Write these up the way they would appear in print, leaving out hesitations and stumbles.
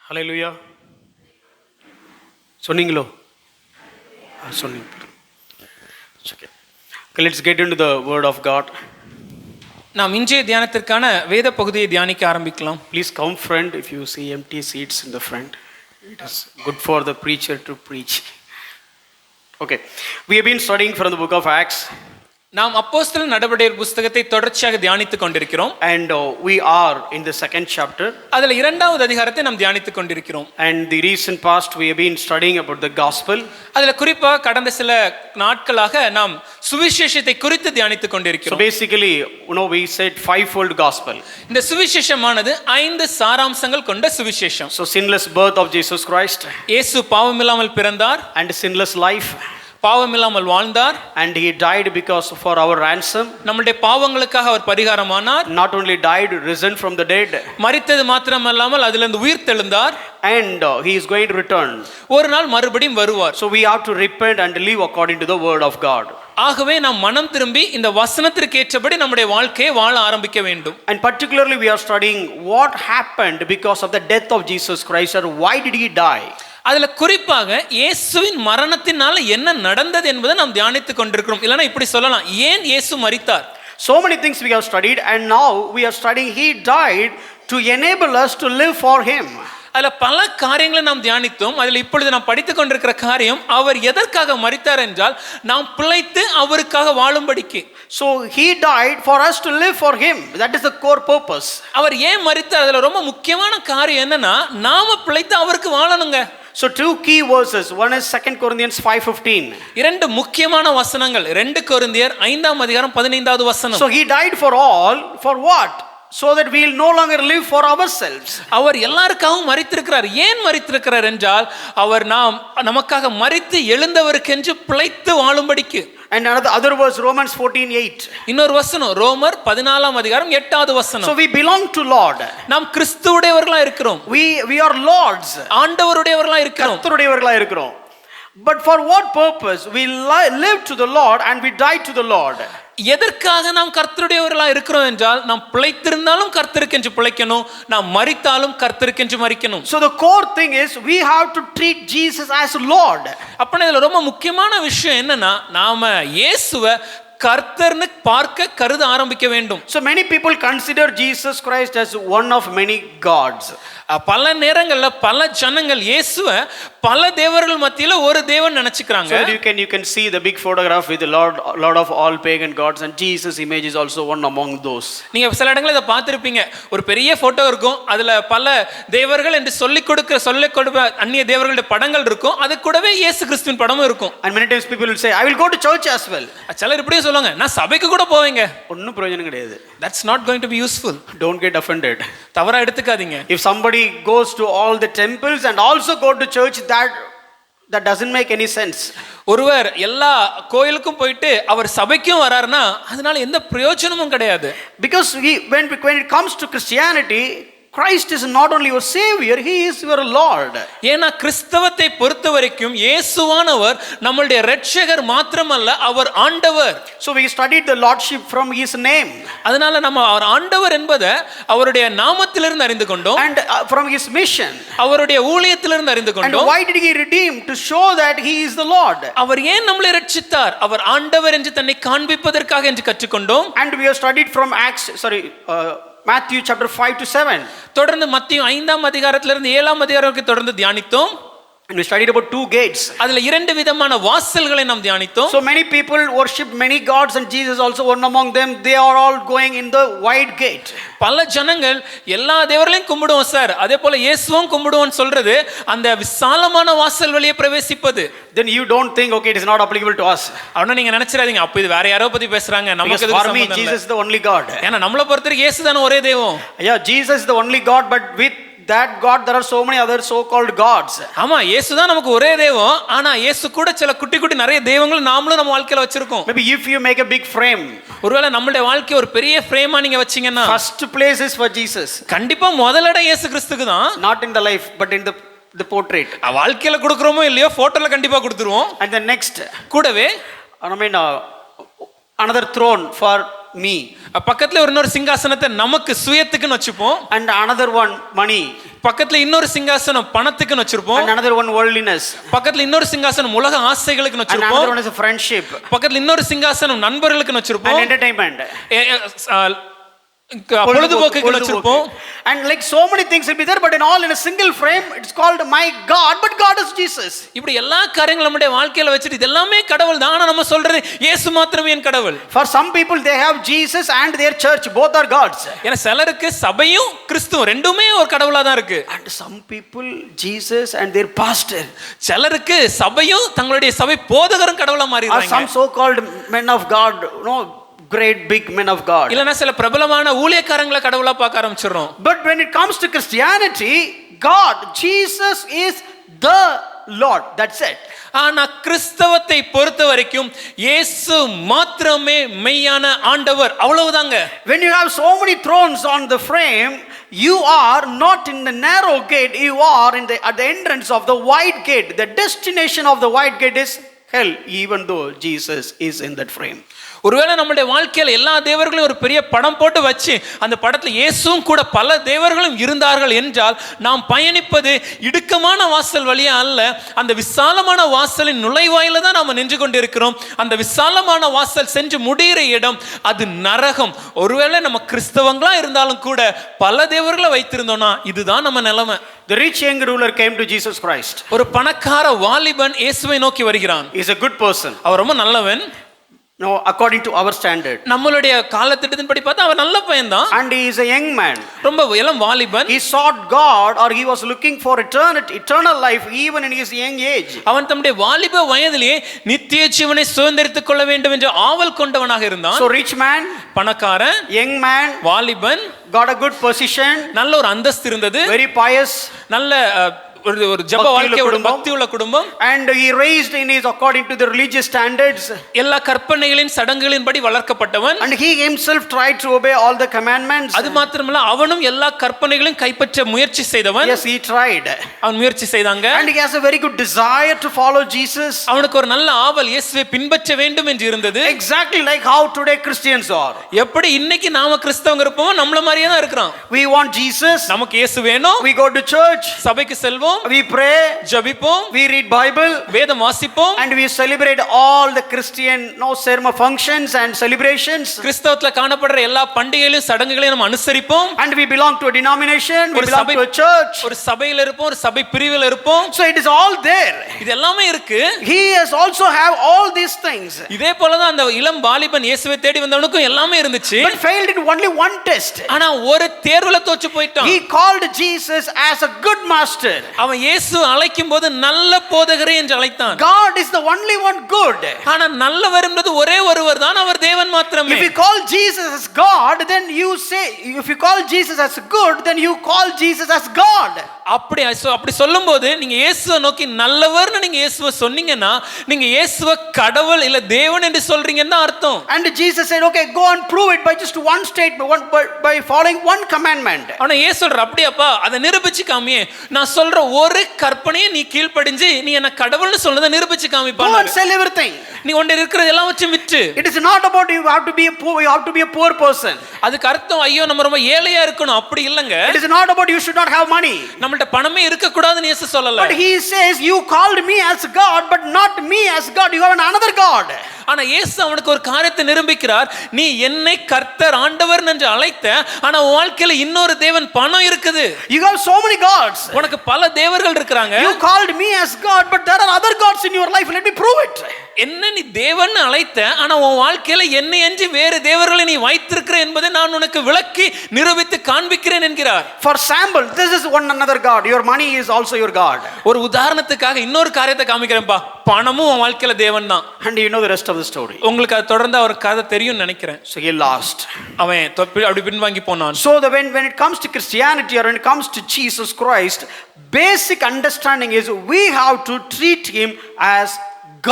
ஹல்லேலூயா சொன்னீங்களோ? சொன்னீங்க. Okay. Okay, let's get into the word of God. நாம் இன்றைய தியானத்திற்கான வேத பகுதியை தியானிக்க ஆரம்பிக்கலாம். Please come front if you see empty seats in the front. It is good for the preacher to preach. Okay, we have been studying from the book of Acts. நாம் அப்போஸ்தலர் நடபடிகள் புத்தகத்தை தொடர்ச்சியாக தியானித்துக் கொண்டிருக்கிறோம். And we are in the second chapter. அதில் இரண்டாவது அதிகாரத்தை நாம் தியானித்துக் கொண்டிருக்கிறோம். And the recent past we have been studying about the gospel. அதில் குறிப்பாக கடந்த சில நாட்களாக நாம் சுவிசேஷத்தை குறித்து தியானித்துக் கொண்டிருக்கிறோம். So basically, we said fivefold gospel. இந்த சுவிசேஷமானது 5 சாராம்சங்கள் கொண்ட சுவிசேஷம். So sinless birth of Jesus Christ. இயேசு பாவமில்லாமல் பிறந்தார். And sinless life. பாவமில்லாமல் வாழ்ந்தார். And he died because for our ransom. நம்முடைய பாவங்களுக்காக அவர் பரிகாரமானார். Not only died, risen from the dead. மரித்தது மாத்திரமல்லாமல் அதிலிருந்து உயிர் தெழுந்தார். And he is going to return. ஒரு நாள் மறுபடியும் வருவார். So we have to repent and live according to the word of God. ஆகவே நாம் மனம் திரும்பி இந்த வசனத்திற்கு ஏற்றபடி நம்முடைய வாழ்க்கையை வாழ ஆரம்பிக்க வேண்டும். And particularly we are studying what happened because of the death of Jesus Christ, or why did he die? அதுல குறிப்பாக இயேசுவின் மரணத்தினால என்ன நடந்தது என்பதை நாம் தியானித்துக் கொண்டிருக்கிறோம். இல்லனா இப்படி சொல்லலாம், ஏன் இயேசு மரித்தார்? So many things we have studied, and now we are studying he died to enable us to live for him. அதுல பல காரியங்களை நாம் தியானித்தோம். அதில் இப்பொழுது நாம் படித்துக் கொண்டிருக்கிற காரியம், அவர் எதற்காக மரித்தார் என்றால் நாம் பிழைத்து அவருக்காக வாழும்படிக்கு. So he died for us to live for him. That is the core purpose. அவர் ஏன் மரித்தார்? அதுல ரொம்ப முக்கியமான காரியம் என்னன்னா, நாம பிழைத்து அவருக்கு வாழணுங்க. So two key verses. One is 2 Corinthians 5:15. இரண்டு முக்கியமான வசனங்கள். 2 கொரிந்தியர் 5ஆம் அதிகாரம் 15வது வசனம். So he died for all, for what? So that we will no longer live for ourselves. அவர் எல்லாருக்காகவும் மரித்திருக்கிறார். ஏன் மரித்திருக்கிறார் என்றால், அவர் நமக்காக மரித்து எழுந்தவருக்கென்று பிழைத்து வாழும்படிக்கு. And other verse, Romans 14:8. இன்னொரு வசனம், ரோமர் 14ஆம் அதிகாரம் 8வது வசனம். So we belong to Lord. நாம் கிறிஸ்துவுடையவர்களா இருக்கிறோம். We are Lord's. ஆண்டவருடையவர்களா இருக்கிறோம். கர்த்தருடையவர்களா இருக்கிறோம். But for what purpose? We live to the Lord and we die to the Lord. எதற்காக நாம் கர்த்தருடையவர்களா இருக்கிறோம் என்றால், நாம் பிழைத்திருந்தாலும் கர்த்தருக்கென்று பிழைக்கணும், நாம் மரித்தாலும் கர்த்தருக்கென்று மரிக்கணும். So the core thing is we have to treat Jesus as Lord. அப்ப இதுல ரொம்ப முக்கியமான விஷயம் என்னன்னா, நாம இயேசுவை கர்த்தர்னு பார்க்க கருத ஆரம்பிக்க வேண்டும். So many people consider Jesus Christ as one of many gods. பல நேரங்கள்ல பல ஜனங்கள் இயேசுவை பல தேவர்கள் மத்தியில ஒரு தேவன் நினைச்சுக்கிறாங்க. So you can see the big photograph with the Lord of all pagan gods, and Jesus image is also one among those. நீங்க சில இடங்கள்ல இத பார்த்திருப்பீங்க. ஒரு பெரிய போட்டோ இருக்கும், அதுல பல தேவர்கள் என்று சொல்லிக் கொடுக்க அந்நிய தேவர்களுடைய படங்கள் இருக்கும், அது கூடவே இயேசு கிறிஸ்துவின் படமும் இருக்கும். And many times people will say, I will go to church as well. சிலர் இப்படியே சொல்லுவாங்க, நான் சபைக்கு கூட போவேங்க. ஒண்ணும் பிரயோஜனம் கிடையாது. That's not going to be useful. Don't get offended. தவறா எடுத்துக்காதீங்க. If somebody goes to all the temples and also go to church, that doesn't make any sense. ஒருவர் எல்லா கோயிலுக்கும் போயிட்டு அவர் சபைக்கும் வராருன்னா அதனால எந்த பிரயோஜனமும் கிடையாது. Because when it comes to Christianity, Christ is not only your savior, he is your Lord. ஏனா கிறிஸ்தவத்தை பொறுத்தவரைக்கும் இயேசுவானவர் நம்மளுடைய இரட்சகர் மாத்திரமல்ல, அவர் ஆண்டவர். So we studied the lordship from his name. அதனால நம்ம அவர் ஆண்டவர் என்பதை அவருடைய நாமத்திலிருந்து அறிந்து கொண்டோம். And from his mission. அவருடைய ஊழியத்திலிருந்து அறிந்து கொண்டோம். And why did he redeem? To show that he is the Lord. அவர் ஏன் நம்மளை இரட்சித்தார்? அவர் ஆண்டவர் என்று தன்னை காண்பிப்பதற்காக என்று கற்றுக்கொண்டோம். And we have studied from Matthew chapter 5 to 7. தொடர்ந்து மத்தேயு 5ஆம் அதிகாரத்திலிருந்து 7ஆம் அதிகாரம் வரைக்கும் தொடர்ந்து தியானித்தோம். And we studied about two gates. அதுல இரண்டு விதமான வாசல்களை நாம் தியானித்தோம். So many people worship many gods, and Jesus also one among them. They are all going in the wide gate. பல ஜனங்கள் எல்லா தேவர்களையும் கும்பிடுவோம் சார், அதே போல இயேசுவும் கும்பிடுவோம் சொல்றது அந்த விசாலமான வாசல் வழியே பிரவேசிப்பது. Then you don't think, okay, it is not applicable to us. அவன நீங்க நினைச்சிராதீங்க, அப்ப இது வேற யாரோ பத்தி பேசுறாங்க, நமக்கு எதுக்கு சம்பந்தம் இல்ல. Jesus is the only God. ஏன்னா நம்மள பொறுத்தவரைக்கும் இயேசு தான ஒரே தெய்வம். Yeah, Jesus is the only God, but with that God there are so many other so called gods. ஆமா, இயேசு தான் நமக்கு ஒரே தெய்வம். ஆனா இயேசு கூட சில குட்டி குட்டி நிறைய தெய்வங்கள் நாமளும் நம்ம வாழ்க்கையில வச்சிருக்கோம். Maybe if you make a big frame, ஒருவேளை நம்மளுடைய வாழ்க்கைய ஒரு பெரிய ஃப்ரேமா நீங்க வச்சீங்கன்னா, first place is for Jesus. கண்டிப்பா முதலிடம் இயேசு கிறிஸ்துக்கு தான். Not in the life but in the portrait. வாழ்க்கையில கொடுக்கறோமோ இல்லையோ, போட்டோல கண்டிப்பா கொடுத்துருவோம். And the next, கூடவே another throne for me. பக்கத்துல இன்னொரு சிங்காசனத்தை நமக்கு சுயத்துக்குன்னு வச்சுப்போம். And another one money. பக்கத்துல இன்னொரு சிங்காசனம் பணத்துக்குன்னு வச்சிருப்போம். And another one worldliness. பக்கத்துல இன்னொரு சிங்காசனம் உலக ஆசைகளுக்குன்னு And வச்சிருப்போம். another one is a friendship. பக்கத்துல இன்னொரு சிங்காசனம் நண்பர்களுக்குன்னு வச்சிருப்போம். And entertainment. பொழுதுபோக்குக்கு வச்சிருப்போம். And like so many things will be there, but in all in a single frame, it's called my God, but God is Jesus. இப்படி எல்லா காரியங்களும் நம்முடைய வாழ்க்கையில வச்சிட்டு இது எல்லாமே கடவுள் தான். ஆனா நம்ம சொல்றது இயேசு மாத்திரமே என் கடவுள். For some people they have Jesus and their church, both are gods. ஏன்னா சிலருக்கு சபையும் கிறிஸ்துவும் ரெண்டுமே ஒரு கடவுளா தான் இருக்கு. And some people Jesus and their pastor. சிலருக்கு சபையும் தங்களுடைய சபை போதகரும் கடவுளா மாறிடுறாங்க. Some so called men of God, great big men of God. இல்லனா சில பிரபலமான ஊழியக்காரங்களை கடவுளா பார்க்க ஆரம்பிச்சிரோம். But when it comes to Christianity, God, Jesus is the Lord. That's it. ஆனா கிறிஸ்தவத்தை பொறுத்த வரைக்கும் இயேசு மாத்திரமே மெய்யான ஆண்டவர், அவ்வளவுதாங்க. When you have so many thrones on the frame, you are not in the narrow gate, you are at the entrance of the wide gate. The destination of the wide gate is hell, even though Jesus is in that frame. ஒருவேளை நம்முடைய வாழ்க்கையில் எல்லா தேவர்களையும் ஒரு பெரிய படம் போட்டு வச்சு அந்த படத்தில் இயேசுவும் கூட பல தேவர்களும் இருந்தார்கள் என்றால் நாம் பயணிப்பது இடுக்கமான வாசல் வழியா அல்ல, அந்த விசாலமான வாசலின் நுழைவாயில தான் நாம் நின்று கொண்டிருக்கிறோம். அந்த விசாலமான வாசல் சென்று முடிகிற இடம் அது நரகம். ஒருவேளை நம்ம கிறிஸ்தவங்களா இருந்தாலும் கூட பல தேவர்களை வைத்திருந்தோம்னா இதுதான் நம்ம நிலைமை. The rich young ruler came to Jesus Christ. ஒரு பணக்கார வாலிபன் இயேசுவை நோக்கி வருகிறான். He is a good person. அவர் ரொம்ப நல்லவன். No, according to our standard. நம்மளுடைய காலத்திட்டத்தின்படி பார்த்தா அவர் நல்ல பையன் தான். And he is a young man. ரொம்ப இளம் வாலிபன். He sought God, or he was looking for eternal life even in his young age. அவன் தம்முடைய வாலிப வயதிலே நித்திய ஜீவனை சுதந்தரித்துக் கொள்ள வேண்டும் என்ற ஆவல் கொண்டவனாக இருந்தான். So rich man, பணக்காரன், young man, வாலிபன், got a good position, நல்ல ஒரு அந்தஸ்து இருந்தது, very pious, நல்ல ஒரு ஜெப வாழ்க்கையோட பக்தி உள்ள குடும்பம். And he raised in his according to the religious standards. எல்லா கற்பனைகளின் சடங்குகளின்படி வளர்க்கப்பட்டவன். And he himself tried to obey all the commandments. அது மாத்திரமல்ல அவனும் எல்லா கற்பனைகளையும் கைப்பற்ற முயற்சி செய்தவன். Yes, he tried. அவன் முயற்சி செய்தாங்க. And he has a very good desire to follow Jesus. அவனுக்கு ஒரு நல்ல ஆவல் இயேசுவை பின்பற்ற வேண்டும் என்று இருந்தது. Exactly like how today Christians are. எப்படி இன்னைக்கு நாம கிறிஸ்தவங்க இருப்போம் நம்மள மாதிரியே தான் இருக்கிறோம். We want Jesus. நமக்கு இயேசு வேணும். We go to church. சபைக்கு செல்வோம். We pray, ஜெபிப்போம், we read Bible, வேதம் வாசிப்போம், and we celebrate all the Christian ceremony functions and celebrations. கிறிஸ்தவத்துல காணப்படுற எல்லா பண்டிகைகளையும் சடங்குகளையும் நம்ம அனுசரிப்போம். And we belong to a denomination, we belong to a church. ஒரு சபையில இருப்போம், ஒரு சபை பிரிவில் இருப்போம். So it is all there. இது எல்லாமே இருக்கு. He has also have all these things. இதே போல தான் அந்த இளம் வாலிபன் இயேசுவை தேடி வந்தவனுக்கும் எல்லாமே இருந்துச்சு. But failed in only one test. ஆனா ஒரு தேர்வுல தோற்று போய்ட்டான். He called Jesus as a good master. அவன் இயேசு அழைக்கும் போது நல்ல போதகரே என்று அழைத்தான். God is the only one good. ஆனா நல்லவர் என்பது ஒரே ஒருவர் தான், அவர் தேவன் மாத்திரமே. If you call Jesus as God, then you say, if you call Jesus as good, then you call Jesus as God. அப்படி சொல்லும்போது நீங்க இயேசுவை நோக்கி நல்லவர்னு நீங்க இயேசுவை சொன்னீங்கன்னா நீங்க இயேசுவை கடவுள் இல்ல தேவன் என்று சொல்றீங்கன்னு தான் அர்த்தம். And Jesus said, okay, go and prove it by just one statement, by following one commandment. ஆனா இயேசு சொல்ற அப்படியாப்பா அதை நிரூபிச்சு காமியே, நான் சொல்ற ஒரு கற்பனையை நீ கீழ்ப்படிஞ்சு நீ என்ன கடவுள்னு சொல்றதை நிரூபிச்சு காமிப்பா. Go and sell everything. நீ ஒன்று இருக்கிறது எல்லாம் வச்சு விற்று. It is not about you have to be a poor, you have to be a poor person. அதுக்கு அர்த்தம் ஐயோ நம்ம ரொம்ப ஏழையா இருக்கணும் அப்படி இல்லங்க. It is not about you should not have money. நம்மள்ட்ட பணமே இருக்க கூடாதுன்னு இயேசு சொல்லல. But he says you called me as God, but not me as God, you have another God. ஆனா இயேசு அவனுக்கு ஒரு காரியத்தை நிரூபிக்கிறார். நீ என்னை கர்த்தர் ஆண்டவர் என்று அழைத்த, ஆனா உன் வாழ்க்கையில இன்னொரு தேவன் பணம் இருக்குது. You have so many gods. உனக்கு பல தேவர்கள் இருக்காங்க. You called me as God, but there are other gods in your life. Let me prove it. என்ன நீ தேவன் அழைத்த, ஆனா உன் வாழ்க்கையில என்னை அன்றி வேறு தேவர்களை நீ வைத்திருக்கிற என்பதை நான் உனக்கு விளக்கி நிரூபித்து காண்பிக்கிறேன் என்கிறார். For example, this is one another God. Your money is also your God. ஒரு உதாரணத்துக்காக இன்னொரு காரியத்தை காமிக்கிறேன்ப்பா. பணமும் உன் வாழ்க்கையில தேவன் தான். And you know the rest of the story. உங்களுக்கு அது தொடர்ந்து அவர் கதை தெரியும் நினைக்கிறேன். So he lost. அவன் அப்படி பின்வாங்கி போனான். So when it comes to Christianity or when it comes to Jesus Christ, basic understanding is we have to treat him as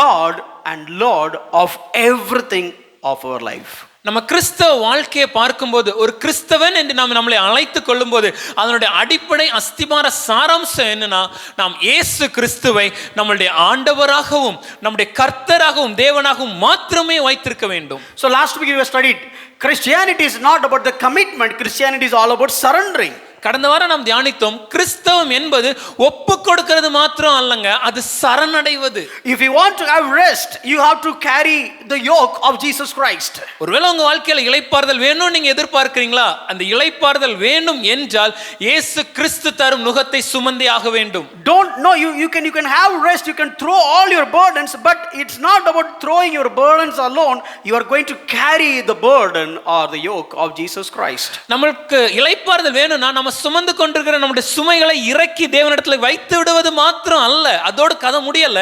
God and Lord of everything of our life. நம்ம கிறிஸ்தவ வாழ்க்கையை பார்க்கும்போது ஒரு கிறிஸ்தவன் என்று நாம் நம்மளை அழைத்துக் கொள்ளும்போது அதனுடைய அடிப்படை அஸ்திபார சாராம்சம் என்னன்னா, நாம் இயேசு கிறிஸ்துவை நம்மளுடைய ஆண்டவராகவும் நம்முடைய கர்த்தராகவும் தேவனாகவும் மாத்திரமே வைத்திருக்க வேண்டும். So last week we studied Christianity is not about the commitment. Christianity is all about surrendering. கடந்த வாரம் நாம் தியானித்தோம், கிறிஸ்தவம் என்பது ஒப்பு கொடுக்கிறது மாத்திரம் அல்லங்க, அது சரணடைவது. If you want to have rest, you have to carry the yoke of Jesus Christ. ஒருவேளை உங்க வாழ்க்கையில இளைப்பாறுதல் வேணும் நீங்க எதிர்பார்க்கிறீங்களா, அந்த இளைப்பாறுதல் வேண்டும் என்றால் இயேசு கிறிஸ்து தரும் நுகத்தை சுமந்தே ஆக வேண்டும். Don't no you can have rest, you can throw all your burdens, but it's not about throwing your burdens alone. You are going to carry the burden or the yoke of Jesus Christ. நமக்கு இளைப்பாறுதல் வேணும்னா நம்ம சுமந்து கொண்டிருக்கிற நம்முடைய சுமைகளை இறக்கி தேவனிடத்தில் வைத்து விடுவது மாத்திரம் அல்ல, அதோடு கதை முடியல,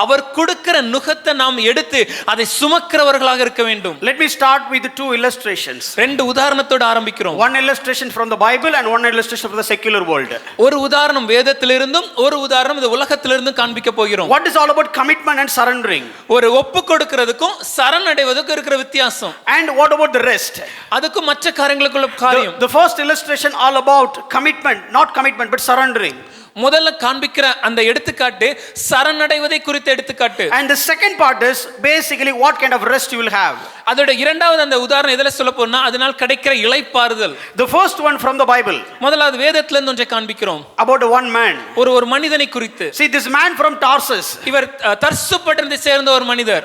அவர் கொடுக்கிற நுகத்தை நாம் எடுத்து அதை சுமக்கிறவர்களாக இருக்க வேண்டும். Let me start with the two illustrations. ரெண்டு உதாரணத்தோட ஆரம்பிக்கிறோம். One illustration from the Bible and one illustration from the secular world. ஒரு உதாரணம் வேதத்திலிருந்தும் ஒரு உதாரணம் இந்த உலகத்திலிருந்தும் காண்பிக்க போகிறோம். What is all about commitment and surrendering? ஒரு ஒப்பு கொடுக்கிறதுக்கும் சரணடைவதற்கும் இருக்கிற வித்தியாசம். And what about the rest? அதுக்கும் மற்ற காரியங்களுக்குள்ள காரியம். The first illustration all about commitment, not commitment but surrendering. முதல்ல காண்பிக்கிற அந்த எடுத்துக்காட்டு சரணடைவதை குறித்த எடுத்துக்காட்டு. And the second part is basically what kind of rest you will have. அதோட இரண்டாவது அந்த உதாரணம் எதில சொல்ல போறோம்னா அதனால் கிடைக்கிற இளைப்பாறுதல். The first one from the Bible. முதலாவது வேதத்துல இருந்து ஒன்றை காண்பிக்கிறோம். About one man. ஒரு மனிதனை குறித்து. See, this man from Tarsus. இவர் தர்சு பட்டணத்தை சேர்ந்த ஒரு மனிதர்.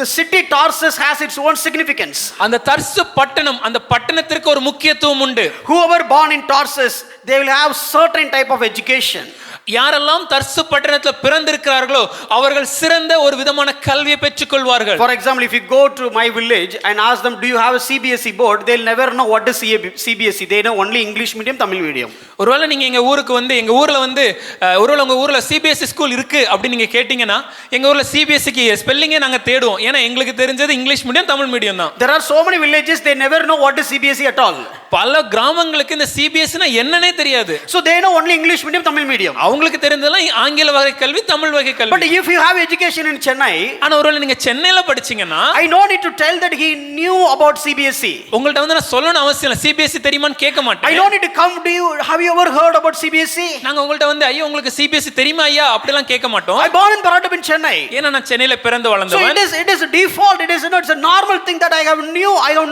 The city Tarsus has its own significance. அந்த தர்சு பட்டணம், அந்த பட்டணத்திற்கு ஒரு முக்கியத்துவம் உண்டு. Whoever born in Tarsus, they will have certain type of education. யாரெல்லாம் தர்சு பட்டணத்தில் பிறந்திருக்கிறார்களோ அவர்கள் சிறந்த ஒரு விதமான கல்வியை பெற்றுக்கொள்வார்கள். For example, if you go to my village and ask them, do you have a CBSE board, they'll never know what is CBSE. They know only English medium, Tamil medium. ஒருவேளை நீங்க எங்க ஊருக்கு வந்து எங்க ஊர்ல வந்து ஒருவேளை உங்க ஊர்ல CBSE ஸ்கூல் இருக்கு அப்படி நீங்க கேட்டீங்கன்னா எங்க ஊர்ல CBSEக்கு ஸ்பெல்லிங்கே நாங்க தேடுவோம். ஏன்னா எங்களுக்கு தெரிஞ்சது இங்கிலீஷ் மீடியம் தமிழ் மீடியம் தான். There are so many villages, they never know what is CBSE at all. பல கிராமங்களுக்கு இந்த CBSEனா என்னன்னே தெரியாது. So they know only English medium, Tamil medium. அவங்களுக்கு தெரிஞ்சதெல்லாம் ஆங்கில வகை கல்வி, தமிழ் வகை கல்வி. But if you have education in Chennai, ஆனா ஒருவேளை நீங்க சென்னையில படிச்சீங்கன்னா I no need to tell that he knew about CBSE. உங்கள்ட்ட வந்து நான் சொல்லணும் அவசியம் இல்ல, CBSE தெரியுமான்னு கேட்க மாட்டேன். I don't need to come to you, have you ever heard about CBSE? நாங்க உங்கள்ட்ட வந்து ஐயோ உங்களுக்கு CBSE தெரியுமா ஐயா அப்படிலாம் கேட்க மாட்டோம். I born and brought up in Chennai. ஏன்னா நான் சென்னையில பிறந்து வளர்ந்தவன். So it is a default, it is it's a normal thing that I have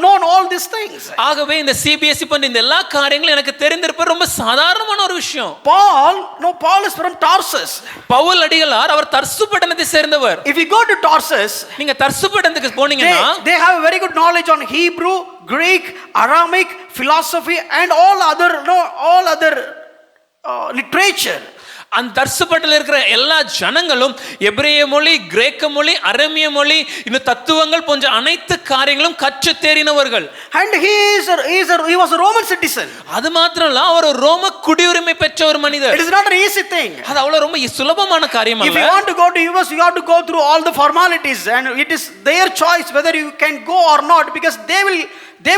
known all these things. ஆகவே இந்த CBSE போன்ற இந்த எல்லா காரியங்களும் எனக்கு தெரிந்திருப்பது ரொம்ப சாதாரணமான ஒரு விஷயம். Paul is from Tarsus. Pavul அடிகளார் அவர் தர்சு பட்டணத்தை சேர்ந்தவர். If you go to Tarsus, நீங்க தர்சு பட்டணத்துக்கு போனீங்கன்னா they have a very good knowledge on Hebrew, Greek, Aramaic, philosophy and all other literature. அந்த தர்சு பட்டணத்தில் இருக்கிற எல்லா ஜனங்களும் எபிரேய மொழி, கிரேக்க மொழி, அரேமிய மொழி, இந்த தத்துவங்கள் போன்ற அனைத்து காரியங்களும் கற்று தேறினவர்கள். And he was a Roman citizen. அது மாத்திரம் இல்ல, அவர் ஒரு ரோம குடியுரிமை பெற்ற ஒரு மனிதர். It is not an easy thing. அது அவ்வளவு ரொம்ப சுலபமான காரியம் அல்ல. If you want to go to US, you have to go through all the formalities and it is their choice whether you can go or not, because they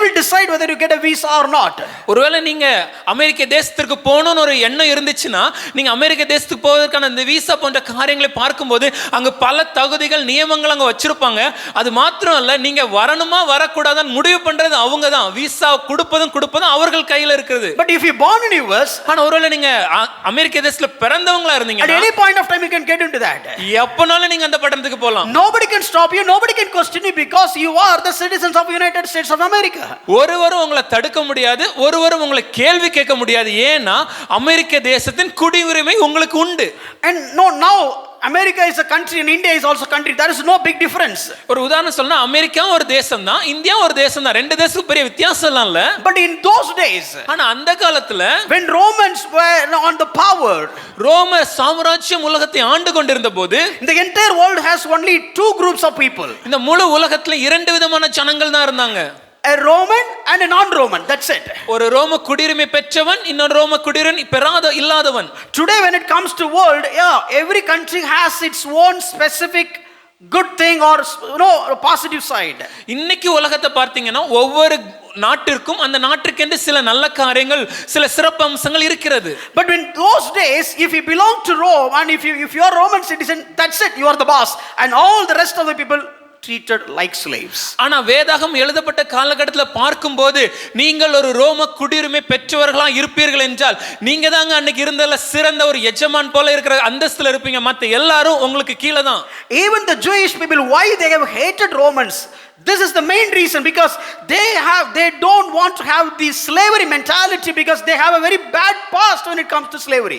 will decide whether you get a visa or not. ஒருவேளை நீங்க அமெரிக்க தேசத்துக்கு போகணும்னு ஒரு எண்ணம் இருந்துச்சுன்னா நீங்க அமெரிக்க தேசத்துக்கு போவதற்கான இந்த விசா போன்ற காரியங்களை பார்க்கும்போது அங்க பல தகுதிகள் நியமங்கள் அங்க வச்சிருப்பாங்க. அது மாத்திரம் அல்ல, நீங்க வரணுமா வரக்கூடாதுன்னு முடிவு பண்றது அவங்க தான். விசா கொடுப்பதும் அவர்கள் கையில இருக்குது. But if you born in US, ஆனா ஒருவேளை நீங்க அமெரிக்க தேசத்துல பிறந்தவங்களா இருந்தீங்க, at any point of time you can get into that. எப்பனாலும் நீங்க அந்த பட்டணத்துக்கு போலாம். Nobody can stop you, nobody can question you, because you are the citizens of United States of America. ஒருவரும் உங்களை தடுக்க முடியாது, ஒருவரும் உங்களை கேள்வி கேட்க முடியாது. ஏன்னா அமெரிக்க தேசத்தின் குடியுரிமை உங்களுக்கு உண்டு. And now America is a country and India is also a country. There is no big difference. ஒரு உதாரணம் சொன்னா அமெரிக்கா ஒரு தேசம் தான், இந்தியா ஒரு தேசம் தான். ரெண்டு தேசத்துக்கு பெரிய வித்தியாசம் எல்லாம் இல்ல. But in those days, ஆனா அந்த காலத்துல when Romans were on the power, ரோம சாம்ராஜ்யம் உலகத்தை ஆண்டு கொண்டிருந்த போது, the entire world has only two groups of people. இந்த முழு உலகத்துல இரண்டு விதமான ஜனங்கள் தான் இருந்தாங்க. A Roman and a non-Roman, that's it. ஒரு ரோம குடியுரிமை பெற்றவன், இன்னொரு ரோம குடியுரிமை இல்லாதவன். Today when it comes to world, every country has its own specific good thing or positive side. இன்னைக்கு உலகத்தை பார்த்தீங்கன்னா ஒவ்வொரு நாட்டிற்கும் அந்த நாட்டுக்கென்று சில நல்ல காரியங்கள், சில சிறப்பு அம்சங்கள் இருக்கிறது. But in those days, if you belong to Rome and if you are Roman citizen, that's it, you are the boss and all the rest of the people treated like slaves. ஆனா வேதாகம் எழுதப்பட்ட காலகட்டத்தில் பார்க்கும்போது நீங்கள் ஒரு ரோம குடியுரிமை பெற்றவர்களா இருப்பீர்கள் என்றால் நீங்க தாங்க அன்னைக்கு இருந்ததுல சிறந்த ஒரு எஜமான் போல இருக்கிற அந்தஸ்துல இருப்பீங்க. மத்த எல்லாரும் உங்களுக்கு கீழே தான். Even the Jewish people, why they have hated Romans? This is the main reason, because they don't want to have the slavery mentality, because they have a very bad past when it comes to slavery.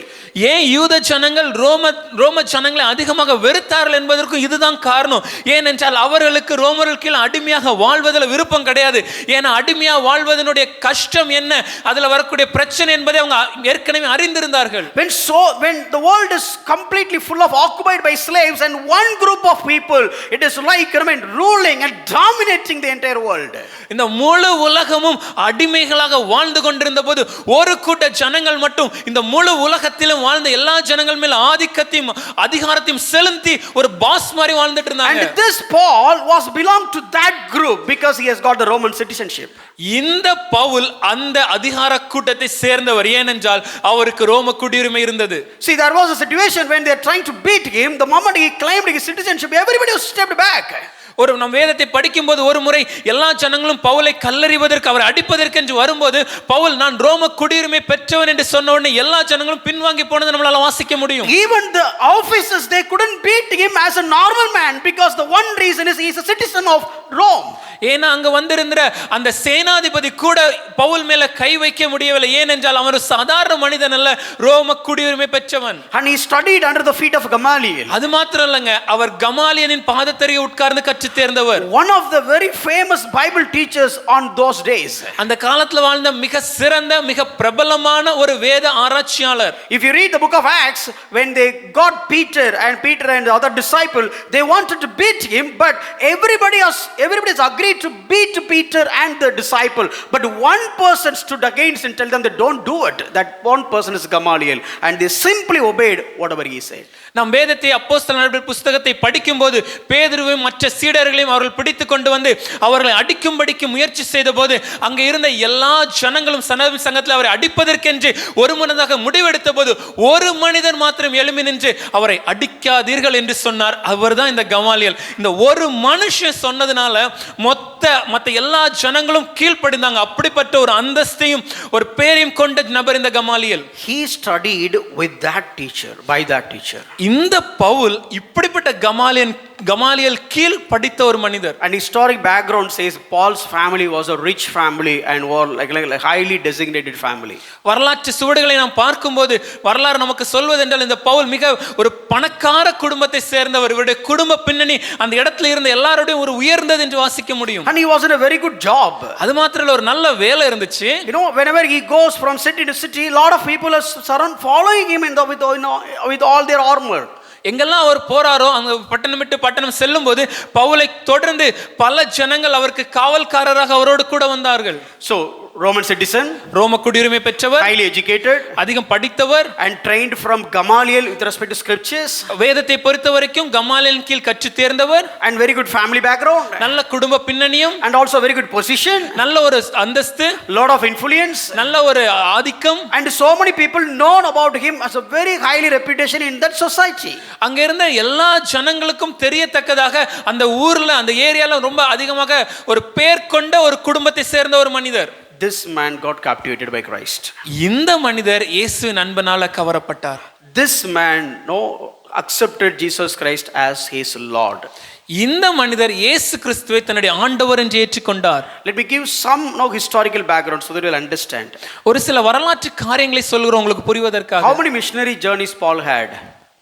ஏன் யூத ஜனங்கள் ரோம ஜனங்களை அதிகமாக வெறுத்தார்கள் என்பதற்கும் இதுதான் காரணம். ஏனென்றால் அவர்களுக்கு ரோமர்கள் கீழே அடிமையாக வாழ்வதில் விருப்பம் கிடையாது. ஏன்னா அடிமையா வாழ்வதனுடைய கஷ்டம் என்ன, அதுல வரக்கூடிய பிரச்சனை என்பதை அவங்க ஏற்கனவே அறிந்திருந்தார்கள். When the world is completely full of occupied by slaves, and one group of people, it is like ruling and dominating the entire world. இந்த முழு உலகமும் அடிமைகளாக வாழ்ந்து கொண்டிருந்த போது ஒரு கூட்ட ஜனங்கள் மட்டும் இந்த முழு உலகத்திலும் வாழ்ந்த எல்லா ஜனங்கள் மேல் ஆதிக்கத்தையும் அதிகாரத்தையும் செலுத்தி ஒரு பாஸ் மாதிரி வாழ்ந்துட்டு இருந்தாங்க. And this Paul was belong to that group because he has got the Roman citizenship. இந்த பவுல் அந்த அதிகார கூட்டத்தை சேர்ந்தவர். ஏனென்றால் அவருக்கு ரோம குடியுரிமை இருந்தது. See, there was a situation when they are trying to beat him. The moment he claimed his citizenship, everybody was stepped back. ஒரு நம் வேதத்தை படிக்கும்போது ஒரு முறை எல்லா ஜனங்களும் பவுலை கல்லறிவதற்கு அவர் அடிப்பதற்கு என்று வரும்போது பவுல் நான் ரோம குடியுரிமை பெற்றவன் என்று சொன்ன உடனே எல்லா ஜனங்களும் பின்வாங்கி போனதை நம்மளால வாசிக்க முடியும். Even the officers, they couldn't beat him as a normal man, because the one reason is he is a citizen of Rome. ஏன்னா அங்க வந்திருந்த அந்த சேனாதிபதி கூட பவுல் மேல கை வைக்க முடியவில்லை. ஏனென்றால் அவன் ஒரு சாதாரண மனிதன் அல்ல, ரோம குடியுரிமை பெற்றவன். And he studied under the feet of Gamaliel. அது மாத்திரம் இல்லங்க, அவர் கமாலியனின் பாதத்தருகே உட்கார்ந்து கற்று தேர்ந்தவர். One of the very famous Bible teachers on those days. அந்த காலத்துல வாழ்ந்த மிக சிறந்த மிக பிரபலமான ஒரு வேத ஆராய்ச்சியாளர். If you read the book of Acts, when they got Peter and the other disciple, they wanted to beat him, but everybody has agreed to beat Peter and the disciple, but one person stood against and tell them they don't do it. That one person is Gamaliel, and they simply obeyed whatever he said. நாம் வேதத்தை அப்போஸ்தலர் புத்தகத்தை படிக்கும்போது பேதுருவையும் மற்ற சீடர்களையும் அவர்கள் பிடித்து கொண்டு வந்து அவர்களை அடிக்கும்படிக்கு முயற்சி செய்த போது அங்கே இருந்த எல்லா ஜனங்களும் சங்கத்தில் அவரை அடிப்பதற்கென்று ஒரு மனதாக முடிவெடுத்த போது ஒரு மனிதர் மாத்திரம் எழும்பி நின்று அவரை அடிக்காதீர்கள் என்று சொன்னார். அவர் தான் இந்த கமாலியல். இந்த ஒரு மனுஷன் சொன்னதுனால மற்ற எல்லா ஜனங்களும் கீழ்ப்படிந்தாங்க. அப்படிப்பட்ட ஒரு அந்தஸ்தையும் ஒரு பேரையும் கொண்ட நபர் இந்த கமாலியல். He studied with that teacher, by that teacher. இந்த பவுல் இப்படிப்பட்ட கமாலியல் கீழ் படித்த ஒரு மனிதர். And historic background says Paul's family was a rich family and were like highly designated family. வரலாற்று சுவடுகளை நாம் பார்க்கும்போது வரலாறு நமக்கு சொல்வதென்றால் இந்த பவுல் மிக ஒரு பணக்கார குடும்பத்தை சேர்ந்தவர். இவருடைய குடும்ப பின்னணி அந்த இடத்துல இருந்த எல்லாரோடையும் ஒரு உயர்ந்தது என்று வாசிக்க முடியும். And he was in a very good job. அது மாத்திரம் இல்ல, ஒரு நல்ல வேலை இருந்துச்சு. Whenever he goes from city to city, a lot of people are following him with all their armor. எங்கெல்லாம் அவர் போறாரோ அங்க பட்டணம் விட்டு பட்டணம் செல்லும் போது பவுலை தொடர்ந்து பல ஜனங்கள் அவருக்கு காவல்காரராக அவரோடு கூட வந்தார்கள். So Roman citizen, ரோம குடியுரிமை பெற்றவர், highly educated, அதிகம் படித்தவர், and trained from Gamaliel with respect to scriptures, வேதத்தை பொறுத்த வரைக்கும் கமாலியலின் கீழ் கற்று தேர்ந்தவர், and very good family background, நல்ல குடும்ப பின்னணியும், and also very good position, நல்ல ஒரு அந்தஸ்து, lot of influence, நல்ல ஒரு ஆதிக்கம், and so many people known about him as a very highly reputation in that society. அங்க இருந்த எல்லா ஜனங்களுக்கும் தெரியத்தக்கதாக அந்த ஊர்ல அந்த ஏரியால ரொம்ப அதிகமாக ஒரு பேர் கொண்ட ஒரு குடும்பத்தை சேர்ந்த ஒரு மனிதர். This man got captivated by Christ. இந்த மனிதர் இயேசுவின் அன்பினால கவரப்பட்டார். This man accepted Jesus Christ as his Lord. இந்த மனிதர் இயேசு கிறிஸ்துவை தன்னுடைய ஆண்டவர் என்று ஏற்றுக்கொண்டார். Let me give some historical background so that you will understand. ஒரு சில வரலாற்று காரியங்களை சொல்கிறோம் உங்களுக்கு புரிவதற்காக. How many missionary journeys Paul had?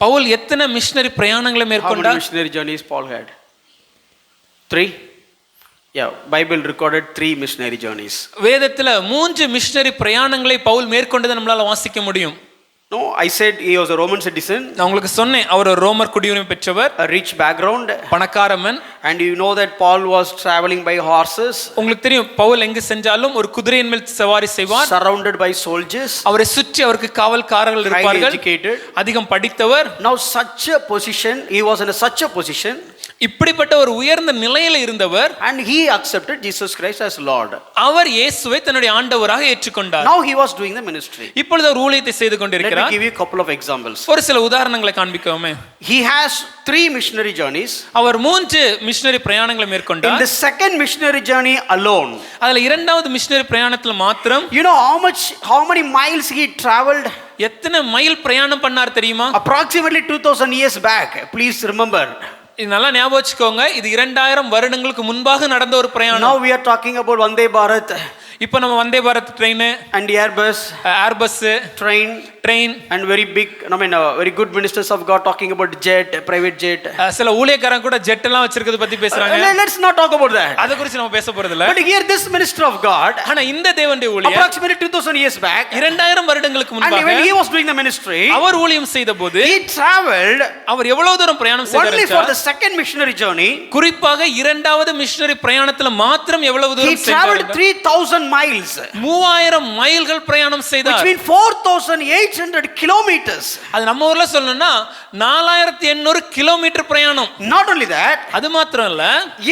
Pavul எத்தனை மிஷனரி பிரயாணங்களை மேற்கொண்டார்? How many missionary journeys Paul had? 3? Yeah, Bible recorded 3 missionary journeys. வேதத்துல 3 மிஷனரி பிரயாணங்களை பவுல் மேற்கொண்டதை நம்மளால வாசிக்க முடியும். No, I said he was a Roman citizen. நான் உங்களுக்கு சொன்னேன் அவர் ஒரு ரோமர் குடியுரிமை பெற்றவர், a rich background, பணக்காரமன். And you know that Paul was traveling by horses. உங்களுக்கு தெரியும் பவுல் எங்கு சென்றாலும் ஒரு குதிரையின் மேல் சவாரி செய்வார். Surrounded by soldiers. அவரை சுற்றி அவருக்கு காவல்காரர்கள் இருப்பார்கள். Highly educated. அதிகம் படித்தவர். Now such a position, he was in such a position. இப்படிப்பட்ட ஒரு உயர்ந்த நிலையில இருந்தவர் and he accepted Jesus Christ as Lord. அவர் இயேசுவை தன்னுடைய ஆண்டவராக ஏற்றுக்கொண்டார். Now he was doing the ministry. இப்பொழுது அவர் ஊழியத்தை செய்து Let me கொண்டிருக்கிறார். give you a couple of examples. ஒரு சில உதாரணங்களை காண்பிக்கவுமே. He has 3 missionary journeys. அவர் 3 மிஷனரி பிரயாணங்களை In மேற்கொண்டார். the second missionary journey alone, அதுல இரண்டாவது மிஷனரி பிரயாணத்துல மாத்திரம் you know how many miles he traveled? எத்தனை மைல் பிரயாணம் பண்ணார் தெரியுமா? Approximately 2000 years back. Please remember. இது நல்லா ஞாபகம் வச்சுக்கோங்க. இது 2000 வருடங்களுக்கு முன்பாக நடந்த ஒரு பிரயாணம். Now we are talking about Vande Bharat இப்போ நம்ம Vande Bharat train and Airbus Airbus train and very big, very good ministers of God talking about jet, private jet. சில ஊழியக்காரங்க கூட ஜெட் எல்லாம் வச்சிருக்கிறது பத்தி பேசுறாங்க. Let's not talk about that. அத குறித்து நம்ம பேச போறது இல்ல. But here this minister of God, ஆனா இந்த தேவனுடைய ஊழியர் approximately 2000 years back, 2000 வருடங்களுக்கு and முன்பாக when he was doing the ministry, அவர் ஊழியம் செய்தபோது he traveled அவர் எவ்வளவு தூரம் பிரயாணம் only for செய்தார்? the second missionary journey. குறிப்பாக இரண்டாவது மிஷனரி பிரயாணத்துல மாத்திரம் எவ்வளவு He தூரம் traveled சென்றார்? 3000 miles, 3000 மைல்கள் பிரயாணம் which செய்தார். means 4800 kilometers. அது நம்ம ஊர்ல சொல்லணும்னா 4800 கிலோமீட்டர் பிரயாணம். Not only that, அது மாத்திரம் இல்ல,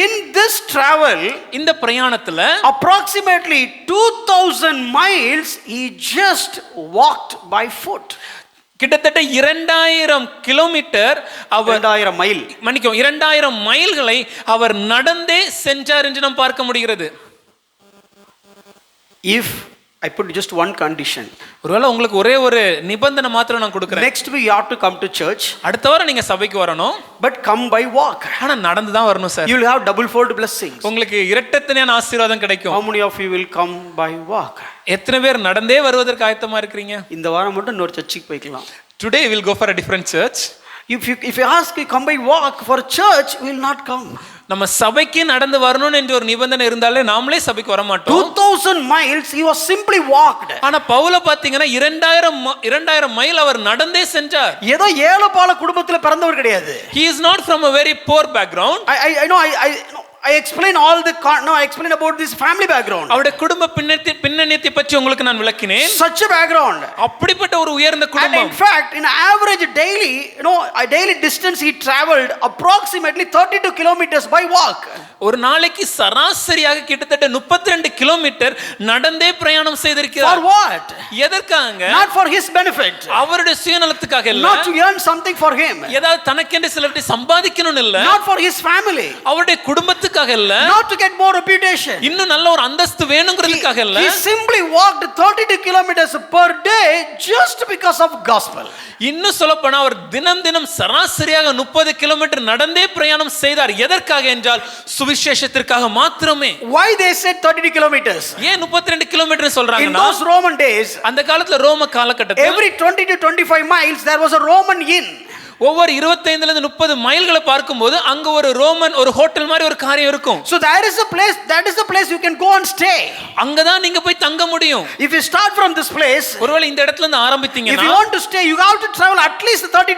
in this travel, இந்த பிரயாணத்துல approximately 2000 miles he just walked by foot. கிட்டத்தட்ட 2000 கிலோமீட்டர் அவர் 2000 மைல், மன்னிக்கவும் 2000 மைல்களை அவர் நடந்தே சென்றார் என்று நாம் பார்க்க முடிகிறது. if I put just one condition, ஒருவேளை உங்களுக்கு ஒரே ஒரு நிபந்தனை மாத்திரம் நான் கொடுக்கிறேன். next week you have to come to church, அடுத்த வாரம் நீங்க சபைக்கு வரணும், but come by walk. ஆனா நடந்து தான் வரணும் sir. You will have double fold blessings. உங்களுக்கு இரட்டத்தனையான ஆசீர்வாதம் கிடைக்கும். How many of you will come by walk? எத்தனை பேர் நடந்தே வருவதற்கு ஆயத்தமா இருக்கிறீங்க? இந்த வாரம் மட்டும் இன்னொரு சர்ச்சுக்கு போய்க்கலாம். Today we'll go for a different church. If you ask you come by walk for church, we will not come. நம்ம சபைக்கு நடந்து வரணும் என்ற ஒரு நிபந்தனை இருந்தாலே நாமளே சபைக்கு வர மாட்டோம். 2000 miles he was simply walked. ஆனா பவுல பாத்தீங்கன்னா 2000 மைல் அவர் நடந்தே சென்றார். ஏதோ ஏழை பால குடும்பத்துல பிறந்தவர் கிடையாது. He is not from a very poor background. I know I explain I explain about this family background. அவருடைய குடும்ப பின்னணியை பற்றி உங்களுக்கு நான் விளக்கினேன். Such a background. அப்படிப்பட்ட ஒரு உயர்ந்த And குடும்பம். in fact, in average daily, a daily distance he traveled approximately 32 kilometers by walk. ஒரு நாளைக்கு சராசரியாக கிட்டத்தட்ட 32 கிலோமீட்டர் நடந்தே பிரயாணம் செய்திருக்கிறார். For what? எதற்காக? Not for his benefit. அவருடைய சுயநலத்துக்காக இல்ல. Not to earn something for him. ஏதாவது தனக்கென்று சிலவற்றை சம்பாதிக்கணும் இல்ல. Not for his family. அவருடைய குடும்பத்துக்காக இல்ல. Not to get more reputation. இன்னும் நல்ல ஒரு அந்தஸ்து வேணும்ங்கிறதுக்காக இல்ல. He simply walked 32 kilometers per day just because of gospel. இன்னும் சொல்லப்போனா அவர் தினம் சராசரியாக 30 கிலோமீட்டர் நடந்தே பிரயாணம் செய்தார். எதற்காக என்றால் சுவிசேஷத்திற்காக மாத்திரமே. Why they said 32 kilometers? ஏன் 32 கிலோமீட்டர் சொல்றாங்கன்னா, in those Roman days, அந்த காலத்துல ரோம காலகட்டத்தில் every 20 to 25 miles there was a Roman inn. ஒவ்வொரு 25 ல இருந்து 30 மைல்களை பார்க்கும்போது அங்க ஒரு ரோமன் ஒரு ஹோட்டல் மாதிரி ஒரு காரியம் இருக்கும். So that is the place you can go and stay. அங்க தான் நீங்க போய் தங்க முடியும். If you start from this place, ஒருவேளை இந்த இடத்துல இருந்து ஆரம்பித்தீங்கன்னா, if you want to stay you have to travel at least 20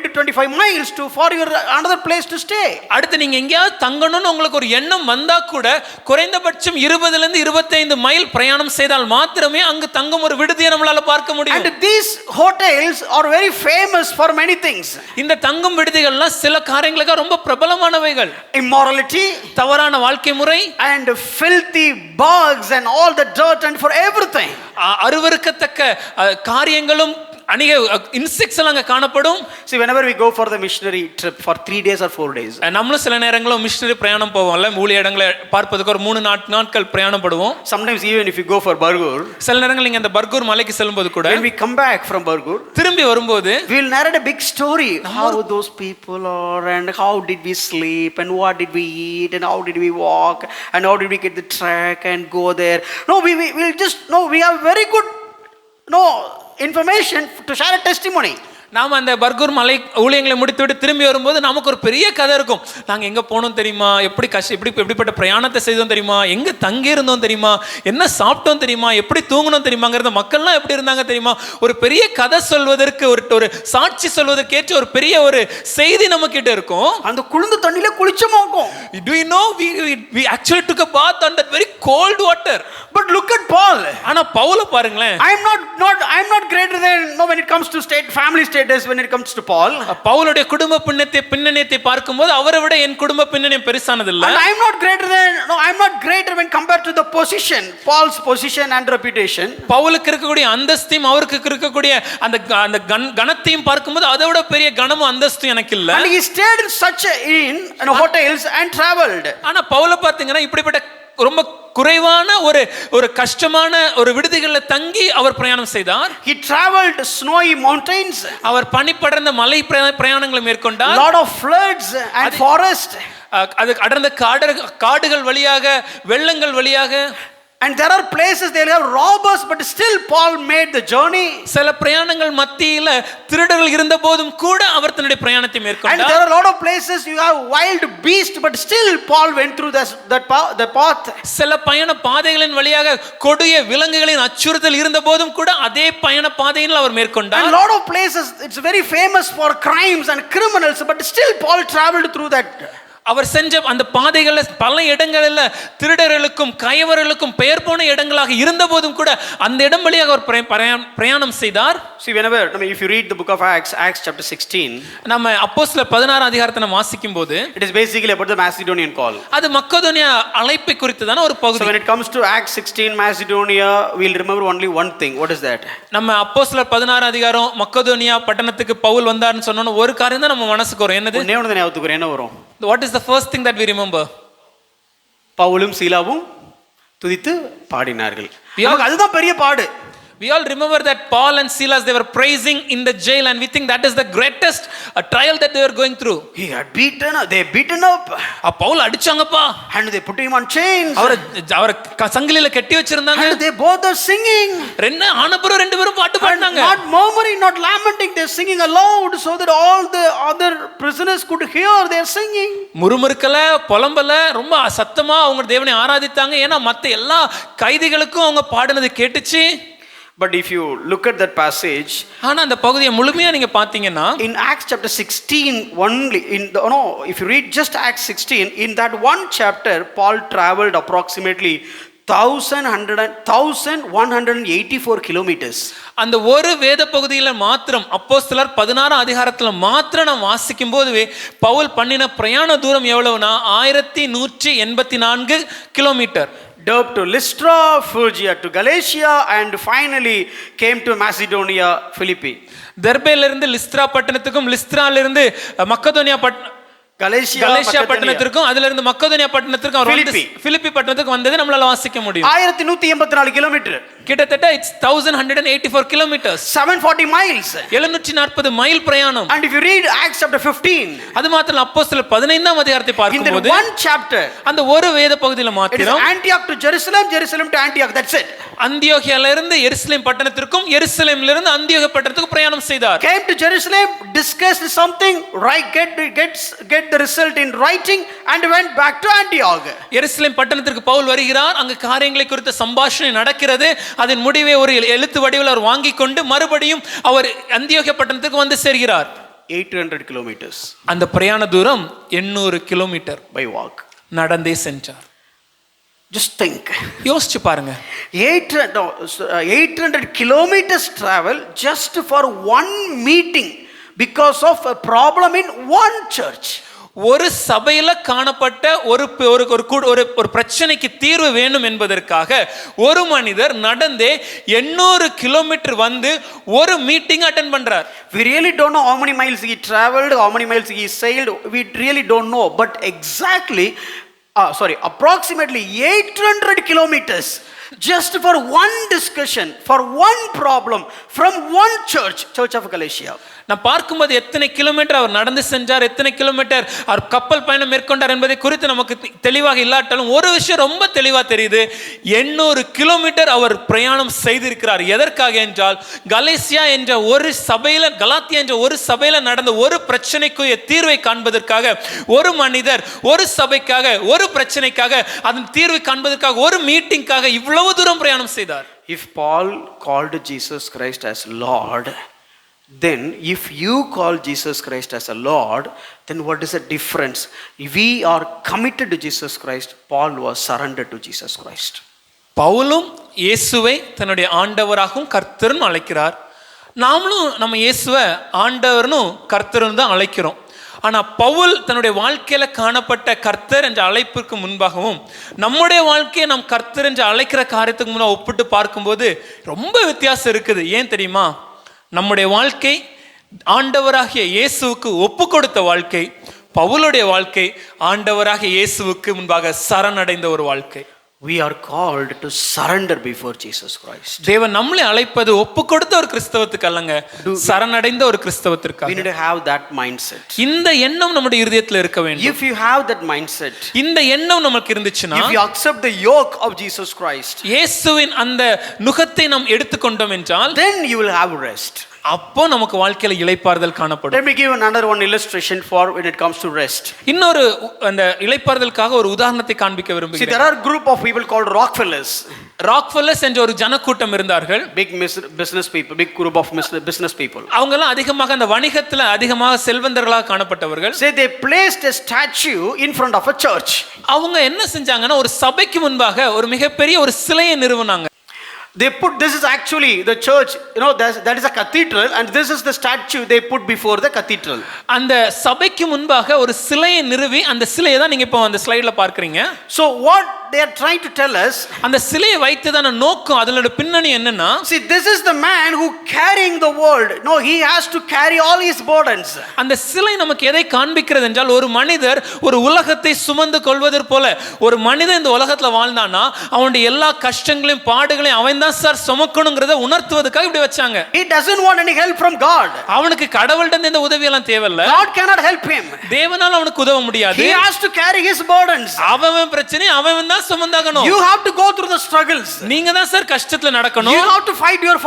to 25 miles for your another place to stay. அடுத்து நீங்க எங்கயாவது தங்கணும்னு உங்களுக்கு ஒரு எண்ணம் வந்தா கூட குறைந்தபட்சம் 20 ல இருந்து 25 மைல் பிரயாணம் செய்தால் மாத்திரமே அங்கு தங்கும் ஒரு விடுதியை நம்மளால பார்க்க முடியும். And these hotels are very famous for many things. இந்த தங்கும் விடுதிகள்லாம் சில காரியங்களுக்கு ரொம்ப பிரபலமானவைகள். Immorality, தவறான வாழ்க்கை முறை, and filthy bugs and all the dirt and for everything. அருவருக்கத்தக்க காரியங்களும் அநேக இன்செக்ட்ஸ் எல்லாம் அங்க காணப்படும். See, whenever we go for the missionary trip for 3 days or 4 days, நம்மளும் சில நேரங்களில் மிஷனரி பிரயாணம் போவோம்ல, ஊழிய இடங்களை பார்ப்பதுக்கு ஒரு 3 நாட்கள் பிரயாணம் படுவோம். sometimes even if you go for Bargur, சில நேரங்கள் நீங்க அந்த பர்கூர் மலைக்கு செல்லும்போது கூட, when we come back from Bargur, திரும்பி வரும்போது we will narrate a big story how those people are and how did we sleep and what did we eat and how did we walk and how did we get the track and go there. We have very good information to share a testimony. நாம் அந்த பர்கூர் மலை ஊழியங்களை முடித்துவிட்டு திரும்பி வரும்போது நமக்கு ஒரு பெரிய கதை இருக்கும். நாங்கள் எங்கே போனோம் தெரியுமா, எப்படிப்பட்ட பிரயாணத்தை செய்தோம் தெரியுமா, எங்கே தங்கி இருந்தோம் தெரியுமா, என்ன சாப்பிட்டோம் தெரியுமா, எப்படி தூங்கணும் தெரியுமாங்கிறத, மக்கள்லாம் எப்படி இருந்தாங்க தெரியுமா, ஒரு பெரிய கதை சொல்வதற்கு ஒரு சாட்சி சொல்வதற்கு ஏற்ற ஒரு பெரிய ஒரு செய்தி நம்ம கிட்ட இருக்கும். அந்த குளிர்ந்த தண்ணியில குளிச்சோமா இருக்கும். Do you know we actually took a bath on that very cold water. But look at Paul. ஆனா பவுல பாருங்களேன். I am not greater than when it comes to family status. status when it comes to Paul. பவுலுடைய குடும்ப பின்னணியத்தை பார்க்கும்போது அவரை விட என் குடும்ப பின்னணியம் பெருசானதில்லை. And I'm not greater when compared to the position, Paul's position and reputation. பவுலுக்கு இருக்கக்கூடிய அந்தஸ்தையும் அவருக்கு இருக்கக்கூடிய அந்த கணத்தையும் பார்க்கும்போது அதை விட பெரிய கணமும் அந்தஸ்தும் எனக்கு இல்ல. And he stayed in such in hotels and traveled. ஆனா பவுல பாத்தீங்கன்னா இப்படிப்பட்ட ரொம்ப குறைவான ஒரு கஷ்டமான ஒரு விடுதிகள்ல தங்கி அவர் பிரயாணம் செய்தார். He traveled snowy mountains. அவர் பனிபடர்ந்த மலை பிரயாணங்களை மேற்கொண்டார். Lot of floods and forest. அது அடர்ந்த காடுகள் வழியாக, வெள்ளங்கள் வழியாக. And there are places they have robbers, but still Paul made the journey. சில பிரயாணங்கள் மத்தியில திருடர்கள் இருந்த போதும் கூட அவர் தன்னுடைய பிரயாணத்தை மேற்கொண்டார். And there are a lot of places you have wild beast, but still Paul went through that path. சில பயண பாதைகளின் வழியாக கொடிய விலங்குகளின் அச்சுறுத்தல் இருந்த போதும் கூட அதே பயண பாதையில் அவர் மேற்கொண்டார். And a lot of places it's very famous for crimes and criminals, but still Paul traveled through that. அவர் செஞ்ச அந்த பாதைகளில் பல இடங்களில் திருடர்களுக்கும் கயவர்களுக்கும் பெயர் போன இடங்களாக இருந்த போதும் கூட அந்த இடம் வழியாக அவர் பிரயாணம் செய்தார். See, if you read the book of Acts chapter 16, நம்ம அப்போஸ்தலர் 16 அதிகாரத்தை நாம் வாசிக்கும் போது it is basically about the Macedonian call. அது மக்கதோனியா அழைப்பை குறித்ததான ஒரு பகுதி. So when it comes to Acts 16 Macedonia, we'll remember only one thing. What is that? நம்ம அப்போஸ்தலர் 16 அதிகாரம் மக்கதோனியா பட்டணத்துக்கு பவுல் வந்தார்னு சொன்னோம், ஒரு காரியம் தான் நம்ம மனசுக்கு வரும். என்னது? ஞாபகத்துக்கு என்ன வரும்? What is the first thing that we remember? பவுலும் சீலாவும் துதித்து பாடினார்கள். அதுதான் பெரிய பாடு. We all remember that Paul and Silas, they were praising in the jail, and we think that is the greatest trial that they were going through. They beaten up. Pavul அடிச்சாங்கப்பா. And they put him on chains. அவரை சங்கிலில கட்டி வச்சிருந்தாங்க. And they both are singing. ரெண்டு பேரும் பாட்டு பாடுனாங்க. Not murmuring, not lamenting, they are singing aloud so that all the other prisoners could hear. They are singing. முறுமுறுக்கல, புலம்பல, ரொம்ப சத்தமா அவங்க தேவனை ஆராதித்தாங்க. ஏன்னா மத்த எல்லா கைதிகளுக்கும் அவங்க பாடுனது கேட்டுச்சு. But if you look at that passage, ஆனா அந்த பகுதியை முழுமையா நீங்க பாத்தீங்கன்னா, in Acts chapter 16 only, if you read just Acts 16, in that one chapter Paul traveled approximately 1184 kilometers. அந்த ஒரு வேத பகுதியில மாத்திரம் அப்போஸ்தலர் 16 அதிகாரத்துல மாத்திரம் நாம் வாசிக்கும் போதுவே பவுல் பண்ணின பிரயாண தூரம் எவ்வளவுனா 1184 kilometre. Derbe to Lystra, Phrygia to Galatia, and finally came to Macedonia, Philippi. தெர்பேல இருந்து லிஸ்த்ரா பட்டணத்துக்கும், லிஸ்த்ரால இருந்து மக்கதோனியா கலேஷியா பட்டணத்திற்கும், அதுல இருந்து மக்கதோனியா பட்டணத்திற்கும் பிலிப்பி பட்டணத்துக்கு வந்தது நம்மளால வாசிக்க முடியும். 1184 கிலோமீட்டர். கிட்டத்தட்ட it's 1184 kilometers. 740 miles. 740 மைல் பிரயாணம். And if you read Acts chapter 15, அது மாத்திரம் அப்போஸ்தலர் 15ஆம் அதிகாரத்தை பார்க்கும்போது, in one chapter, அந்த ஒரு வேத பகுதியில மாத்திரம் Antioch to Jerusalem, Jerusalem to Antioch, that's it. அந்தியோகியால இருந்து எருசலேம் பட்டணத்திற்கும், எருசலேம்ல இருந்து அந்தியோக பட்டணத்துக்கு பிரயாணம் செய்தார். Came to Jerusalem, discussed something, right, get the result in writing, and went back to Antioch. எருசலேம் பட்டணத்திற்கு பவுல் வருகிறார். அங்கு காரியங்களை குறித்த சம்பாஷணை நடக்கிறது. அதன் முடிவை ஒரு எழுத்து வடிவில் அவர் வாங்கிக் கொண்டு மறுபடியும் அவர் அந்தியோக பட்டணத்துக்கு வந்து சேர்கிறார். 800 kilometers. அந்த பிரயாண தூரம் 800 கிலோமீட்டர் by walk. நடந்தே சென்றார். Just think. யோசிச்சு பாருங்க. 800 kilometers travel just for one meeting because of a problem in one church. ஒரு சபையில காணப்பட்ட ஒரு பிரச்சனைக்கு தீர்வு வேண்டும் என்பதற்காக ஒரு மனிதர் நடந்தே 800 கிலோமீட்டர் வந்து ஒரு மீட்டிங் அட்டெண்ட் பண்றார். We really don't know how many miles he traveled, how many miles he sailed. We really don't know, but approximately 800 kilometers just for one discussion, for one problem from one church of Galatia. நான் பார்க்கும்போது எத்தனை kilometre அவர் நடந்து சென்றார், எத்தனை kilometre அவர் கப்பல் பயணம் மேற்கொண்டார் என்பதை குறித்து நமக்கு தெளிவாக இல்லாட்டாலும் ஒரு விஷயம் ரொம்ப தெளிவாக தெரியுது. 800 கிலோமீட்டர் அவர் பிரயாணம் செய்திருக்கிறார். எதற்காக என்றால் கலேசியா என்ற ஒரு சபையில, கலாத்தியா என்ற ஒரு சபையில நடந்த ஒரு பிரச்சனைக்கு தீர்வை காண்பதற்காக ஒரு மனிதர் ஒரு சபைக்காக ஒரு பிரச்சனைக்காக அதன் தீர்வை காண்பதற்காக ஒரு மீட்டிங்காக இவ்வளவு தூரம் பிரயாணம் செய்தார். If Paul called Jesus Christ as Lord, then if you call Jesus Christ as a Lord, then what is the difference? We are committed to Jesus Christ. Paul was surrendered to Jesus Christ. பவுலும் இயேசுவை தன்னுடைய ஆண்டவராகவும் கர்த்தரும் அழைக்கிறார். நாமளும் நம்ம இயேசுவை ஆண்டவர்னும் கர்த்தர்னு தான் அழைக்கிறோம். ஆனால் பவுல் தன்னுடைய வாழ்க்கையில காணப்பட்ட கர்த்தர் என்ற அழைப்பிற்கு முன்பாகவும் நம்முடைய வாழ்க்கையை நம் கர்த்தர் என்று அழைக்கிற காரியத்துக்கு முன்னாடி ஒப்பிட்டு பார்க்கும்போது ரொம்ப வித்தியாசம் இருக்குது. ஏன் தெரியுமா? நம்முடைய வாழ்க்கை ஆண்டவராகிய இயேசுவுக்கு ஒப்பு கொடுத்த வாழ்க்கை, பவுலுடைய வாழ்க்கை ஆண்டவராகிய இயேசுவுக்கு முன்பாக சரணடைந்த ஒரு வாழ்க்கை. We are called to surrender before Jesus Christ. தேவன் நம்மளை அழைப்பது ஒப்பு கொடுத்த ஒரு கிறிஸ்தவத்துக்கு அல்லங்க, சரணடைந்த ஒரு கிறிஸ்தவத்திற்கு. We need to have that mindset. இந்த எண்ணம் நம்முடைய இதயத்தில் இருக்க வேண்டும். If you have that mindset, இந்த எண்ணம் நமக்கு இருந்துச்சுன்னா, if you accept the yoke of Jesus Christ, இயேசுவின் அந்த நுகத்தை நாம் எடுத்துக்கொண்டோம் என்றால், then you will have rest. அப்போ நமக்கு வாழ்க்கையில இளைப்பாறுதல் காணப்படும். Let me give another one illustration for when it comes to rest. இன்னொரு அந்த இளைப்பாறுதலுக்காக ஒரு உதாரணத்தை காண்பிக்க See, விரும்புகிறேன். there are a group of people called Rockefellers. ராக்ஃபெல்லர்ஸ் என்ற ஒரு ஜனக்கூட்டம் இருந்தார்கள். Big business people, big group of business people. அவங்க எல்லாம் அதிகமாக அந்த வணிகத்துல அதிகமாக செல்வந்தர்களாக காணப்பட்டவர்கள். Say they placed a statue in front of a church. அவங்க என்ன செஞ்சாங்கன்னா, ஒரு சபைக்கு முன்பாக ஒரு மிகப்பெரிய ஒரு சிலையை நிறுவினாங்க. They put, this is actually the church, that is a cathedral, and this is the statue they put before the cathedral. அந்த சபைக்கு முன்பாக ஒரு சிலையை நிறுவி, அந்த சிலையை தான் நீங்க இப்போ அந்த ஸ்லைட்ல பார்க்கறீங்க. So what they are trying to tell us, அந்த சிலையை வைத்ததான நோக்கம், அதோட பின்னணி என்னன்னா, see, this is the man who carrying the world. No, he has to carry all his burdens. அந்த சிலை நமக்கு எதை காண்பிக்கிறது என்றால், ஒரு மனிதர் ஒரு உலகத்தை சுமந்து கொள்வதற்கு போல ஒரு மனிதன் இந்த உலகத்துல வாழ்ந்தானா அவனுடைய எல்லா கஷ்டங்களையும் பாடுகளையும் அவன் தான் சார் சுமக்கணும்ங்கறத உணர்த்துவதற்காக இப்படி வச்சாங்க. He doesn't want any help from God. அவனுக்கு கடவுள்கிட்ட எந்த உதவி எல்லாம் தேவையில்லை. God cannot help him. தேவனால அவனுக்கு உதவ முடியாது. He has to carry his burdens. அவன் பிரச்சனை அவன் தான் சுமந்தாகணும். You have to go through the struggles. நீங்க தான் சார் கஷ்டத்துல நடக்கணும். You have to fight your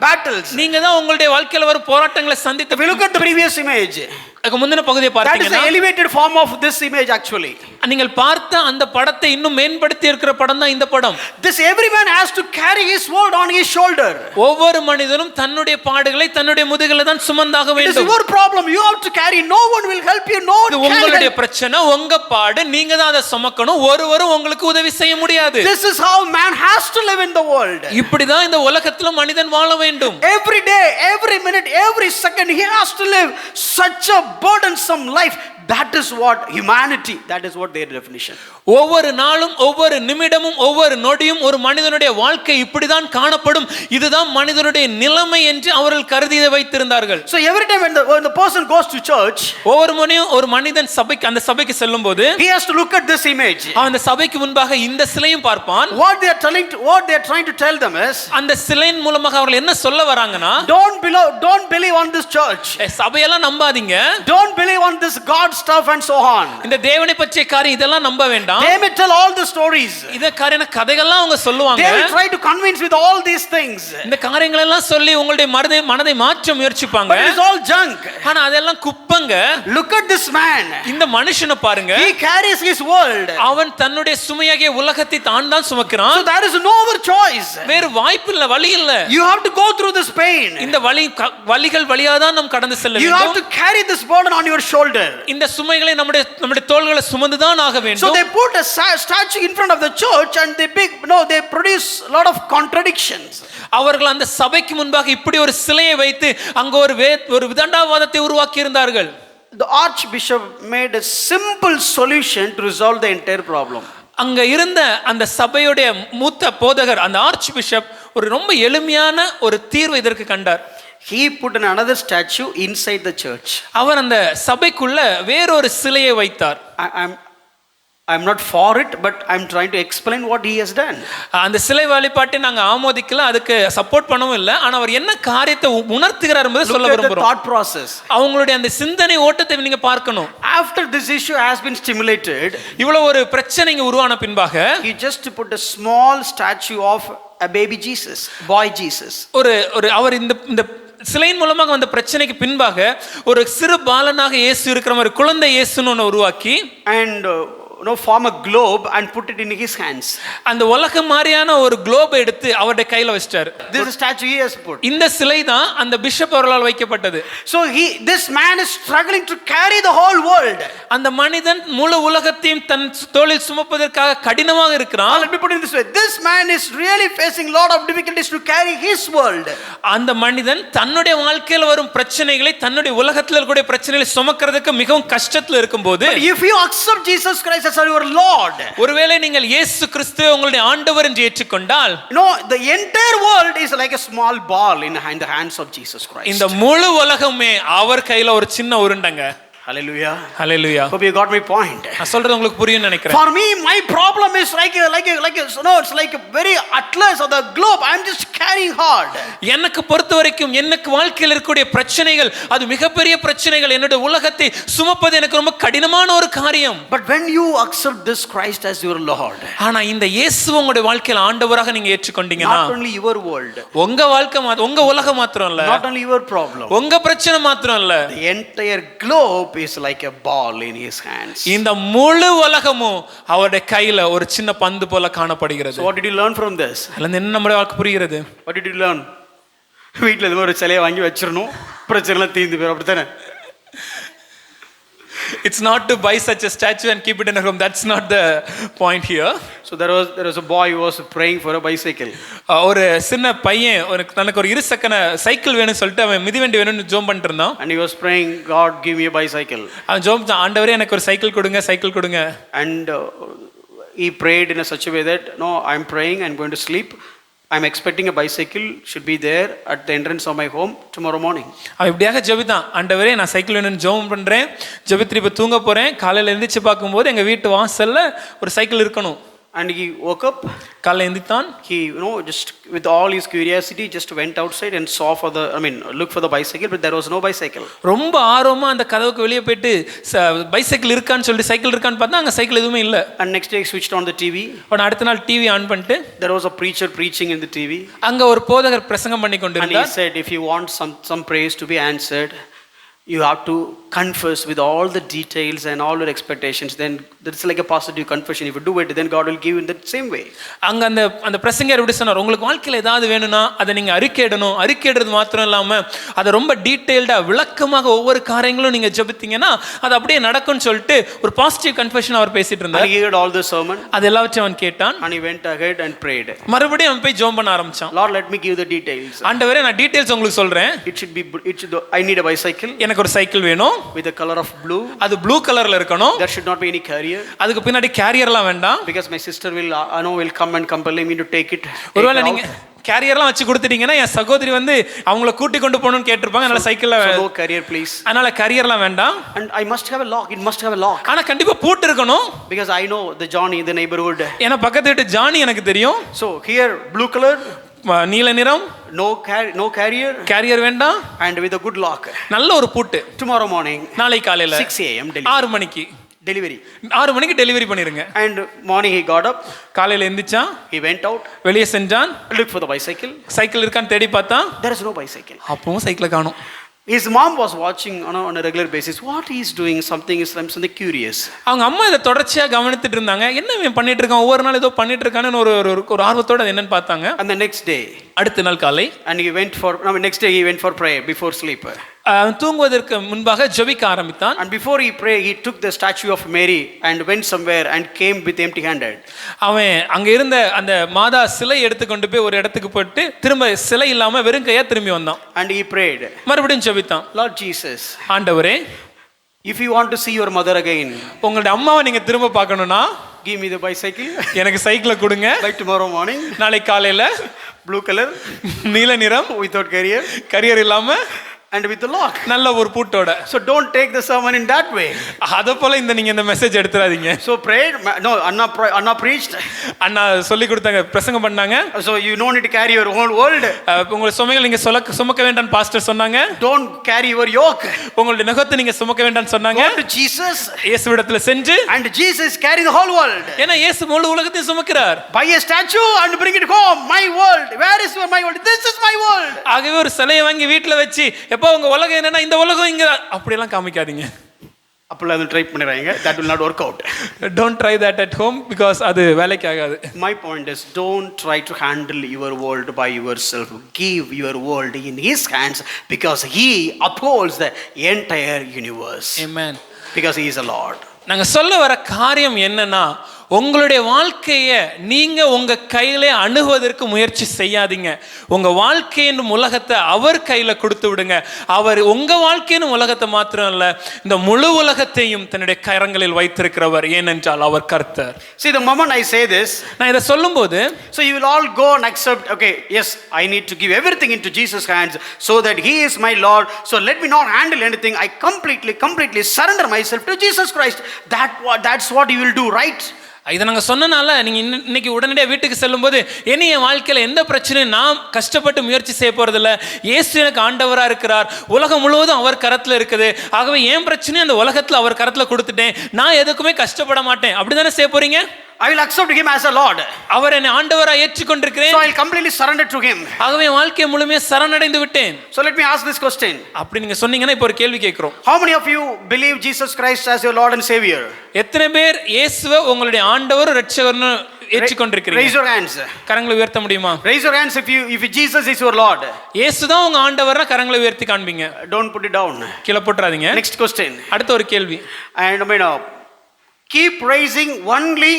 battles. நீங்க தான் உங்களுடைய வாழ்க்கையில வரும் போராட்டங்களை சந்தித்து. We look at the previous image. அதுக்கு முந்தின பகுதியை பார்த்தீங்கன்னா, that is the elevated form of this image actually. நீங்கள் பார்த்த அந்த படத்தை இன்னும் மேம்படுத்தி இருக்கிற படம் தான் இந்த படம். This every man has to carry his world on his shoulder. ஒவ்வொரு மனிதனும் தன்னுடைய பாடுகளை தன்னுடைய முதுகில தான் சுமந்தாக வேண்டும். It is your problem, you have to carry. No one will help you. No one can help. உங்களுடைய பிரச்சனை, உங்க பாடு, நீங்க தான் அதை சுமக்கணும். ஒருவரும் உங்களுக்கு உதவி செய்ய முடியாது. This is how man has to live in the world. இப்படி தான் இந்த உலகத்துல மனிதன் வாழ வேண்டும். Every day, every minute, every second he has to live such a burdensome life. That is what humanity, that is what their definition. ஒவ்வொரு நாளும், ஒவ்வொரு நிமிடமும், ஒவ்வொரு நொடியும் ஒரு மனிதனுடைய வாழ்க்கை இப்படிதான் காணப்படும். இதுதான் மனிதனுடைய நிலைமை என்று அவர்கள் கருதி வைத்திருந்தார்கள். So every time when the person goes to church, ஒவ்வொரு முறையும் ஒரு மனிதன் அந்த சபைக்கு செல்லும்போது he has to look at this image. அவன் அந்த சபைக்கு முன்பாக இந்த சிலையும் பார்ப்பான். What they are trying to tell them is, அந்த சிலையின் மூலமாக அவர்கள் என்ன சொல்ல வராங்கன்னா, don't believe on this church. சபையெல்லாம் நம்பாதீங்க. Don't believe on this God stuff and so on. இந்த தேவனை பற்றிய காரியம் இதெல்லாம் நம்ப வேண்டாம். They may tell all the stories. இந்த காரியன கதைகள்லாம் அவங்க சொல்லுவாங்க. They will try to convince with all these things. இந்த காரியங்கள் எல்லாம் சொல்லி உங்களுடைய மனதை மாற்ற முயற்சிப்பாங்க. But it is all junk. ஆனா அதெல்லாம் குப்பங்க. Look at this man. இந்த மனுஷனை பாருங்க. He carries his world. அவன் தன்னுடைய சுமையாகிய உலகத்தை தான் சுமக்கிறான். So there is no other choice. வேறு வாய்ப்பு இல்ல, வழி இல்ல. You have to go through this pain. இந்த வலிகள் வழியா தான் நாம் கடந்து செல்ல வேண்டும். You have to carry this burden on your shoulder. இந்த சுமைகளை நம்முடைய தோள்களை சுமந்து தான் ஆக வேண்டும். So they put a statue in front of the church and they produce a lot of contradictions. அவர்கள் அந்த சபைக்கு முன்பாக இப்படி ஒரு சிலையை வைத்து அங்க ஒரு விதண்டாவாதத்தை உருவாக்கி இருந்தார்கள். The archbishop made a simple solution to resolve the entire problem. அங்க இருந்த அந்த சபையுடைய மூத்த போதகர், அந்த ஆர்ச் பிஷப், ஒரு ரொம்ப எளிமையான ஒரு தீர்வை இதற்கு கண்டார். He put another statue inside the church. அவர் அந்த சபைக்குள்ள வேறொரு சிலையை வைத்தார். I'm not for it, but I'm trying to explain what he has done. அந்த சிலை வழிபாட்டை நாங்க ஆமோதிக்கல, அதுக்கு சப்போர்ட் பண்ணவும் இல்லை. ஆனா அவர் என்ன காரியத்தை உணர்த்துகிறார் என்பதை சொல்ல விரும்புறோம். Thought process. அவங்களுடைய அந்த சிந்தனை ஓட்டத்தை நீங்க பார்க்கணும். After this issue has been stimulated, இவ்வளவு ஒரு பிரச்சனை இங்க உருவான பின்பாக, he just put a small statue of a baby Jesus, boy Jesus. அவர் இந்த சிலையின் மூலமாக வந்த பிரச்சனைக்கு பின்பாக ஒரு சிறு பாலனாக இயேசு இருக்கிற மாதிரி குழந்தை இயேசுன்னு ஒன்று உருவாக்கி, and form a globe and put it in his hands. அந்த உலகம் மாதிரியான ஒரு குளோபை எடுத்து அவருடைய கையில வச்சிட்டாரு. This statue he has put. இந்த சிலை தான் அந்த பிஷப் அவர்களால் வைக்கப்பட்டது. So this man is struggling to carry the whole world. அந்த மனிதன் முழு உலகத்தையும் தன் தோளில் சுமப்பதற்காக கடினமாக இருக்கிறான். Let me put it this way. This man is really facing lot of difficulties to carry his world. அந்த மனிதன் தன்னுடைய வாழ்க்கையில் வரும் பிரச்சனைகளை தன்னுடைய உலகத்தில் இருக்கக்கூடிய பிரச்சனைகளை சுமக்கிறதுக்கு மிகவும் கஷ்டத்துல இருக்கும்போது, if you accept Jesus Christ as your Lord, ஒருவேளை நீங்கள் இயேசு கிறிஸ்துவை உங்களுடைய ஆண்டவர் என்று ஏற்றுக்கொண்டால், the entire world is like a small ball in the hands of Jesus Christ. இந்த முழு உலகமே அவர் கையில ஒரு சின்ன உருண்டைங்க. Hallelujah. Hallelujah. Hope you got my point. நான் சொல்றது உங்களுக்கு புரியும்னு நினைக்கிறேன். For me, my problem is it's like a very atlas of the globe. I'm just carrying hard. எனக்கு பொறுத்த வரைக்கும் எனக்கு வாழ்க்கையில் இருக்கக்கூடிய பிரச்சனைகள் அது மிகப்பெரிய பிரச்சனைகள். என்னுடைய உலகத்தை சுமப்பது எனக்கு ரொம்ப கடினமான ஒரு காரியம். But when you accept this Christ as your Lord, ஆனா இந்த இயேசுவை உங்களுடைய வாழ்க்கையில் ஆண்டவராக நீங்க ஏற்றுக்கொண்டீங்கன்னா, not only your world, உங்க வாழ்க்கை உங்க உலகம் மாத்திரம் இல்ல, not only your problem, உங்க பிரச்சனை மாத்திரம் இல்ல, the entire globe is like a ball in his hands. இந்த முழு உலகமும் அவருடைய கையில ஒரு சின்ன பந்து போல காணப்படுகிறது. So what did you learn from this? அதுல என்ன நம்மளுடைய வாழ்க்கை புரிகிறது? What did you learn? வீட்ல இது ஒரு சிலையை வாங்கி வச்சிரணும், பிரச்சனை தீர்ந்து போயிடும், அப்படித்தானே? It's not to buy such a statue and keep it in a room. That's not the point here. So there was a boy who was praying for a bicycle. ஒரு சின்ன பையன் தனக்கு ஒரு இருசக்கர சைக்கிள் வேணும்னு சொல்லிட்டு அவன் மிதிவண்டி வேணும்னு ஜோம் பண்ணிட்டு இருந்தான். And he was praying, God give me a bicycle. அவன் ஜோம் ஆண்டவரே எனக்கு ஒரு சைக்கிள் கொடுங்க. And he prayed in a such a way that, no, I'm praying, I'm going to sleep. I'm expecting a bicycle should be there at the entrance of my home tomorrow morning. அவன் இப்படியாக ஜெபித்தான், ஆண்டவரே நான் cycle வேணும்னு ஜெபம் பண்றேன், ஜெபித்து இப்ப தூங்க போறேன், காலையில எழுந்திரிச்சு பார்க்கும்போது எங்க வீட்டு வாசல்ல ஒரு சைக்கிள் இருக்கணும். And he woke up. காலையில எழுந்திரித்தான். He just with all his curiosity just went outside and saw look for the bicycle, but there was no bicycle. ரொம்ப ஆர்வமா அந்த கதவுக்கு வெளியே போயிட்டு பைசைக்கிள் இருக்கான்னு சொல்லிட்டு சைக்கிள் இருக்கான்னு பார்த்தா அங்க சைக்கிள் எதுவுமே இல்ல. And next day he switched on the TV. அடுத்த நாள் டிவி ஆன் பண்ணிட்டு there was a preacher preaching in the TV. அங்க ஒரு போதகர் பிரசங்கம் பண்ணி கொண்டிருந்தார். And he said, if you want some praise to be answered, you have to confess with all the details and all your expectations. Then that's like a positive confession. If you do it, then God will give you in the same way. அங்க அந்த பிரசங்கர் எப்படி சொன்னார், உங்களுக்கு வாழ்க்கையில ஏதாவது வேணும்னா அதை நீங்க அறிக்கையிடுறது மாத்திரம் இல்லாம அதை ரொம்ப டீடைல்டா விளக்கமாக ஒவ்வொரு காரியங்களும் நீங்க ஜெபித்தீங்கன்னா அது அப்படியே நடக்கும்னு சொல்லிட்டு ஒரு பாசிட்டிவ் கன்ஃபெஷன் அவர் பேசிட்டு இருந்தார். And he heard all the sermon. அது எல்லாவற்றையும் அவன் கேட்டான். And he went ahead and prayed. மறுபடியும் அவன் போய் ஜெபம் பண்ண ஆரம்பிச்சான். Lord, let me give the details. ஆண்டவரே நான் டீடைல்ஸ் உங்களுக்கு சொல்றேன். I need a bicycle. எனக்கு ஒரு சைக்கிள் வேணும். With the color of blue. அது ப்ளூ கலர்ல இருக்கணும். There should not be any carrier. அதுக்கு பின்னாடி கேரியர்லாம் வேண்டாம். Because my sister will come and compel me to take it. ஒருவேளை நீங்க கேரியர்லாம் வச்சு கொடுத்துட்டீங்கன்னா என் சகோதரி வந்து அவங்கள கூட்டி கொண்டு போகணும்னு கேட்டிருப்பாங்க. அதனால சைக்கிள்ல no carrier please. அதனால கேரியர்லாம் வேண்டாம். And I must have a lock. It must have a lock. ஆனா கண்டிப்பா பூட்டு இருக்கணும். Because I know the Johnny in the neighborhood. ஏன்னா பக்கத்து வீட்டு ஜானி எனக்கு தெரியும். So here blue color, நீல நிறம், no carrier, கேரியர் வேண்டாம், and with a good lock. நல்ல ஒரு பூட்டு. Tomorrow morning, நாளை காலையில 6 a.m. delivery. 6 மணிக்கு delivery. 6 மணிக்கு டெலிவரி பண்ணிருங்க. And morning he got up. காலையில எந்திரிச்சான். He went out. வெளியே சென்றான். Look for the bicycle. Cycle இருக்கான்னு தேடி பார்த்தான். There is no bicycle. அப்பவும் சைக்கிளை காணோம். His mom was watching on a regular basis. What he is doing, something curious. அவங்க அம்மா இதை தொடர்ச்சியா கவனித்துட்டு இருந்தாங்க. என்ன இவன் பண்ணிட்டு இருக்கான், ஒவ்வொரு நாள் ஏதோ பண்ணிட்டு இருக்கான்னு ஒரு ஆர்வத்தோட அது என்னன்னு பார்த்தாங்க. And the next day, அடுத்த நாள் காலை, and next day he went for prayer before sleep. தூங்குவதற்கு முன்பாக ஜெபிக்க ஆரம்பித்தான். And before he prayed, he took the statue of Mary and went somewhere and came with empty handed. அவன் அங்க இருந்த அந்த மாதா சிலை எடுத்து கொண்டு போய் ஒரு இடத்துக்கு போட்டு திரும்ப சிலை இல்லாம வெறும் கையா திரும்பி வந்தான். And he prayed. மறுபடியும் ஜெபித்தான். Lord Jesus, ஆண்டவரே, if you want to see your mother again, உங்களுடைய அம்மாவை நீங்க திரும்ப பார்க்கணும்னா give me the bicycle. எனக்கு சைக்கிளை கொடுங்க. By tomorrow morning, நாளை காலையில blue color, நீல நிறம், without carrier, கேரியர் இல்லாம and with the lock. நல்ல ஒரு பூட்டோட. So don't take the sermon in that way. அத போல நீங்க இந்த மெசேஜ் எடுத்துறாதீங்க. So prayed. No, Anna preached. அண்ணா சொல்லி கொடுத்தாங்க, பிரசங்கம் பண்ணாங்க. So you no need to carry your whole world. உங்க சுமைகள் நீங்க சுமக்க வேண்டாம் பாஸ்டர் சொன்னாங்க. Don't carry your yoke. உங்களுடைய நுகத்தை நீங்க சுமக்க வேண்டாம் சொன்னாங்க. Go to Jesus. இயேசுவிடத்துல சென்று, and Jesus carry the whole world. ஏன்னா இயேசு முழு உலகத்தையும் சுமக்கிறார். Buy a statue and bring it home. My world. Where is my world? This is my world. ஆகவே ஒரு சிலையை வாங்கி வீட்ல வச்சு எப்ப உங்க உலகம் என்னன்னா இந்த உலகம் இங்க அப்படியெல்லாம் காமிக்காதீங்க. அப்பெல்லாம் எதுவும் ட்ரை பண்ணிடுறாங்க. That will not work out. Don't try that at home because அது வேலைக்கு ஆகாது. My point is, don't try to handle your world by yourself. Give your world in His hands because He upholds the entire universe. Amen. Because He is a Lord. நாங்க சொல்ல வர காரியம் என்னன்னா, உங்களுடைய வாழ்க்கையை நீங்க உங்க கையிலே அணுகுவதற்கு முயற்சி செய்யாதீங்க. உங்க வாழ்க்கையின் உலகத்தை அவர் கையில கொடுத்து விடுங்க. அவர் உங்க வாழ்க்கையின் உலகத்தை மாத்திரம் இல்ல, இந்த முழு உலகத்தையும் தன்னுடைய கரங்களில் வைத்திருக்கிறவர். ஏனென்றால் அவர் கர்த்தர். See, the moment I say this, நான் இதை சொல்லும்போது, so you will all go and accept, okay, yes, I need to give everything into Jesus' hands so that He is my Lord. So let me not handle anything. I completely surrender myself to Jesus Christ. That's what you will do, right? இதை நாங்கள் சொன்னனால நீங்கள் இன்னைக்கு உடனடியாக வீட்டுக்கு செல்லும்போது இனி என் வாழ்க்கையில் எந்த பிரச்சனையும் நான் கஷ்டப்பட்டு முயற்சி செய்ய போகிறதில்ல. இயேசு எனக்கு ஆண்டவராக இருக்கிறார், உலகம் முழுவதும் அவர் கரத்தில் இருக்குது, ஆகவே என் பிரச்சனையும் அந்த உலகத்தில் அவர் கரத்தில் கொடுத்துட்டேன், நான் எதுக்குமே கஷ்டப்பட மாட்டேன், அப்படி தானே செய்ய போறீங்க? I will accept Him as a Lord. அவர் என்னை ஆண்டவராக ஏற்றுக்கொண்டிருக்கிறேன். So I will completely surrender to Him. ஆகவே வாழ்க்கையை முழுமையாக சரணடைந்து விட்டேன். So let me ask this question. அப்படி நீங்க சொன்னீங்கன்னா இப்போ ஒரு கேள்வி கேட்கிறோம். How many of you believe Jesus Christ as your Lord and Savior? எத்தனை பேர் இயேசுவை உங்களுடைய ஆண்டவர் இரட்சகர்னு ஏற்றுக்கொண்டிருக்கிறீங்க? Raise your hands. கரங்களை உயர்த்த முடியுமா? Raise your hands if Jesus is your Lord. இயேசு தான் உங்க ஆண்டவர்னா கரங்களை உயர்த்தி காண்பீங்க. Don't put it down. கீழ போட்றாதீங்க. Next question. அடுத்த ஒரு கேள்வி. And keep raising only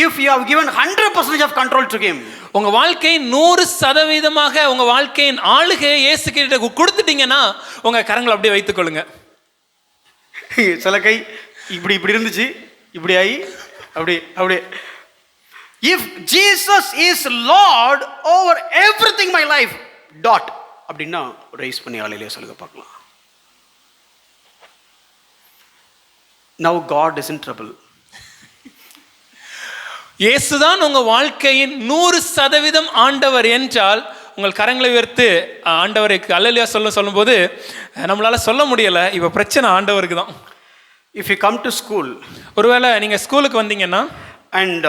if you have given 100% of control to Him. உங்க வாழ்க்கை 100% உங்க வாழ்க்கையின் ஆளுகை இயேசு கிட்ட கொடுத்துட்டீங்கன்னா உங்க கரங்களை அப்படியே வைத்துக் கொள்ளுங்க. சில கை இப்படி இருந்துச்சு, இப்படி ஆகி அப்படி. If Jesus is Lord over everything my life, அப்படின்னா ரைஸ் பண்ணி ஆளிலே சொல்லுங்க பார்க்கலாம். Now God is in trouble. இயேசுதான் உங்க வாழ்க்கையின் 100% ஆண்டவர் என்றால் உங்கள் கரங்களை உயர்த்து ஆண்டவருக்கு அல்லேலூயா சொல்லும்போது நம்மளால சொல்ல முடியல. இப்ப பிரச்சனை ஆண்டவருக்கு தான். If you come to school, ஒருவேளை நீங்க ஸ்கூலுக்கு வந்தீங்கன்னா, and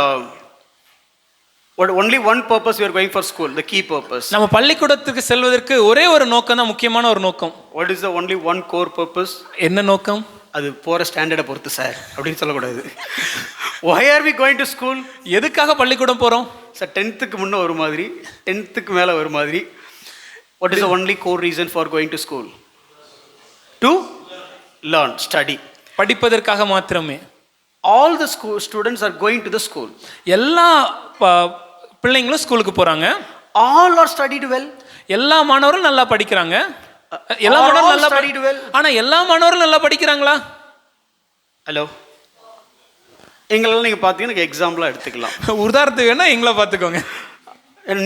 only one purpose we are going for school, the key purpose. நம்ம பள்ளிக்கூடத்துக்கு செல்வதற்கு ஒரே ஒரு நோக்கம் தான், முக்கியமான ஒரு நோக்கம். What is the only one core purpose? என்ன நோக்கம்? அது போற ஸ்டாண்டர்டை பொறுத்து சார் அப்படின்னு சொல்லக்கூடாது. Why are we going to school? எதுக்காக பள்ளிக்கூடம் போறோம்? சார் 10th முன்ன ஒரு மாதிரி, 10th மேல ஒரு மாதிரி. What is the only core reason for going to school? To learn, study. படிப்பதற்காக மாத்திரமே. All the students are going to the school. எல்லா பிள்ளைங்களும் ஸ்கூலுக்கு போறாங்க. All are studied well. எல்லா மாணவர்களும் நல்லா படிக்கிறாங்க. எல்லா மாணவர்களும் நல்லா studied well. ஆனா எல்லா மாணவர்களும் நல்லா படிக்கிறாங்களா? ஹலோ, எங்களெல்லாம் நீங்கள் பார்த்தீங்கன்னா எக்ஸாம்பிளாக எடுத்துக்கலாம். உதாரணத்துக்கு வேணா எங்களை பார்த்துக்கோங்க.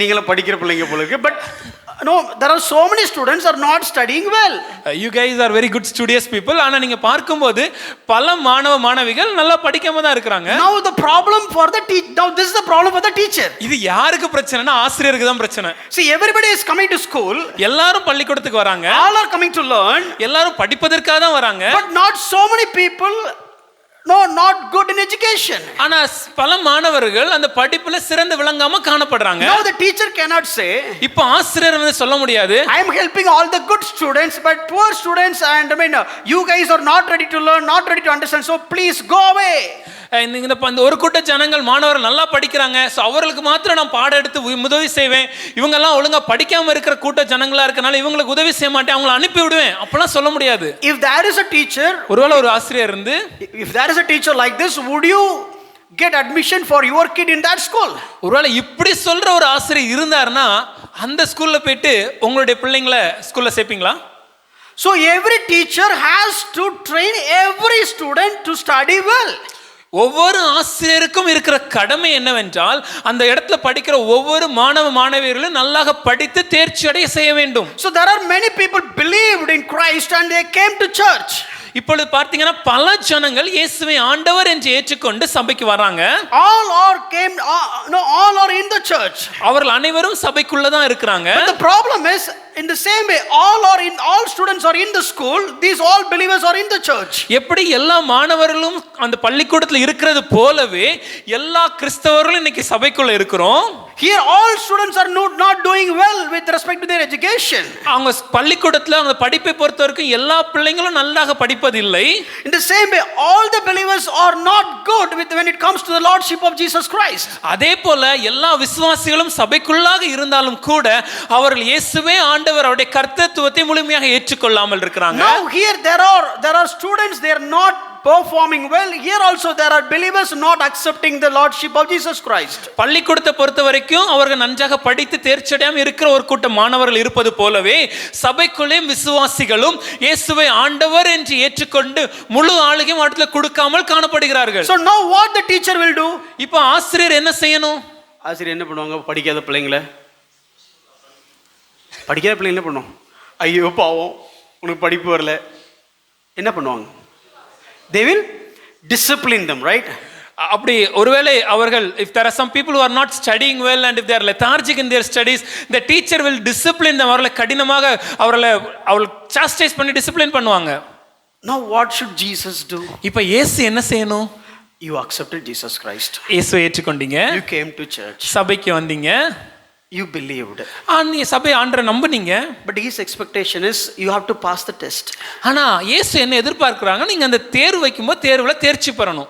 நீங்களும் படிக்கிற பிள்ளைங்க போல இருக்கு. But no, there are so many students are not studying well. You guys are very good studious people. ஆனா நீங்க பார்க்கும்போது பல மாணவிகள் நல்லா படிக்காம தான் இருக்காங்க. Now the problem for the now this is the problem for the teacher. இது யாருக்கு பிரச்சனைனா ஆசிரியருக்கு தான் பிரச்சனை. See, everybody is coming to school. எல்லாரும் பள்ளிக்கூடத்துக்கு வராங்க. All are coming to learn. எல்லாரும் படிப்பதற்காக தான் வராங்க. But not so many people not good in education. ஆனா பல மாணவர்கள் அந்த படிப்புல சிறந்து விளங்காம காணப்படுறாங்க. Now the teacher cannot say, இப்போ ஆசிரியர் வந்து சொல்ல முடியாது, I am helping all the good students but poor students and you guys are not ready to learn, not ready to understand, so please go away. இந்த ஒரு கூட்ட ஜனங்கள் மாணவர்கள் நல்லா படிக்கிறாங்க, ஸோ அவர்களுக்கு மாத்திரம் நான் பாடம் எடுத்து உதவி செய்வேன், இவங்கெல்லாம் ஒழுங்கா படிக்காம இருக்கிற கூட்ட ஜனங்களா இருக்கனால இவங்களுக்கு உதவி செய்ய மாட்டேன், அவங்களை அனுப்பி விடுவேன், அப்பெல்லாம் சொல்ல முடியாது. If there is a teacher, ஒருவேளை ஒரு ஆசிரியர் இருந்து, if there is a teacher like this, would you get admission for your kid in that school? ஒருவேளை இப்படி சொல்ற ஒரு ஆசிரியர் இருந்தாருன்னா அந்த ஸ்கூல்ல போயிட்டு உங்களுடைய பிள்ளைங்களை ஸ்கூல்ல சேர்ப்பீங்களா? So every teacher has to train every student to study well. ஒவ்வொரு ஆசிரியருக்கும் இருக்கிற கடமை என்னவென்றால் அந்த இடத்துல படிக்கிற ஒவ்வொரு மாணவியர்களும் நல்லாக படித்து தேர்ச்சி அடைய செய்ய வேண்டும். So there are many people believed in Christ and they came to church. இப்பொழுது பார்த்தீங்கன்னா பல ஜனங்கள் இயேசுவை ஆண்டவர் என்று ஏற்றுக்கொண்டு சபைக்கு வராங்க. All are in the church. அவர்கள் அனைவரும் சபைக்குள்ள தான் இருக்கிறாங்க. But the problem is, in the same way, all students are in the school, these all believers are in the church. எப்படி எல்லா மாணவர்களும் அந்த பள்ளிக்கூடத்துல இருக்கிறது போலவே எல்லா கிறிஸ்தவர்களும் இன்னைக்கு சபைக்குள்ள இருக்கிறோம். Here all students are not doing well with respect to their education. அவங்க பள்ளிக்கூடத்துல அவங்க படிப்பை பொறுத்தவரைக்கும் எல்லா பிள்ளைங்களும் நல்லாக படிப்பதில்லை. In the same way, all the believers are not good when it comes to the lordship of Jesus Christ. அதே போல எல்லா விசுவாசிகளும் சபைக்குள்ளாக இருந்தாலும் கூட அவர்கள் இயேசுவே ஆண்டவர் அவருடைய கர்த்தத்துவத்தை முழுமையாக ஏற்றுக்கொள்ளாமல் இருக்கிறாங்க. Now here there are students, they are not performing well. Here also there are believers not accepting the lordship of Jesus Christ. பள்ளிக்கூடத்தை பொறுத்த வரைக்கும் அவர்கள் நன்றாக படித்து தேர்ச்சியடையாம இருக்கிற ஒரு கூட்டம் மாணவர்கள் இருப்பது போலவே சபைக்குள்ளே விசுவாசிகளும் இயேசுவை ஆண்டவர் என்று ஏற்றுக்கொண்டு முழு ஆளுகையும் அவர்களை கொடுக்காமல் காணப்படுகிறார்கள். So now what the teacher will do? இப்போ ஆசிரியர் என்ன செய்யணும்? ஆசிரியர் என்ன பண்ணுவாங்க? படிக்காத பிள்ளைங்களை என்ன பண்ணும்? ஐயோ பாவம், உனக்கு படிப்பு வரல, என்ன பண்ணுவாங்க? They will discipline them, right? அப்படி ஒருவேளை அவர்கள், if there are some people who are not studying well and if they are lethargic in their studies, the teacher will discipline them. அவர்களை கடினமாக அவர்களை chastise பண்ணி டிசிப்ளின் பண்ணுவாங்க. Now what should Jesus do? இப்போ இயேசு என்ன செய்யணும்? You accepted Jesus Christ. இயேசுவை ஏற்றுக்கொண்டீங்க. You came to church. சபைக்கு வந்தீங்க. You believed. நீ சபை ஆண்டரை நம்புனீங்க. But his expectation is you have to pass the test. ஆனா இயேசு என்ன எதிர்பார்க்கறாங்க? நீங்க அந்த தேர்வு வைக்கும்போது தேர்வுல தேர்ச்சி பெறணும்.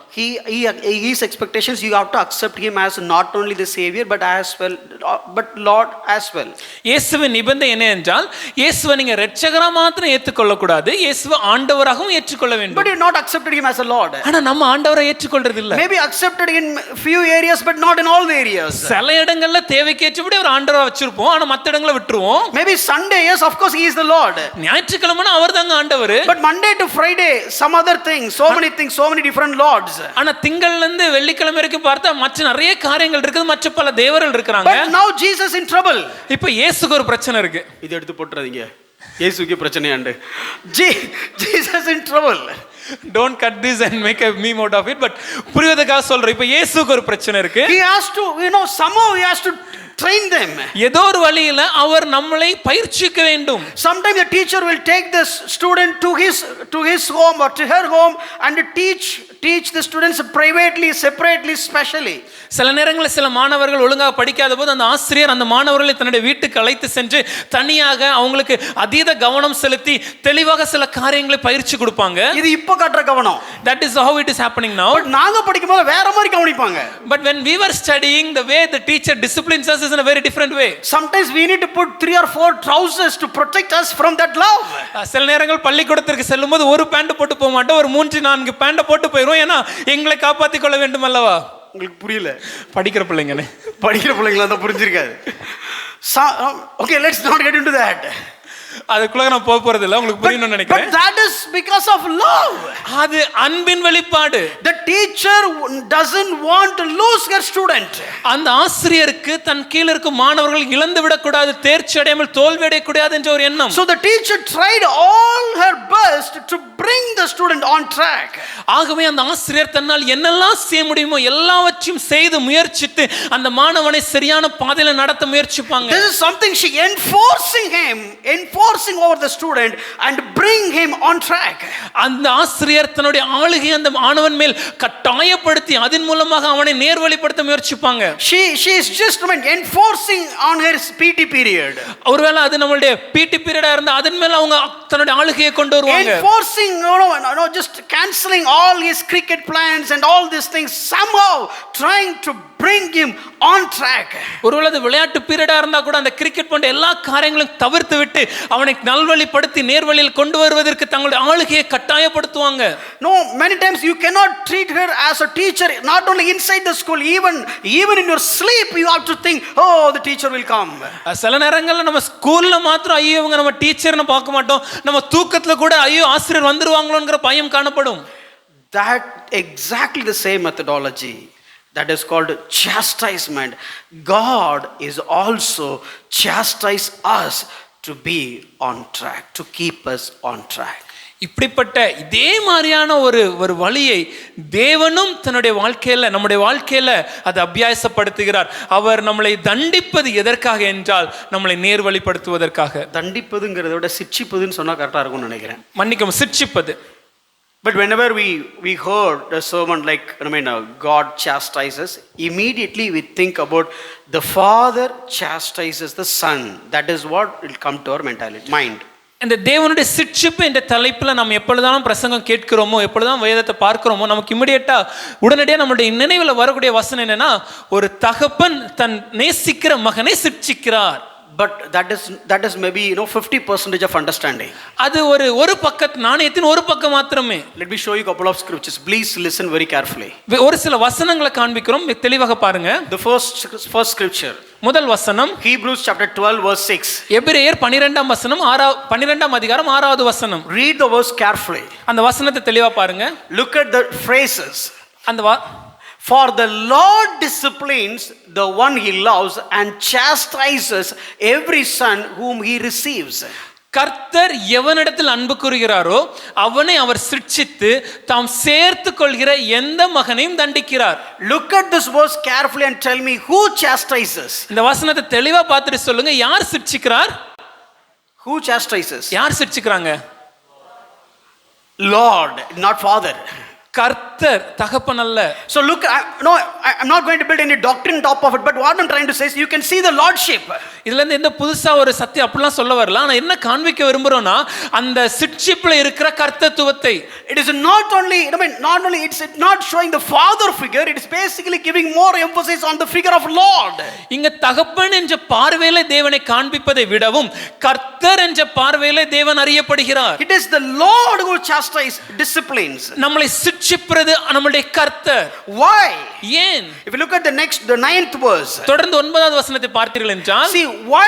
His expectations, you have to accept him as not only the savior but Lord as well. இயேசுவின் நிபந்தனை என்ன என்றால் இயேசுவை நீங்க இரட்சகரா மாத்திரம் ஏற்றுக்கொள்ள கூடாது, இயேசுவை ஆண்டவராகவும் ஏற்றுக்கொள்ள வேண்டும். But you not accepted him as a Lord. ஆனா நம்ம ஆண்டவரை ஏற்றுக்கொள்றது இல்ல. Maybe accepted in few areas but not in all the areas. சில இடங்கள்ல தேவைக்கேற்றபடி ஒரு ஆண்டவரா வச்சிருப்போம், ஆனா மத்த இடங்களை விட்டுருவோம். Maybe Sunday, yes, of course he is the Lord. ஞாயிற்றுக்கிழமை அவர்தாங்க ஆண்டவர். But Monday to Friday some other things, so many things, so many different lords. ஆனா திங்கள்ல இருந்து வெள்ளிக்கிழமை வரைக்கும் பார்த்தா மற்ற நிறைய காரியங்கள் இருக்குது, மற்ற பல தேவர்கள் இருக்காங்க. But now Jesus in trouble. இப்போ இயேசுக்கு ஒரு பிரச்சனை இருக்கு. இத எடுத்து போட்றாதீங்க, இயேசுக்கு பிரச்சனையாண்டு. Jesus in trouble. Don't cut this and make a meme out of it, but புரியுதுக்காக சொல்றேன். இப்போ இயேசுக்கு ஒரு பிரச்சனை இருக்கு. He has to, somehow he has to train them. ஏதோ ஒரு வழியில அவர் நம்மளை பயிற்சிக்க வேண்டும். Sometimes the teacher will take this student to his home or to her home and teach the students privately, separately, specially. சில நேரங்களில் சில மாணவர்கள் ஒழுங்காக படிக்காத போது அந்த ஆசிரியர் அந்த மாணவர்களை தன்னுடைய வீட்டுக்கு அழைத்து சென்று தனியாக அவங்களுக்கு அதீத கவனம் செலுத்தி தெளிவாக சில காரியங்களை பயிற்சி கொடுப்பாங்க. இது இப்ப காட்டுற கவனம். That is how it is happening now. But நாங்க படிக்கும்போது வேற மாதிரி கவனிப்பாங்க. But when we were studying, the way the teacher disciplines us is in a very different way. Sometimes we need to put 3 or 4 trousers to protect us from that love. சில நேரங்கள் பள்ளிக்கூடத்திற்கு செல்லும்போது ஒரு pant போட்டு போக மாட்டோம், ஒரு 3-4 pant போட்டு போயிடும். ஏன்னா எங்களை காப்பாற்றிக் கொள்ள வேண்டும் அல்லவா? உங்களுக்கு புரியல, படிக்கிற பிள்ளைங்களா தான் புரிஞ்சிருக்காது. Okay, let's not get into that. அதுக்குள்ள நான் போக போறது இல்ல, உங்களுக்கு புரியணும்னு நினைக்கிறேன். But that is because of love. அது அன்பின் வெளிப்பாடு. The teacher doesn't want to lose her student. அந்த ஆசிரியருக்கு தன் கீழ இருக்கும் மாணவர்கள் இழந்து விட கூடாது, தேர்ச்சி அடையாமல் தோல்வி அடைய கூடாது என்ற ஒரு எண்ணம். So the teacher tried all her best to bring the student on track. ஆகவே அந்த ஆசிரியர் தன்னால் என்னெல்லாம் செய்ய முடியுமோ எல்லாவற்றையும் செய்து முயற்சித்து அந்த மாணவனை சரியான பாதையில நடத்த முயற்சிப்பாங்க. This is something she enforcing over the student and bring him on track. அந்த ஆசிரியர் தன்னுடைய ஆளுகை அந்த மாணவன் மேல் கட்டாயப்படுத்தி அதன் மூலமாக அவனை நேர்வழிப்படுத்த முயற்சிப்பாங்க. She is just enforcing on her PT period. ஒருவேளை அது நம்மளுடைய PT பீரியடா இருந்தா அதன் மேல அவங்க தன்னுடைய ஆளுகையை கொண்டு வருவாங்க. Enforcing, just cancelling all his cricket plans and all these things, somehow trying to bring him on track. ஒருவேளை அது விளையாட்டு பீரியடா இருந்தா கூட அந்த கிரிக்கெட் போன்ற எல்லா காரியங்களையும் தவிர்த்து விட்டு அவனை நல்வழிப்படுத்தி நேர்வழியில் கொண்டு வருவதற்கு தங்களுடைய ஆளுகையை கட்டாயப்படுத்துவாங்க. No, many times you cannot treat her as a teacher, not only inside the school, even in your sleep you have to think, oh, the teacher will come. சில நேரங்கள்ல நம்ம ஸ்கூல்ல மாத்திரம் ஐயோ இவங்க நம்ம டீச்சர்னு பார்க்க மாட்டோம், நம்ம தூக்கத்துல கூட ஐயோ ஆசிரியர் வந்துருவாங்களோங்கிற பயம் காணப்படும். That exactly the same methodology. That is called chastisement. God is also chastise us to be on track, to keep us on track. இப்படிப்பட்ட இதே மாதிரியான ஒரு வழியை தேவனும் தன்னுடைய வாழ்க்கையில நம்முடைய வாழ்க்கையில அது அபியாசப்படுத்துகிறார். அவர் நம்மளை தண்டிப்பது எதற்காக என்றால் நம்மளை நேர்வழிப்படுத்துவதற்காக. தண்டிப்பதுங்கிறத விட சிட்சிப்பதுன்னு சொன்னா கரெக்டா இருக்கும்னு நினைக்கிறேன். மன்னிக்கவும், சிட்சிப்பது. But whenever we heard a sermon like, God chastises, immediately we think about the Father chastises the Son. That is what will come to our mentality, mind. இந்த தேவனுடைய சிட்சிப்பு என்ற தலைப்பில் நம்ம எப்பொழுதாலும் பிரசங்கம் கேட்கிறோமோ, எப்பொழுதும் வேதத்தை பார்க்கிறோமோ, நமக்கு இமிடியேட்டா உடனடியாக நம்மளுடைய நினைவில் வரக்கூடிய வசனம் என்னன்னா, ஒரு தகப்பன் தன் நேசிக்கிற மகனை சிட்சிக்கிறார். But that is maybe 50% of understanding. அது ஒரு பக்கத்து நாணயத்தின் ஒரு பக்கம் மாத்திரமே. Let me show you a couple of scriptures. Please listen very carefully. ஒரு சில வசனங்களை காண்பிக்கிறோம், தெளிவாக பாருங்க. The first scripture. முதல் வசனம் Hebrews chapter 12 verse 6. எபிரேயர் 12ஆம் வசனம் 12ஆம் அதிகாரம் 6வது வசனம். Read the verse carefully. அந்த வசனத்தை தெளிவா பாருங்க. Look at the phrases. அந்த For the Lord disciplines the one he loves and chastises every son whom he receives. கர்த்தர் எவனிடத்தில் அன்பு கூறுகிறாரோ அவனை அவர் சிட்சித்து தாம் சேர்த்து கொள்கிற எந்த மகனையும் தண்டிக்கிறார். Look at this verse carefully and tell me who chastises. இந்த வசனத்தை தெளிவா பார்த்துட்டு சொல்லுங்க, யார் சிட்சிக்கிறார்? Who chastises? யார் சிட்சிக்கிறாங்க? Lord, not Father. கர்த்தர், தகப்பன் அல்ல. So look, I'm not going to build any doctrine top of it, but what I'm trying to say is you can see the lordship. இதுல இருந்து எந்த புதுசா ஒரு சத்தியம் அப்படிலாம் சொல்ல வரல. ஆனா என்ன காண்பிக்க விரும்புறோம்னா அந்த சிட்சிப்ல இருக்கிற கர்த்தத்துவத்தை. It is not only it's not showing the father figure, it is basically giving more emphasis on the figure of Lord. இங்க தகப்பன் என்ற பார்வையில தேவனை காண்பிப்பதை விடவும் கர்த்தர் என்ற பார்வையில தேவன் அறியப்படுகிறார். It is the Lord who chastises, disciplines. நம்மளை சிட்சிப்பது நம்முடைய கர்த்தர். Why? ஏன்? If you look at the 9th verse. தொடர்ந்து 9வது வசனத்தை பார்த்தீர்கள் என்றால், see why,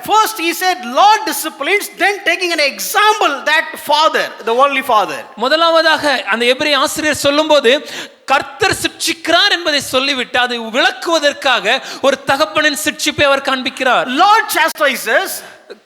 first he said Lord disciplines, then taking an example that father, the worldly father. முதலாவதாக அந்த எபிரேய ஆசிரியர் சொல்லும்போது கர்த்தர் சிட்சிக்கிறார் என்பதை சொல்லிவிட்டு அதை விளக்குவதற்காக ஒரு தகப்பனின் சிட்சிப்பை அவர் காண்பிக்கிறார். Lord chastises,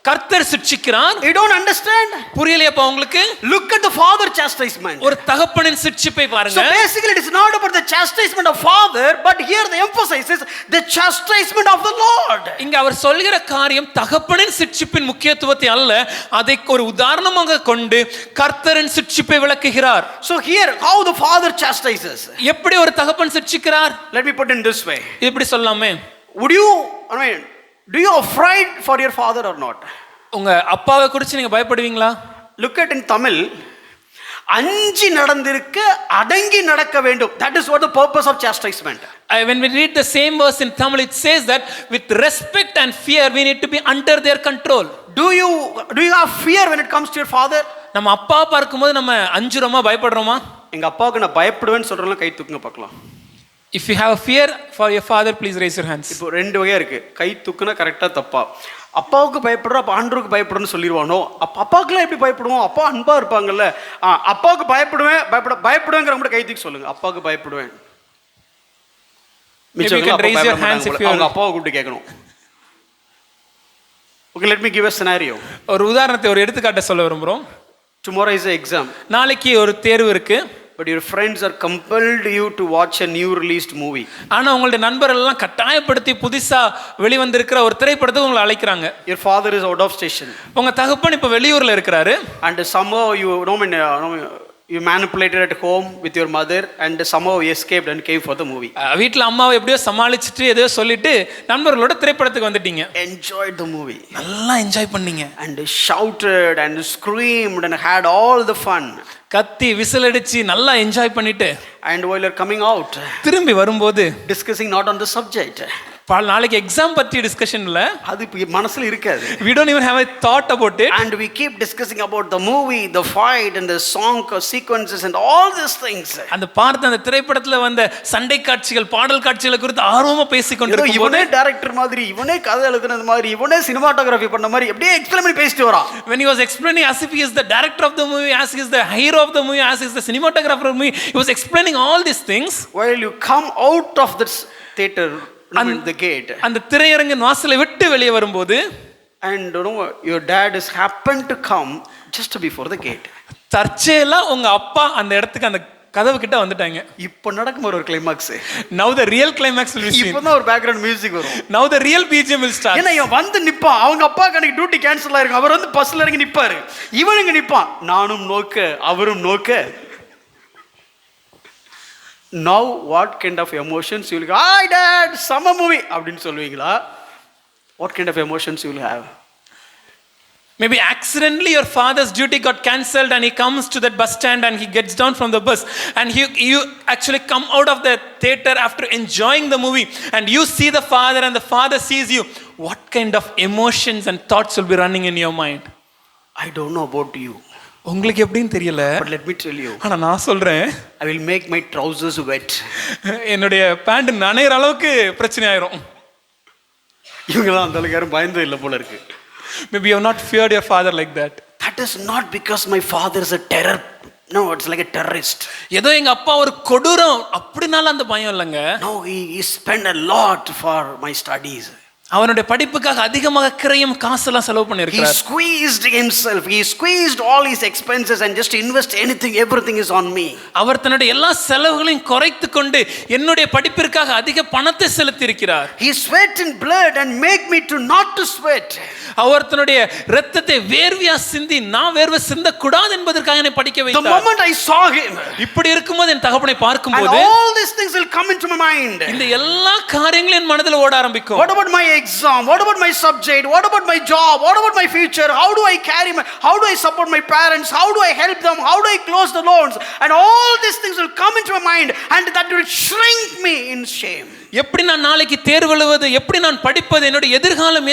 கர்த்தர் சிட்சிக்கிறார். You don't understand? புரியலையாப்பா உங்களுக்கு? Look at the father chastisement. ஒரு தகப்பனின் சிட்சிப்பை பாருங்க. So basically it is not about the chastisement of father, but here the emphasis is the chastisement of the Lord. இங்க அவர் சொல்கிற காரியம் தகப்பனின் சிட்சிப்பின் முக்கியத்துவத்தை அல்ல, அதை ஒரு உதாரணமாக கொண்டு கர்த்தரின் சிட்சிப்பை விளக்குகிறார். So here how the father chastises. எப்படி ஒரு தகப்பன் சிட்சிக்கிறார்? Let me put in this way. இப்படி சொல்லாமே. Would you, do you afraid for your father or not? உங்க அப்பாவை குறித்து நீங்க பயப்படுவீங்களா? Look at in Tamil, அஞ்சி நடந்திருக்க அடங்கி நடக்க வேண்டும். That is what the purpose of chastisement. When we read the same verse in Tamil, it says that with respect and fear we need to be under their control. Do you have fear when it comes to your father? நம்ம அப்பா பார்க்கும்போது நம்ம அஞ்சுறோமா, பயப்படுறோமா? எங்க அப்பாவுக்கு நான் பயப்படுவேன்னு சொல்றவங்க கை தூக்குங்க பார்க்கலாம். If you have a fear for your father, please raise your hands. இப்போ ரெண்டு வகையா இருக்கு. கை தூக்குனா கரெக்டா தப்பா? அப்பாவுக்கு பயப்படுறோம், அப்ப ஆண்டவருக்கு பயப்படுறோம்னு சொல்லிடுவானோ? அப்பாவுக்குலாம் எப்படி பயப்படுவோம்? அப்பா அன்பா இருப்பாங்கல்ல. அப்பாவுக்கு பயப்படுவேங்கிற கூட கை தூக்கி சொல்லுங்க. அப்பாவுக்கு பயப்படுவேன். You can raise your hands if you அவங்க அப்பாவை கூப்பிட்டு கேட்கணும். Okay, let me give a scenario. ஒரு உதாரணத்தை, ஒரு எடுத்துக்காட்டை சொல்ல விரும்புறோம். Tomorrow is an exam. நாளைக்கு ஒரு தேர்வு இருக்கு. But your friends are compelled you to watch a new released movie. ஆனா உங்களுடைய நண்பர்கள் எல்லாம் கட்டாயப்படுத்தி புதுசா வெளிவந்திருக்கிற ஒரு திரைப்படத்தை உங்களை அழைக்கிறாங்க. Your father is out of station. உங்க தகப்பன் இப்ப வெளியூர்ல இருக்கிறாரு. And somehow you manipulated at home with your mother and somehow you escaped and came for the movie. வீட்ல அம்மாவை எப்படியோ சமாளிச்சிட்டு ஏதோ சொல்லிட்டு நண்பர்களோட திரைப்படத்துக்கு வந்துட்டீங்க. Enjoyed the movie. நல்லா என்ஜாய் பண்ணீங்க. And shouted and screamed and had all the fun. கத்தி விசில் அடிச்சு நல்லா என்ஜாய் பண்ணிட்டு and while you're coming out திரும்பி வரும்போது discussing not on the subject. நாளைக்கு எக்ஸாம் பத்தி டிஸ்கஷன் இல்ல, அது மனசுல இருக்காது. we don't even have a thought about it, and we keep discussing about the movie, the fight and the song sequences and all these things. அந்த பார்த்த அந்த திரைப்படத்துல வந்த சண்டை காட்சிகள், பாடல் காட்சிகளை குறித்து ஆர்வமா பேசிக் கொண்டிருக்கும் போது இவனே டைரக்டர் மாதிரி, இவனே கதை எழுதுனது மாதிரி, இவனே சினிமாட்டோகிராஃபி பண்ண மாதிரி அப்படியே எக்ஸ்பிளைன் பண்ணி பேசிட்டு வரான். when he was explaining as if he is the director of the movie, as he is the hero of the movie, as he is the cinematographer of the movie, he was explaining all these things. While you come out of this theater the gate, அந்த திரையரங்கின் வாசலை விட்டு வெளியே வரும்போது and your dad is happened to come just before the gate. தற்செயலா உங்க அப்பா அந்த இடத்துக்கு அந்த கதவு கிட்ட வந்துட்டாங்க. இப்போ நடக்கும் ஒரு climax. now the real climax will be seen. இப்போதான் ஒரு பேக்ரவுண்ட் மியூசிக் வரும். now the real BGM will start. ஏன்னா இவன் வந்து நிப்பான், அவங்க அப்பா கணக்கு டியூட்டி கேன்சல் ஆயிருக்கும், அவர் வந்து பஸ்ல இறங்கி நிப்பாரு, இவனுங்க நிப்பான், நானும் நோக்க அவரும் நோக்க Now what kind of emotions you will go, hi dad, summer movie அப்படின்னு சொல்லுவீங்களா? What kind of emotions you will have? Maybe accidentally your father's duty got cancelled and he comes to that bus stand and he gets down from the bus and you actually come out of the theater after enjoying the movie and you see the father and the father sees you. What kind of emotions and thoughts will be running in your mind? I don't know about you, உங்களுக்கு எப்படின்னு தெரியல, but let me tell you, ஆனா நான் சொல்றேன், I will make my trousers wet. என்னுடைய pant நனைகிற அளவுக்கு பிரச்சனை ஆயிரும். இவங்கெல்லாம் அந்த அளவுக்கு யாரும் பயந்தது இல்லை போல இருக்கு. Maybe you have not feared your father like that. That is not because my father is a terror. No, it's like a terrorist. ஏதோ எங்க அப்பா ஒரு கொடூரம் அப்படினால அந்த பயம் இல்லைங்க. No, he spent a lot for my studies. அவனுடைய படிப்புக்காக அதிகமாக கிரையும் காசெல்லாம் செலவு பண்ணியிருக்கிறார். He squeezed himself. He squeezed all his expenses and just invest anything. Everything is on me. அவர் தன்னுடைய எல்லா செலவுகளையும் குறைத்து கொண்டு என்னுடைய படிப்பிற்காக அதிக பணத்தை செலுத்தி இருக்கிறார். He sweat in blood and make me to not to sweat. அவர் தன்னுடைய இரத்தத்தை வேர்வையா சிந்தி நான் வேர்வை சிந்த கூடாது என்பதற்காக என்னை படிக்க வைத்தார். The moment I saw him, இப்படி இருக்கும்போது என் தகப்பனை பார்க்கும்போது and all these things will come into my mind. இந்த எல்லா காரியங்களும் என் மனதில் ஓட ஆரம்பிக்கும். What about my exam? What about my subject? What about my job? What about my future? How do I how do I support my parents? How do I help them? How do I close the loans? And all these things will come into my mind and that will shrink me in shame. எப்படி நான் நாளைக்கு தேர்வு எழுதுவது, எப்படி நான் படிப்பது, என்னுடைய எதிர்காலம்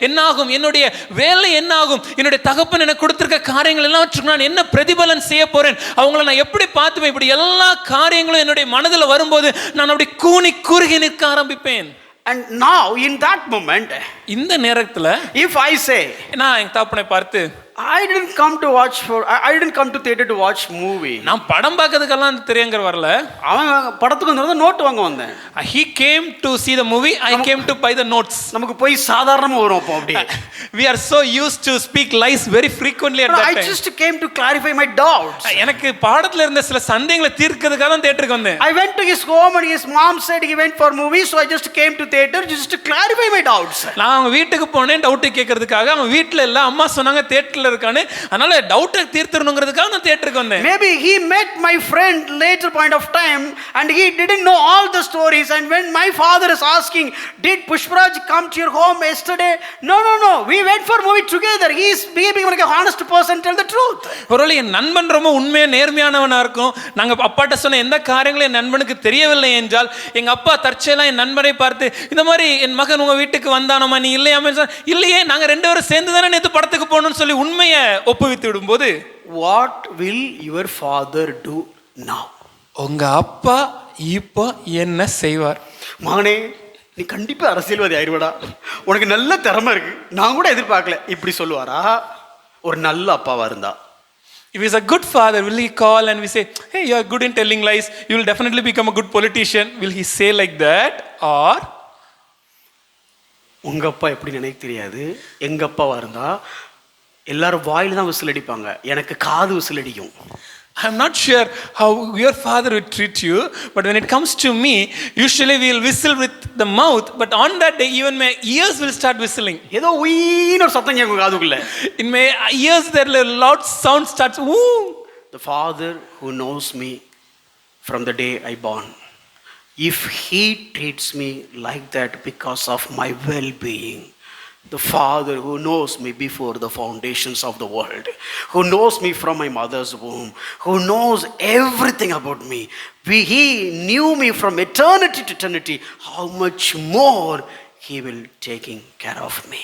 என்னாகும், என்னுடைய வேலை என்னாகும், என்னுடைய தகப்பன் எனக்கு கொடுத்திருக்க காரியங்கள் எல்லாவற்றுக்கும் நான் என்ன பிரதிபலன் செய்ய போறேன், அவங்கள நான் எப்படி பார்த்துப்பேன், இப்படி எல்லா காரியங்களும் என்னுடைய மனதில் வரும்போது நான் அப்படி கூனி குறுகி நிற்க ஆரம்பிப்பேன். And now in that moment, இந்த நேரத்தில் if I say, நான் என் தகப்பனை பார்த்து, I didn't come to theater to watch movie. நான் படம் பார்க்கிறதுக்கெல்லாம் திரையரங்கம் வரல. அவன் படத்துக்கு வந்தது நோட் வாங்க வந்தேன். He came to see the movie, I came to buy the notes. நமக்கு போய் சாதாரணமா வரும் அப்போ அப்படியே. We are so used to speak lies very frequently at that time. I just came to clarify my doubts. எனக்கு பாடத்துல இருந்த சில சந்தேகங்களை தீர்க்கிறதுக்காக தான் தியேட்டருக்கு வந்தேன். I went to his home and his mom said he went for movie, so I just came to theater just to clarify my doubts. நான் அவங்க வீட்டுக்கு போனேன் டவுட் கேட்கிறதுக்காக. அவங்க வீட்ல இல்ல, அம்மா சொன்னாங்க தியேட்டர்ல இருக்கானே, அதனால டவுட்டை தீர்த்தறணும்ங்கிறதுக்காக நான் தியேட்டருக்கு வந்தேன். Maybe he met my friend later point of time and he didn't know all the stories, and when my father is asking, did Pushparaj come to your home yesterday? No, we went for movie together. He is being like a honest person, tell the truth. ஒருவேளை என் நண்பன் ரொம்ப உண்மையா நேர்மையானவனா இருக்கும், நாங்க அப்பாட்ட சொன்ன எந்த காரியங்களும் என் நண்பனுக்கு தெரியவில்லை என்றால் எங்க அப்பா தற்செயலா என் நண்பனை பார்த்து, இந்த மாதிரி என் மகன் உங்க வீட்டுக்கு வந்தானமா, நீ இல்லையாமே, இல்லையே நாங்க ரெண்டு பேரும் சேர்ந்து தானே நேத்து படத்துக்கு போகணும்னு சொல்லி உண்மையை ஒப்புவித்து விடும்போது, what will your father do now? உங்க அப்பா இப்போ என்ன செய்வார்? மகனே, நீ கண்டிப்பா அரசியல்வாதி ஆயிடுவடா, உனக்கு நல்ல திறமை இருக்கு, நான் கூட எதிர்பார்க்கல, இப்படி சொல்லுவாரா? ஒரு நல்ல அப்பாவா இருந்தா, if he is a good father, will he call and we say, hey, you are good in telling lies, you will definitely become a good politician? Will he say like that? Or உங்க அப்பா எப்படி நினைக்க தெரியாது, எங்க அப்பாவா இருந்தா எல்லாரும் வாயில தான் விசில் அடிப்பாங்க, எனக்கு காது விசில் அடிக்கும். I am not sure how your father would treat you, but when it comes to me, usually we will whistle with the mouth, but on that day even my ears will start whistling. ஏதோ உயின்னு ஒரு சத்தம் கேட்கும் காதுக்குள்ள. In my ears there a loud sound starts. Woo! The father who knows me from the day I born, if he treats me like that because of my well-being, the father who knows me before the foundations of the world, who knows me from my mother's womb, who knows everything about me, he knew me from eternity to eternity, how much more he will taking care of me.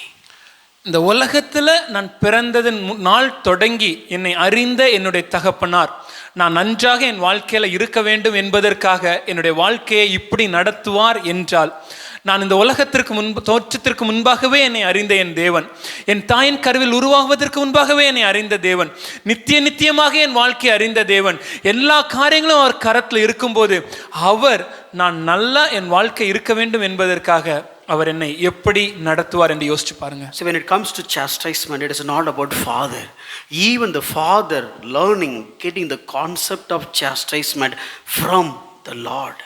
இந்த உலகத்துல நான் பிறந்ததன் நாள் தொடங்கி என்னை அறிந்த என்னுடைய தகப்பனார் நான் நன்றாக என் வாழ்க்கையில இருக்க வேண்டும் என்பதற்காக என்னுடைய வாழ்க்கையை இப்படி நடத்துவார் என்றால், நான் இந்த உலகத்திற்கு தோற்றத்திற்கு முன்பாகவே என்னை அறிந்த என் தேவன், என் தாயின் கருவில் உருவாகுவதற்கு முன்பாகவே என்னை அறிந்த தேவன், நித்தியமாக என் வாழ்க்கையை அறிந்த தேவன், எல்லா காரியங்களும் அவர் கரத்தில் இருக்கும்போது அவர் நான் நல்லா என் வாழ்க்கை இருக்க வேண்டும் என்பதற்காக அவர் என்னை எப்படி நடத்துவார் என்று யோசிச்சு பாருங்க. So when it comes to chastisement, it is not about father. Even the father getting the concept of chastisement from the Lord.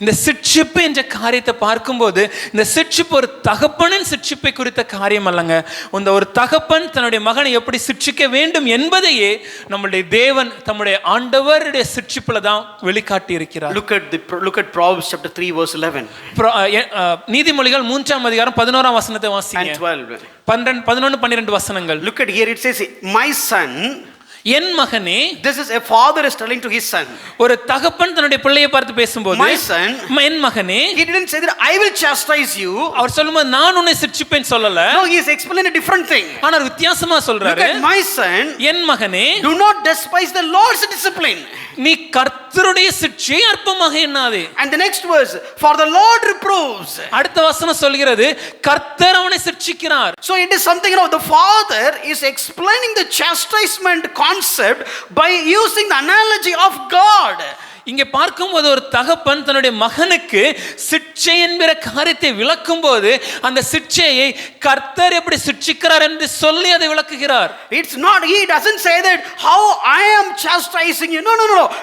இந்த சிட்சிப்பு என்ற காரியத்தை பார்க்கும்போது இந்த சிட்சிப்பு ஒரு தகப்பனின் சிட்சிப்பை குறித்த காரியம் அல்லங்க. இந்த ஒரு தகப்பன் தன்னுடைய மகனை எப்படி சிட்சிக்க வேண்டும் என்பதையே நம்முடைய தேவன் தம்முடைய ஆண்டவருடைய சிட்சிப்புல தான் வெளிக்காட்டி இருக்கிறார். Look at Proverbs chapter 3 verse 11. நீதிமொழிகள் 3ஆம் அதிகாரம் 11ஆம் வசனத்தை வாசிங்க. And 12. 11 12 வசனங்கள். Look at here, it says, my son. என் மகனே. This is a father is telling to his son. ஒரு தகப்பன் தன்னுடைய பிள்ளையை பார்த்து பேசும்போது, my son, என் மகனே. He didn't say that I will chastise you. அவர் சொல்லும்போது நான் உன்னை சிட்சிப்பேன் சொல்லல. No, he is explaining a different thing. ஆனா வித்தியாசமா சொல்றாரு. Look at my son, என் மகனே. Do not despise the Lord's discipline. நீ கர்த்தருடைய சிட்சையை அற்பமாக எண்ணாதே. And the next verse, for the Lord reproves. அடுத்த வசனம் சொல்கிறது கர்த்தர் அவனை சிட்சிக்கிறார். So it is something, the father is explaining the chastisement concept by using the analogy of God. இங்கே பார்க்கும்போது ஒரு தகப்பன் தன்னுடைய மகனுக்கு சிட்சை என்கிற காரியத்தை விளக்கும் போது அந்த சிட்சையை கர்த்தர் எப்படி சிட்சிக்கிறார் என்று சொல்லி அதை விளக்குகிறார். It's not, he doesn't say that how I am chastising you. No.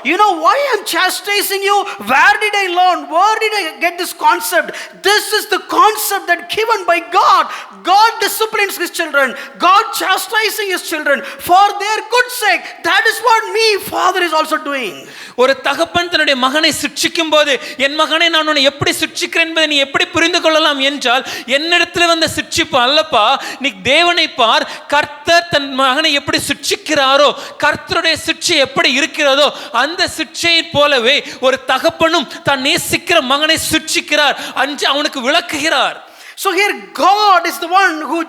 You know why I am chastising you? Where did I learn? Where did I get this concept? This is the concept that given by God. God disciplines his children. God chastising his children for their good sake. That is what me, father, is also doing. ஒரு தகப்பன் தன்னுடைய மகனை சிட்சிக்கும் போது, என் மகனை நான் உன்னை எப்படி சிட்சிக்கிறேன் என்பதை நீ எப்படி புரிந்து கொள்ளலாம் என்றால், என்னிடத்தில் வந்த சிட்சிப்பு அல்லப்பா, நீ தேவனை பார். கர்த்தர் தன் மகனை எப்படி சிட்சிக்கிறாரோ, கர்த்தருடைய சிட்சை எப்படி இருக்கிறதோ அந்த சிட்சையை போலவே ஒரு தகப்பனும் தான் நேசிக்கிற மகனை சிட்சிக்கிறார், அவனுக்கு விளக்குகிறார். So here God is the one who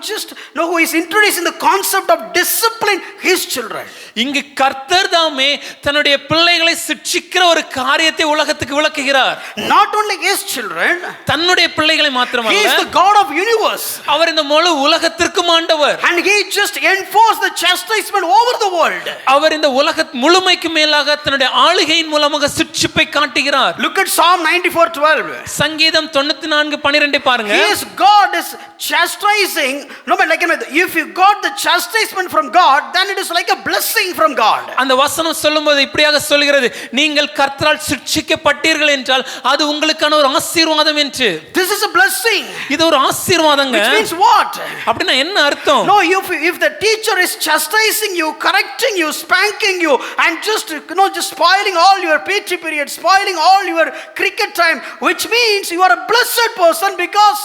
who is introducing the concept of discipline his children. இங்கு கர்த்தர் தாமே தன்னுடைய பிள்ளைகளை சிட்சிக்கிற ஒரு காரியத்தை உலகத்துக்கு விளக்குகிறார். Not only his children, தன்னுடைய பிள்ளைகளை மாத்திரமல்ல, he is the God of universe. அவர் இந்த முழு உலகத்திற்கும் ஆண்டவர். And he just enforced the chastisement over the world. அவர் இந்த உலக முழுமைக்கு மேலாக தன்னுடைய ஆளுகையின் மூலமாக சிட்சிப்பை காட்டுகிறார். Look at Psalm 94:12. சங்கீதம் 94:12 பாருங்க. God is chastising. No, but like if you got the chastisement from God, then it is like a blessing from God. அந்த வசனம் சொல்லும்போது இப்படியாக சொல்கிறது, நீங்கள் கர்த்தரால் சிட்சிக்கப்பட்டீர்கள் என்றால் அது உங்களுக்கான ஒரு ஆசீர்வாதம் என்று. This is a blessing. இது ஒரு ஆசீர்வாதங்க. Which means what? அப்படினா என்ன அர்த்தம்? No, if the teacher is chastising you, correcting you, spanking you, and just spoiling all your PT period, spoiling all your cricket time, which means you are a blessed person because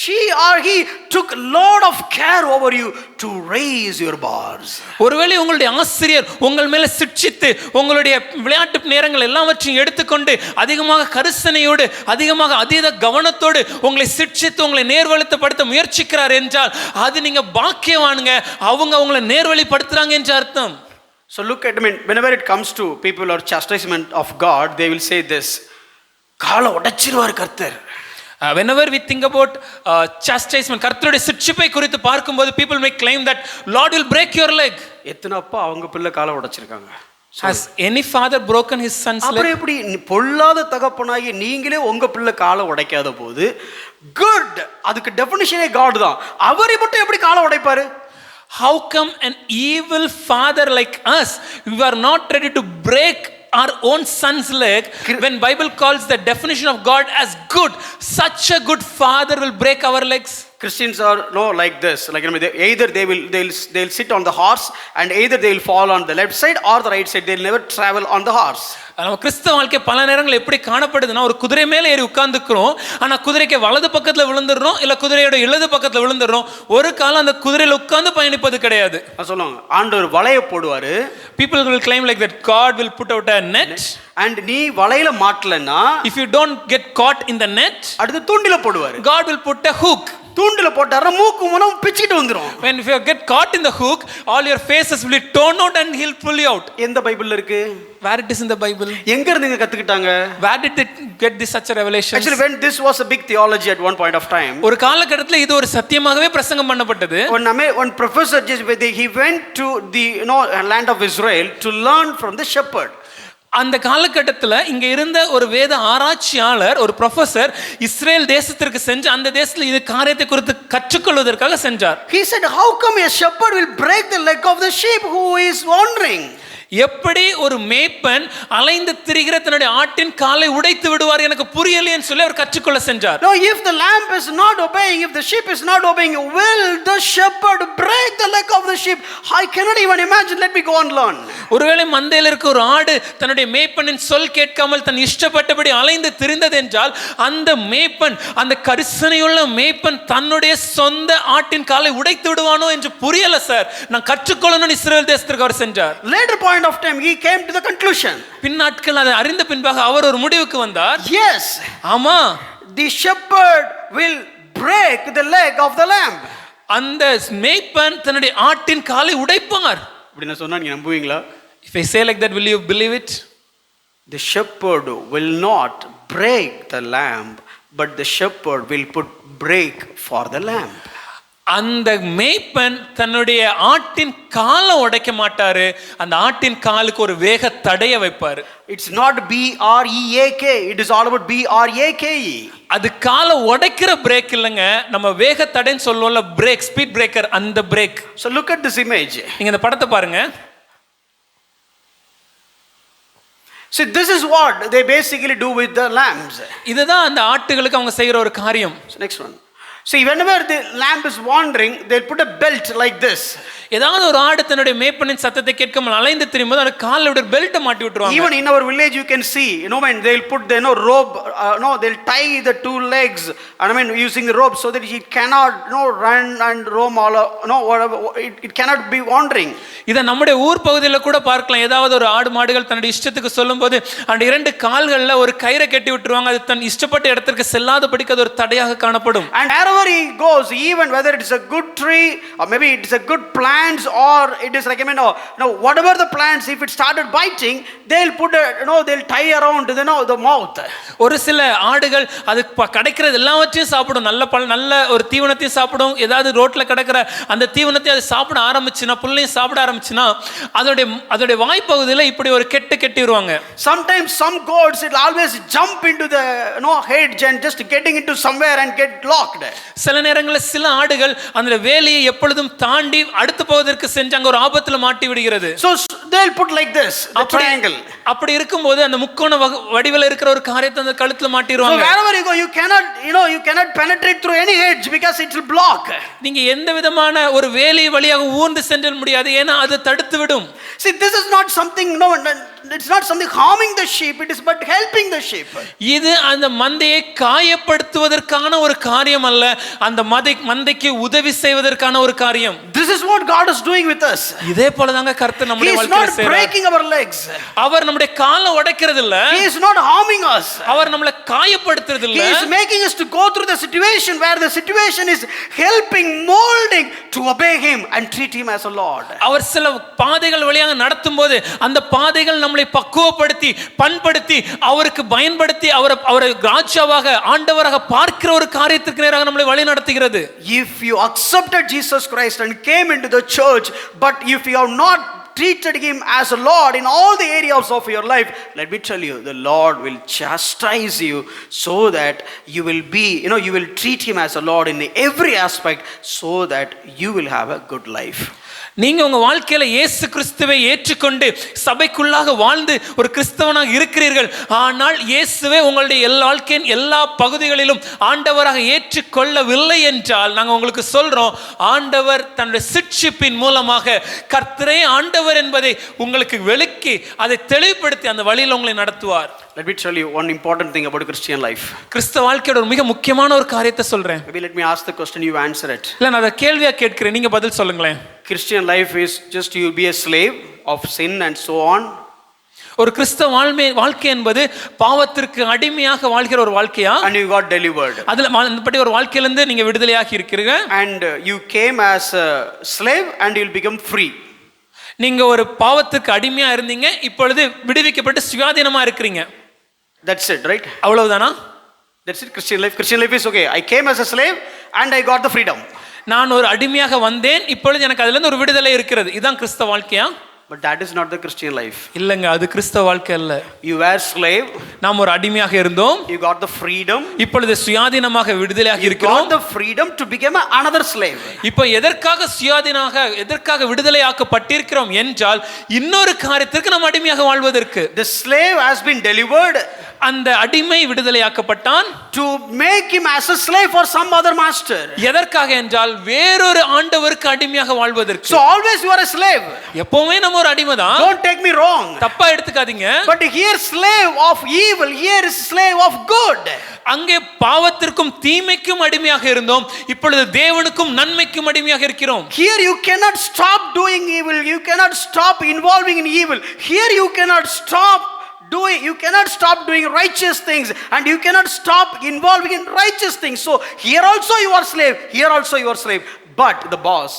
she or he took lot of care over you to raise your bars. ஒருவேளை உங்களுடைய ஆசிரியர் உங்கள் மேல சிட்சித்து உங்களுடைய விளையாட்டு நேரங்கள் எல்லாவற்றையும் எடுத்துக்கொண்டு அதிகமாக கரிசனையோடு அதிகமாக அதீத கவனத்தோடு உங்களை சிட்சித்து உங்களை நேர்வழிப்படுத்த முயற்சிக்கிறார் என்றால் அது நீங்க பாக்கியவானுங்க, அவங்க உங்களை நேர்வழிப்படுத்துறாங்க என்று அர்த்தம். So look at, whenever it comes to people or chastisement of God, they will say this, காலை உடைச்சிருவார் கர்த்தர். Whenever we think about chastisement, கர்த்தருடைய சிட்சிப்பை குறித்து பார்க்கும்போது people may claim that Lord will break your leg. எத்தனை அப்பா அவங்க பிள்ளை காலை உடைச்சிருக்காங்க? Has any father broken his son's leg? அப்புறம் எப்படி பொல்லாத தகப்பனாகி நீங்களே உங்க பிள்ளை காலை உடைக்காத போது குட், அதுக்கு டெஃபினிஷனே காட் தான். அவரை மட்டும் எப்படி காலை உடைப்பாரு? How come an evil father like us, we are not ready to break our own son's leg when Bible calls the definition of God as good? Such a good father will break our legs. Christians are like this, like either they'll sit on the horse and either they will fall on the left side or the right side. They'll never travel on the horse. நம்ம கிறிஸ்தவ வாழ்க்கை பல நேரங்கள் எப்படி காணப்படுதுன்னா, ஒரு குதிரை மேலே ஏறி உட்கார்ந்துக்கிறோம், ஆனா குதிரைக்கு வலது பக்கத்துல விழுந்துடுறோம், இல்ல குதிரையோட இடது பக்கத்துல விழுந்துடுறோம். ஒரு காலம் அந்த குதிரையில உட்கார்ந்து பயணிப்பது கிடையாது. சொல்லுவாங்க ஆண்டவர் வலைய போடுவாரு. People will claim like that God will put out a net. And நீ வலையில மாட்டலனா, if you don't get caught in the net, அடுத்து தூண்டில போடுவாரு. God will put a hook. தூண்டில போட்டாரா மூக்கு முனம் பிச்சிட்டு வந்துரும். When if you get caught in the hook, all your faces will be torn out and he'll pull you out. எந்த பைபிள்ல இருக்கு? Where it is in the Bible? எங்க இருந்து கத்துக்கிட்டாங்க? Where did they get this such a revelation? Actually, when this was a big theology at one point of time, ஒரு காலகட்டத்துல இது ஒரு சத்தியமாகவே பிரசங்கம் பண்ணப்பட்டது. One professor he went to the land of Israel to learn from the shepherd. அந்த காலகட்டத்தில் இங்க இருந்த ஒரு வேத ஆராய்ச்சியாளர், ஒரு ப்ரொஃபசர் இஸ்ரேல் தேசத்திற்கு சென்று அந்த தேசத்தில் இது காரியத்தை குறித்து கற்றுக்கொள்வதற்காக சென்றார். He said, how come a shepherd will break the leg of the sheep who is wandering? எப்படி ஒரு மேய்ப்பன் அலைந்து திரிகிற தன்னுடைய ஆட்டின் காலை உடைத்து விடுவார் எனக்கு புரியலைன்னு சொல்லி அவர் கற்றுக்கொள்ள சென்றார். No, if the lamb is not obeying, if the sheep is not obeying, will the shepherd break the leg of the sheep? I cannot even imagine. Let me go and learn. ஒருவேளை மந்தையில் இருக்க ஒரு ஆடு தன்னுடைய மேய்ப்பனின் சொல் கேட்காமல் தன் இஷ்டப்பட்டபடி அலைந்து திரிந்தது என்றால் அந்த மேய்ப்பன், அந்த கரிசனையுள்ள மேய்ப்பன் தன்னுடைய சொந்த ஆட்டின் காலை உடைத்து விடுவானோ என்று புரியல சார். நான் கற்றுக்கொள்ளணும் இஸ்ரவேல் தேசத்திற்கு அவர் சென்றார். Later point of time, he came to the conclusion. பின் நாட்கள் அதை அறிந்த பின்பாக அவர் ஒரு முடிவுக்கு வந்தார். Yes. ஆமா, The shepherd will break the leg of the lamb. அந்த மேய்ப்பன் தன்னுடைய ஆட்டின் காலை உடைப்பார். அப்படினா சொன்னா நீங்க நம்புவீங்களா? If I say like that, will you believe it? The shepherd will not break the lamb, but the shepherd will put break for the lamb. அந்த மேய்ப்பன் தன்னுடைய ஆட்டின் காலை உடைக்க மாட்டாரு, அந்த ஆட்டின் காலுக்கு ஒரு வேக தடைய வைப்பாரு. It's not BREAK, it is all about BRAKE. அது காலை உடைக்கிற பிரேக் இல்லைங்க, நம்ம வேக தடைன்னு சொல்லுவோம்ல, பிரேக், ஸ்பீட் பிரேக்கர், அந்த break. So look at this image. நீங்க இந்த படத்தை பாருங்க. See, this is what they basically do with the lambs. இதுதான் அந்த ஆட்டுகளுக்கு அவங்க செய்யற ஒரு காரியம். So next one. See, whenever the lamb is wandering, they'll put a belt like this. ஏதாவது ஒரு ஆடு தன்னுடைய மேய்ப்பனின் சத்தத்தை கேட்காமல் அலைந்து திரியும்போது அந்த கால்ல ஒரு பெல்ட் மாட்டி விட்டுருவாங்க. Even in our village you can see, when they'll put the rope, they'll tie the two legs, using the rope so that he cannot run and roam all, whatever, it cannot be wandering. இத நம்முடைய ஊர் பகுதியில் கூட பார்க்கலாம். ஏதாவது ஒரு ஆடு மாடுகள் தன்னுடைய இஷ்டத்துக்கு சொல்லும்போது அந்த இரண்டு கால்கள்ல ஒரு கயிறை கட்டி விட்டுருவாங்க. அது தன் இஷ்டப்பட்ட இடத்திற்கு செல்லாதபடிக்கு அது ஒரு தடையாக காணப்படும். And wherever he goes, even whether it is a good tree or maybe it is a good plants or it is like whatever the plants, if it started biting, they'll put they'll tie around the mouth. ஒரு சில ஆடுகள் அது கிடைக்கிறது எல்லாவற்றையும் சாப்பிடும். நல்ல ஒரு தீவனத்தையும் சாப்பிடும். ஏதாவது ரோட்ல கிடக்கிற அந்த தீவனத்தை அது சாப்பிட ஆரம்பிச்சுனா, புல்லையும் சாப்பிட ஆரம்பிச்சுனா அதோட வாய்ப்பகுதியில் இப்படி ஒரு கெட்டிடுவாங்க. Sometimes some goats it always jump into the hedge and just getting into somewhere and get locked. சில நேரங்களில் சில ஆடுகள் அந்த வேலையை எப்பொழுதும் தாண்டி அடுத்து போவதற்கு செஞ்சு அங்க ஒரு ஆபத்துல மாட்டி விடுகிறது. So they'll put like this, the triangle. அப்படி இருக்கும்போது அந்த முக்கோண வடிவில் இருக்கிற ஒரு காரியத்தை அந்த கழுத்துல மாட்டிடுவாங்க. So wherever you go, you cannot penetrate through any hedge because it will block. நீங்க எந்த விதமான ஒரு வேலி வழியாக ஊர்ந்து சென்ற முடியாது, ஏன்னா அது தடுத்து விடும். See, this is not something, it's not something harming the sheep, it is but helping the sheep. இது அந்த மந்தையை காயப்படுத்துவதற்கான ஒரு காரியம் அல்ல, அந்த மந்தைக்கு உதவி செய்வதற்கான ஒரு காரியம். This is what God is doing with us. இதே போலதாங்க கர்த்தர் நம்முடைய வாழ்க்கையில செய்றார். He is not breaking our legs. அவர் நம்முடைய காலை உடைக்கிறது இல்ல. He is not harming us. அவர் நம்மளை காயப்படுத்துறது இல்ல. He is making us to go through the situation where the situation is helping, molding to obey him and treat him as a Lord. அவர் சில பாதைகள் வழியாக நடத்தும்போது அந்த பாதைகள் நம்மளை பக்குவப்படுத்தி பண்படுத்தி அவருக்கு பயன்படுத்தி அவரை ராஜாவாக ஆண்டவராக பார்க்கிற ஒரு காரியத்துக்கு நேராக நம்மளை வழி நடத்துகிறது. If you accepted Jesus Christ and came into the church, but if you have not treated him as a Lord in all the areas of your life, let me tell you, the Lord will chastise you so that you will be, you will treat him as a Lord in every aspect so that you will have a good life. நீங்க உங்க வாழ்க்கையில இயேசு கிறிஸ்துவை ஏற்றுக்கொண்டு சபைக்குள்ளாக வாழ்ந்து ஒரு கிறிஸ்தவனாக இருக்கிறீர்கள். ஆனால் இயேசுவே உங்களுடைய வாழ்க்கையின் எல்லா பகுதிகளிலும் ஆண்டவராக ஏற்றுக்கொள்ளவில்லை என்றால் நாங்க உங்களுக்கு சொல்றோம், ஆண்டவர் தன்னுடைய சிட்சிப்பின் மூலமாக கர்த்தரே ஆண்டவர் என்பதை உங்களுக்கு விளக்கி அதை தெளிவுபடுத்தி அந்த வழியில் உங்களை நடத்துவார். Let me tell you one important thing about Christian life. கிறிஸ்தவ வாழ்க்கையோட ஒரு மிக முக்கியமான ஒரு காரியத்தை சொல்றேன். Maybe let me ask the question, you answer it. இல்ல நான் அத கேள்வியா கேட்கிறேன், நீங்க பதில் சொல்லுங்களேன். Christian life is just you be a slave of sin and so on. ஒரு கிறிஸ்தவ வாழ்க்கை என்பது பாவத்திற்கு அடிமையாக வாழ்கிற ஒரு வாழ்க்கையா? And you got delivered. அதுல அந்தபடி ஒரு வாழ்க்கையில இருந்து நீங்க விடுதலையாகி இருக்கீங்க. And you came as a slave and you'll become free. நீங்க ஒரு பாவத்துக்கு அடிமையா இருந்தீங்க, இப்பொழுது விடுவிக்கப்பட்டு சுயாதீனமா இருக்கீங்க. That's it, right? அவ்வளவுதானா? That's it. Christian life is okay. I came as a slave and I got the freedom. நான் ஒரு அடிமையாக வந்தேன், இப்பொழுது எனக்கு அதுல இருந்து ஒரு விடுதலை இருக்கிறது. இதுதான் கிறிஸ்தவ வாழ்க்கையா? But that is not the Christian life. இல்லங்க, அது கிறிஸ்தவ வாழ்க்கை அல்ல. You were slave. நாம் ஒரு அடிமையாக இருந்தோம். You got the freedom. இப்பொழுது சுயாதீனமாக விடுதலையாக இருக்கிறோம். You got the freedom to become another slave. இப்போ எதற்காக எதற்காக விடுதலையாக்கப்பட்டிருக்கிறோம் என்றால் இன்னொரு காரியத்திற்கு நாம் அடிமையாக வாழ்வதற்கு. The slave has been delivered. அந்த அடிமை விடுதலையாக்கப்பட்டான். To make him as a slave for some other master. எதற்காக என்றால் வேறொரு ஆண்டவருக்கு அடிமையாக வாழ்வதற்கு. So always you are a slave. எப்பவுமே நம்ம ஒரு அடிமை தான். Don't take me wrong. தப்பா எடுத்துக்காதீங்க. But here slave of evil, here is slave of good. அங்கே பாவத்திற்கும் தீமைக்கும் அடிமையாக இருந்தோம், இப்பொழுது தேவனுக்கும் நன்மைக்கும் அடிமையாக இருக்கிறோம். Here you cannot stop doing evil, you cannot stop involving in evil. Here you cannot stop doing righteous things, and you cannot stop involving in righteous things. So here also you are slave, here also you are slave, but the boss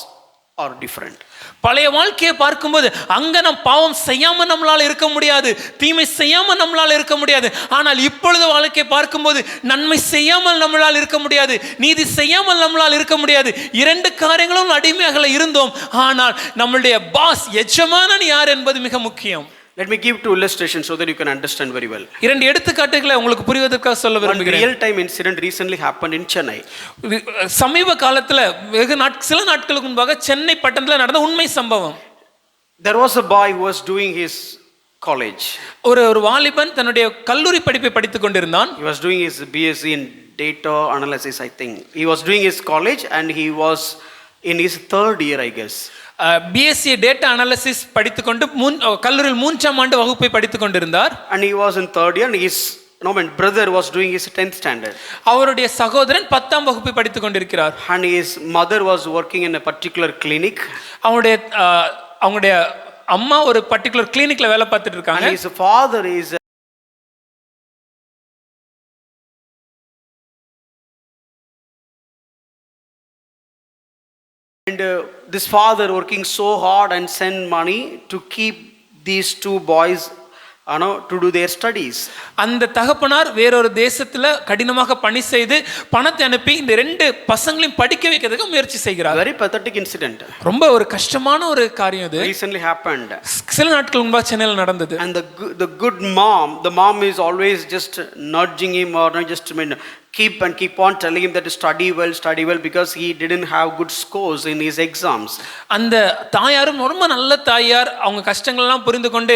are different. பழைய வாழ்க்கையை பார்க்கும்போது அங்க நாம் பாவம் செய்யாம நம்மளால இருக்க முடியாது, தீமை செய்யாம நம்மளால இருக்க முடியாது. ஆனால் இப்பொழுது வாழ்க்கையை பார்க்கும்போது நன்மை செய்யாமல் நம்மளால் இருக்க முடியாது, நீதி செய்யாமல் நம்மளால் இருக்க முடியாது. இரண்டு காரியங்களும் அடிமையாக இருந்தோம். ஆனால் நம்மளுடைய பாஸ் எஜமானன் யார் என்பது மிக முக்கியம். Let me give two illustrations so that you can understand very well. இரண்டு எடுத்துக்காட்டுகளை உங்களுக்கு புரிவதற்காக சொல்ல விரும்புகிறேன். One real time incident recently happened in Chennai. சமீப காலத்துல சில நாட்களுக்கு முன்பாக சென்னை பட்டணத்துல நடந்த உண்மை சம்பவம். There was a boy who was doing his college. ஒரு வாலிபன் தன்னுடைய கல்லூரி படிப்பை படித்துக் கொண்டிருந்தான். He was doing his BSc in data analysis, I think. He was doing his college and he was in his third year, I guess. BSc data analysis படித்துக்கொண்டு கல்லூரியில் 3ஆம் ஆண்டு வகுப்பை படித்துக் கொண்டிருந்தார். And he was in third year and his brother was doing his 10th standard. அவருடைய சகோதரன் 10ஆம் வகுப்பை படித்துக் கொண்டிருக்கிறார். And his mother was working in a particular clinic. அவங்களுடைய அம்மா ஒரு பர்టిక్యులர் கிளினிக்ல வேலை பார்த்துட்டு இருக்காங்க. And his father is and this father working so hard and send money to keep these two boys to do their studies. அந்த தகப்பனார் வேறொரு தேசத்துல கடினமாக பணி செய்து பணத்தை அனுப்பி இந்த ரெண்டு பசங்களையும் படிக்க வைக்கிறதுக்கு முயற்சி செய்கிறார். Very pathetic incident. ரொம்ப ஒரு கஷ்டமான ஒரு காரியம் இது. Recently happened. சில நாட்கள் முன்பாக சென்னையில் நடந்தது. And the good mom, the mom is always just nudging him or just keep on telling him that to study well because he didn't have good scores in his exams. அந்த தாயாரும் ரொம்ப நல்ல தாயார், அவங்க கஷ்டங்கள் எல்லாம் புரிந்து கொண்டு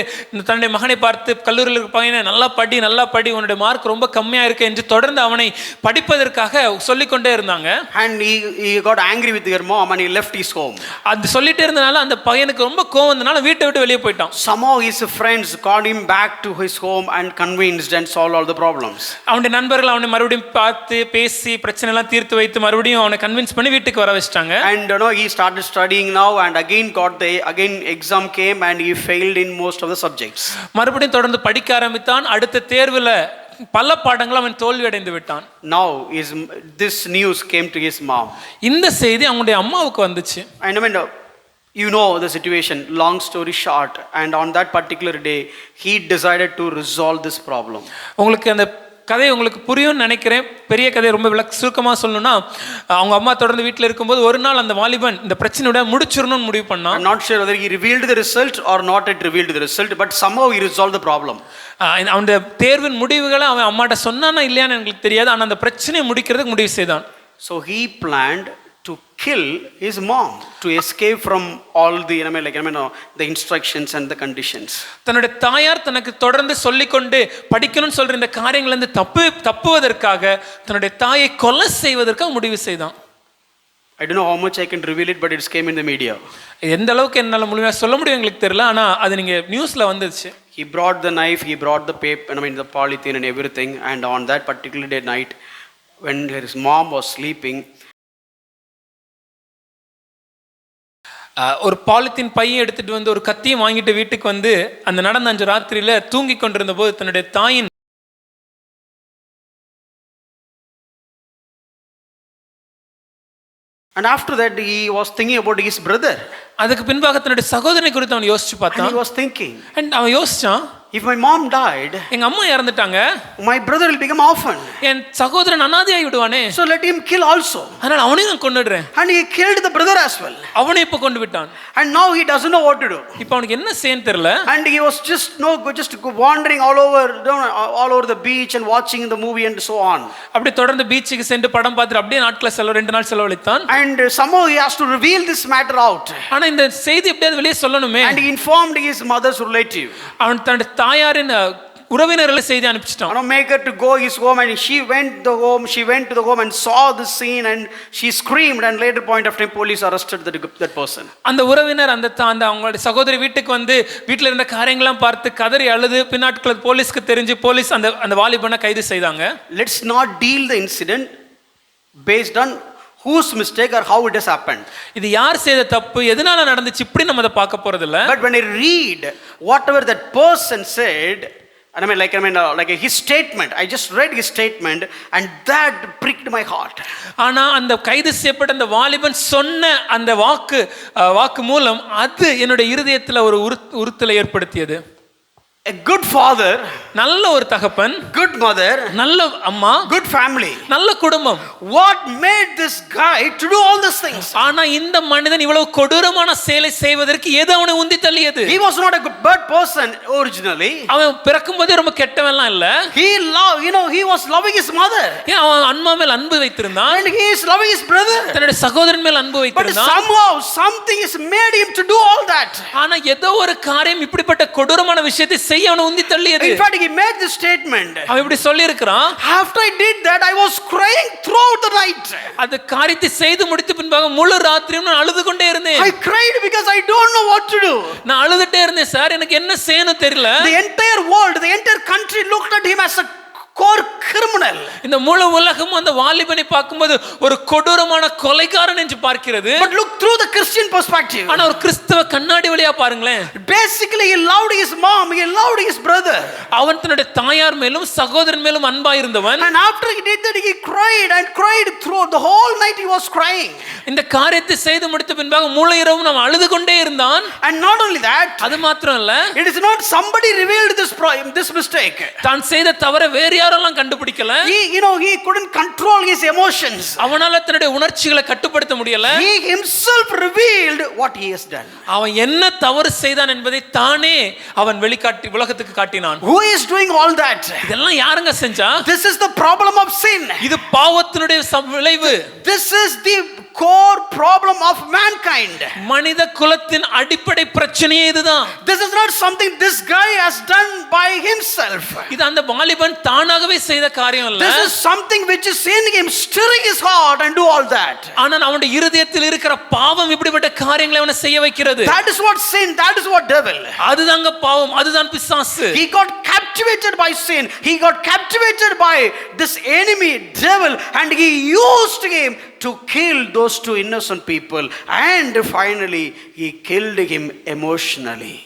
தன்னுடைய மகனை பார்த்து கல்லூரியில் இருக்க பையனை நல்லா படி உன்னுடைய மார்க் ரொம்ப கம்மியா இருக்கு என்று தொடர்ந்து அவனை படிப்பதற்காக சொல்லிக்கொண்டே இருந்தாங்க. And he got angry with their mom and he left his home. அது சொல்லிட்டே இருந்தனால அந்த பையனுக்கு ரொம்ப கோவம் வந்தனால வீட்டை விட்டு வெளியே போயிட்டான். Somehow his friends called him back to his home and convinced and solved all the problems. அவனுடைய நண்பர்கள் அவனை மறுபடியும் பார்த்து பேசி பிரச்சனை எல்லாம் தீர்த்து வைத்து மறுபடியும் அவனை கன்வின்ஸ் பண்ணி வீட்டுக்கு வர வச்சிட்டாங்க. And he started studying now and again exam came and he failed in most of the subjects. மறுபடியும் தொடர்ந்து படிக்க ஆரம்பித்தான். அடுத்த தேர்வுல பல பாடங்கள் அவன் தோல்வி அடைந்து விட்டான். Now this news came to his mom. இந்த செய்தி அவங்களுடைய அம்மாவுக்கு வந்துச்சு. And you know the situation, long story short, and on that particular day he decided to resolve this problem. உங்களுக்கு அந்த கதை உங்களுக்கு புரியும்னு நினைக்கிறேன். பெரிய கதை ரொம்ப சுருக்கமாக சொல்லணும்னா, அவங்க அம்மா தொடர்ந்து வீட்டில் இருக்கும்போது ஒரு நாள் அந்த வாலிபன் இந்த பிரச்சனையோட முடிச்சிடணும்னு முடிவு பண்ணான். I'm not sure whether he revealed the result or not yet revealed the result, but somehow he resolved the problem. அவனுடைய தேர்வின் முடிவுகளை அவன் அம்மாட்ட சொன்னானா இல்லையான்னு எனக்கு தெரியாது, ஆனால் அந்த பிரச்சனையை முடிக்கிறதுக்கு முடிவு செய்தான். So he planned to kill his mom to escape from all the the instructions and the conditions. தன்னுடைய தாயார் தனக்கு தொடர்ந்து சொல்லிக்கொண்டு படிக்கணும்னு சொல்ற இந்த காரியங்கள்ல இருந்து தப்புவதற்காக தன்னுடைய தாயை கொலை செய்வதற்காக முடிவு செய்தான். I don't know how much I can reveal it, but it came in the media. எந்த அளவுக்கு என்னால முழுமையா சொல்ல முடியும் எங்களுக்கு தெரியல, ஆனா அது நீங்க நியூஸ்ல வந்துச்சு. He brought the knife, he brought the paper, the polythene and everything, and on that particular day night when his mom was sleeping, ஒரு பாலித்தீன் பையை எடுத்துட்டு வந்து ஒரு கத்தியும் வாங்கிட்டு வீட்டுக்கு வந்து அந்த நடந்த அன்று ராத்திரியில தூங்கி கொண்டிருந்த போது தன்னுடைய தாயின் and after that he was thinking about his brother. அதுக்கு பின்பாக தன்னுடைய சகோதரனை குறித்து அவன் யோசிச்சு பார்த்தான். He was thinking, and அவன் யோசிச்சான், If my mom died, எங்க அம்மா இறந்துட்டாங்க, my brother will become orphan. என் சகோதரன் அனாதையாகி விடுவானே, So let him kill also. அதனால அவனையும் நான் கொன்னுடுறேன். And he killed the brother as well. அவனை இப்ப கொண்டு விட்டான். And now he doesn't know what to do. இப்ப அவனுக்கு என்ன செய்யன்னு தெரியல. And he was just wandering all over the beach and watching the movie and so on. அப்படி தொடர்ந்து பீச்சுக்கு சென்று படம் பார்த்துட்டு அப்படியே நாட்களை 2 நாள் செலவழித்தான். And somehow he has to reveal this matter out. ஆனா இந்த செய்தி எப்படியாவது வெளியே சொல்லணுமே. And he informed his mother's relative. அவன் தன்னுடைய தாயாரின் உறவினர்களை செய்தி அனுப்பிச்சிட்டான். Make her to go his home, and she went to the home and saw the scene, and she screamed, and later point of time police arrested that person. அந்த உறவினர் அந்த அவங்களுடைய சகோதரி வீட்டுக்கு வந்து வீட்டில் இருந்த காரியங்கள்லாம் பார்த்து கதறி அழுது பின்னாட்கள் போலீஸ்க்கு தெரிஞ்சு போலீஸ் அந்த வாலிபனை கைது செய்தாங்க. Let's not deal the incident based on whose mistake or how it has happened. இது யார் செய்த தப்பு, எதனால நடந்துச்சு, இப்படி நம்ம அதை பார்க்க போறது இல்ல. But when I read whatever that person said, like his statement, I just read his statement, and that pricked my heart. ஆனா அந்த கைது செய்யப்பட்ட அந்த வாலிபன் சொன்ன அந்த வாக்கு மூலம் அது என்னோட இருதயத்துல ஒரு உறுத்தலை ஏற்படுத்தியது. A good father, நல்ல ஒரு தகப்பன், good mother, நல்ல அம்மா, good family, நல்ல குடும்பம். What made this guy to do all these things? ஆனா இந்த மனிதன் இவ்வளவு கொடூரமான செயலை செய்வதற்கு எது அவனை உந்தி தள்ளியது? He was not a bad person originally. அவன் பிறக்கும்போதே ரொம்ப கெட்டவன்லாம் இல்ல. He was loving his mother. அவன் அம்மா மேல் அன்பு வைத்திருந்தான். And he is loving his brother. தன்னுடைய சகோதரன் மேல் அன்பு வைத்திருந்தான். But somehow something has made him to do all that. ஆனா ஏதோ ஒரு காரியம் இப்படிப்பட்ட கொடூரமான விஷயத்தை செய்ய அவனை உந்தி தள்ளியது. In fact, he made this statement. அவன் இப்படி சொல்லி இருக்கிறான். After I did that, I was crying throughout the night. அந்த காரியத்தை செய்து முடித்த பின்பாக முழு ராத்திரியும் நான் அழுது கொண்டே இருந்தேன். I cried because I don't know what to do. நான் அழுதுட்டே இருந்தேன் சார், எனக்கு என்ன செய்யணும் தெரியல. The entire world, the entire country looked at him as a core criminal. இந்த முழு உலகம் அந்த வாலிபனை பார்க்கும்போது ஒரு கொடூரமான கொலைகாரன் என்று பார்க்கிறது. But look through the Christian perspective. ஆனா ஒரு கிறிஸ்தவ கண்ணாடி வழியா பாருங்களேன். Basically he loved his mom, he loved his brother. அவன் தன்னுடைய தாயார் மேலும் சகோதரன் மேலும் அன்பா இருந்தவன். And after he did that, he cried and cried throughout the whole night. He was crying. இந்த காரியத்தை செய்து முடித்த பின்பாக முழு இரவும் அவன் அழுது கொண்டே இருந்தான். And not only that, அது மாத்திரம் இல்ல, it is not somebody revealed this mistake. தான் செய்த தவறை வேற யாரெல்லாம் கண்டுபிடிக்கல. He couldn't control his emotions. அவனால தன்னுடைய உணர்ச்சிகளை கட்டுப்படுத்த முடியல. He himself revealed what he has done. அவன் என்ன தவறு செய்தான் என்பதை தானே அவன் வெளிக்காட்டி உலகத்துக்கு காட்டினான். Who is doing all that? இதெல்லாம் யாருங்க செஞ்சா? This is the problem of sin. இது பாவத்தினுடைய விளைவு. This is the core problem of mankind. மனித குலத்தின் அடிப்படை பிரச்சனையே இதுதான். This is not something this guy has done by himself. இது அந்த வாலிபன் தானாகவே செய்த காரியம் இல்ல. This is something which is in him, stirring his heart and do all that. ஆனா அவனுடைய இருதயத்தில் இருக்கிற பாவம் இப்படிப்பட்ட காரியங்களை அவனை செய்ய வைக்கிறது. That is what sin, that is what devil. அதுதாங்க பாவம், அதுதான் பிசாசு. He got captivated by sin. He got captivated by this enemy devil, and he used him to kill those two innocent people, and finally he killed him emotionally.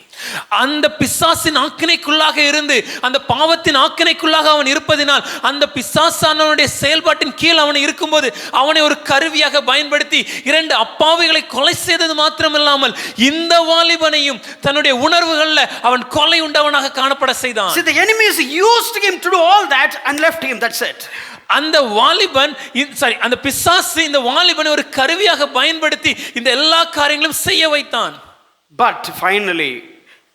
அந்த பிசாசின் ஆக்கினைக்குள்ளாக இருந்து அந்த பாவத்தின் ஆக்கினைக்குள்ளாக அவன் இருப்பதினால் அந்த பிசாசானவனுடைய செயல்பாட்டின் கீழ் அவன் இருக்கும்போது அவனை ஒரு கருவியாக பயன்படுத்தி 2 அப்பாவிகளை கொலை செய்தது மாத்திரமில்லாமல் இந்த வாலிபனையும் தன்னுடைய உணர்வுகள்ல அவன் கொலை உண்டவனாக காணப்பட செய்தான். See, the enemies used him to do all that and left him. That's it. அந்த வாலிபன் அந்த பிசாசு இந்த வாலிபனை ஒரு கருவியாக பயன்படுத்தி இந்த எல்லா காரியங்களும் செய்ய வைத்தான். But finally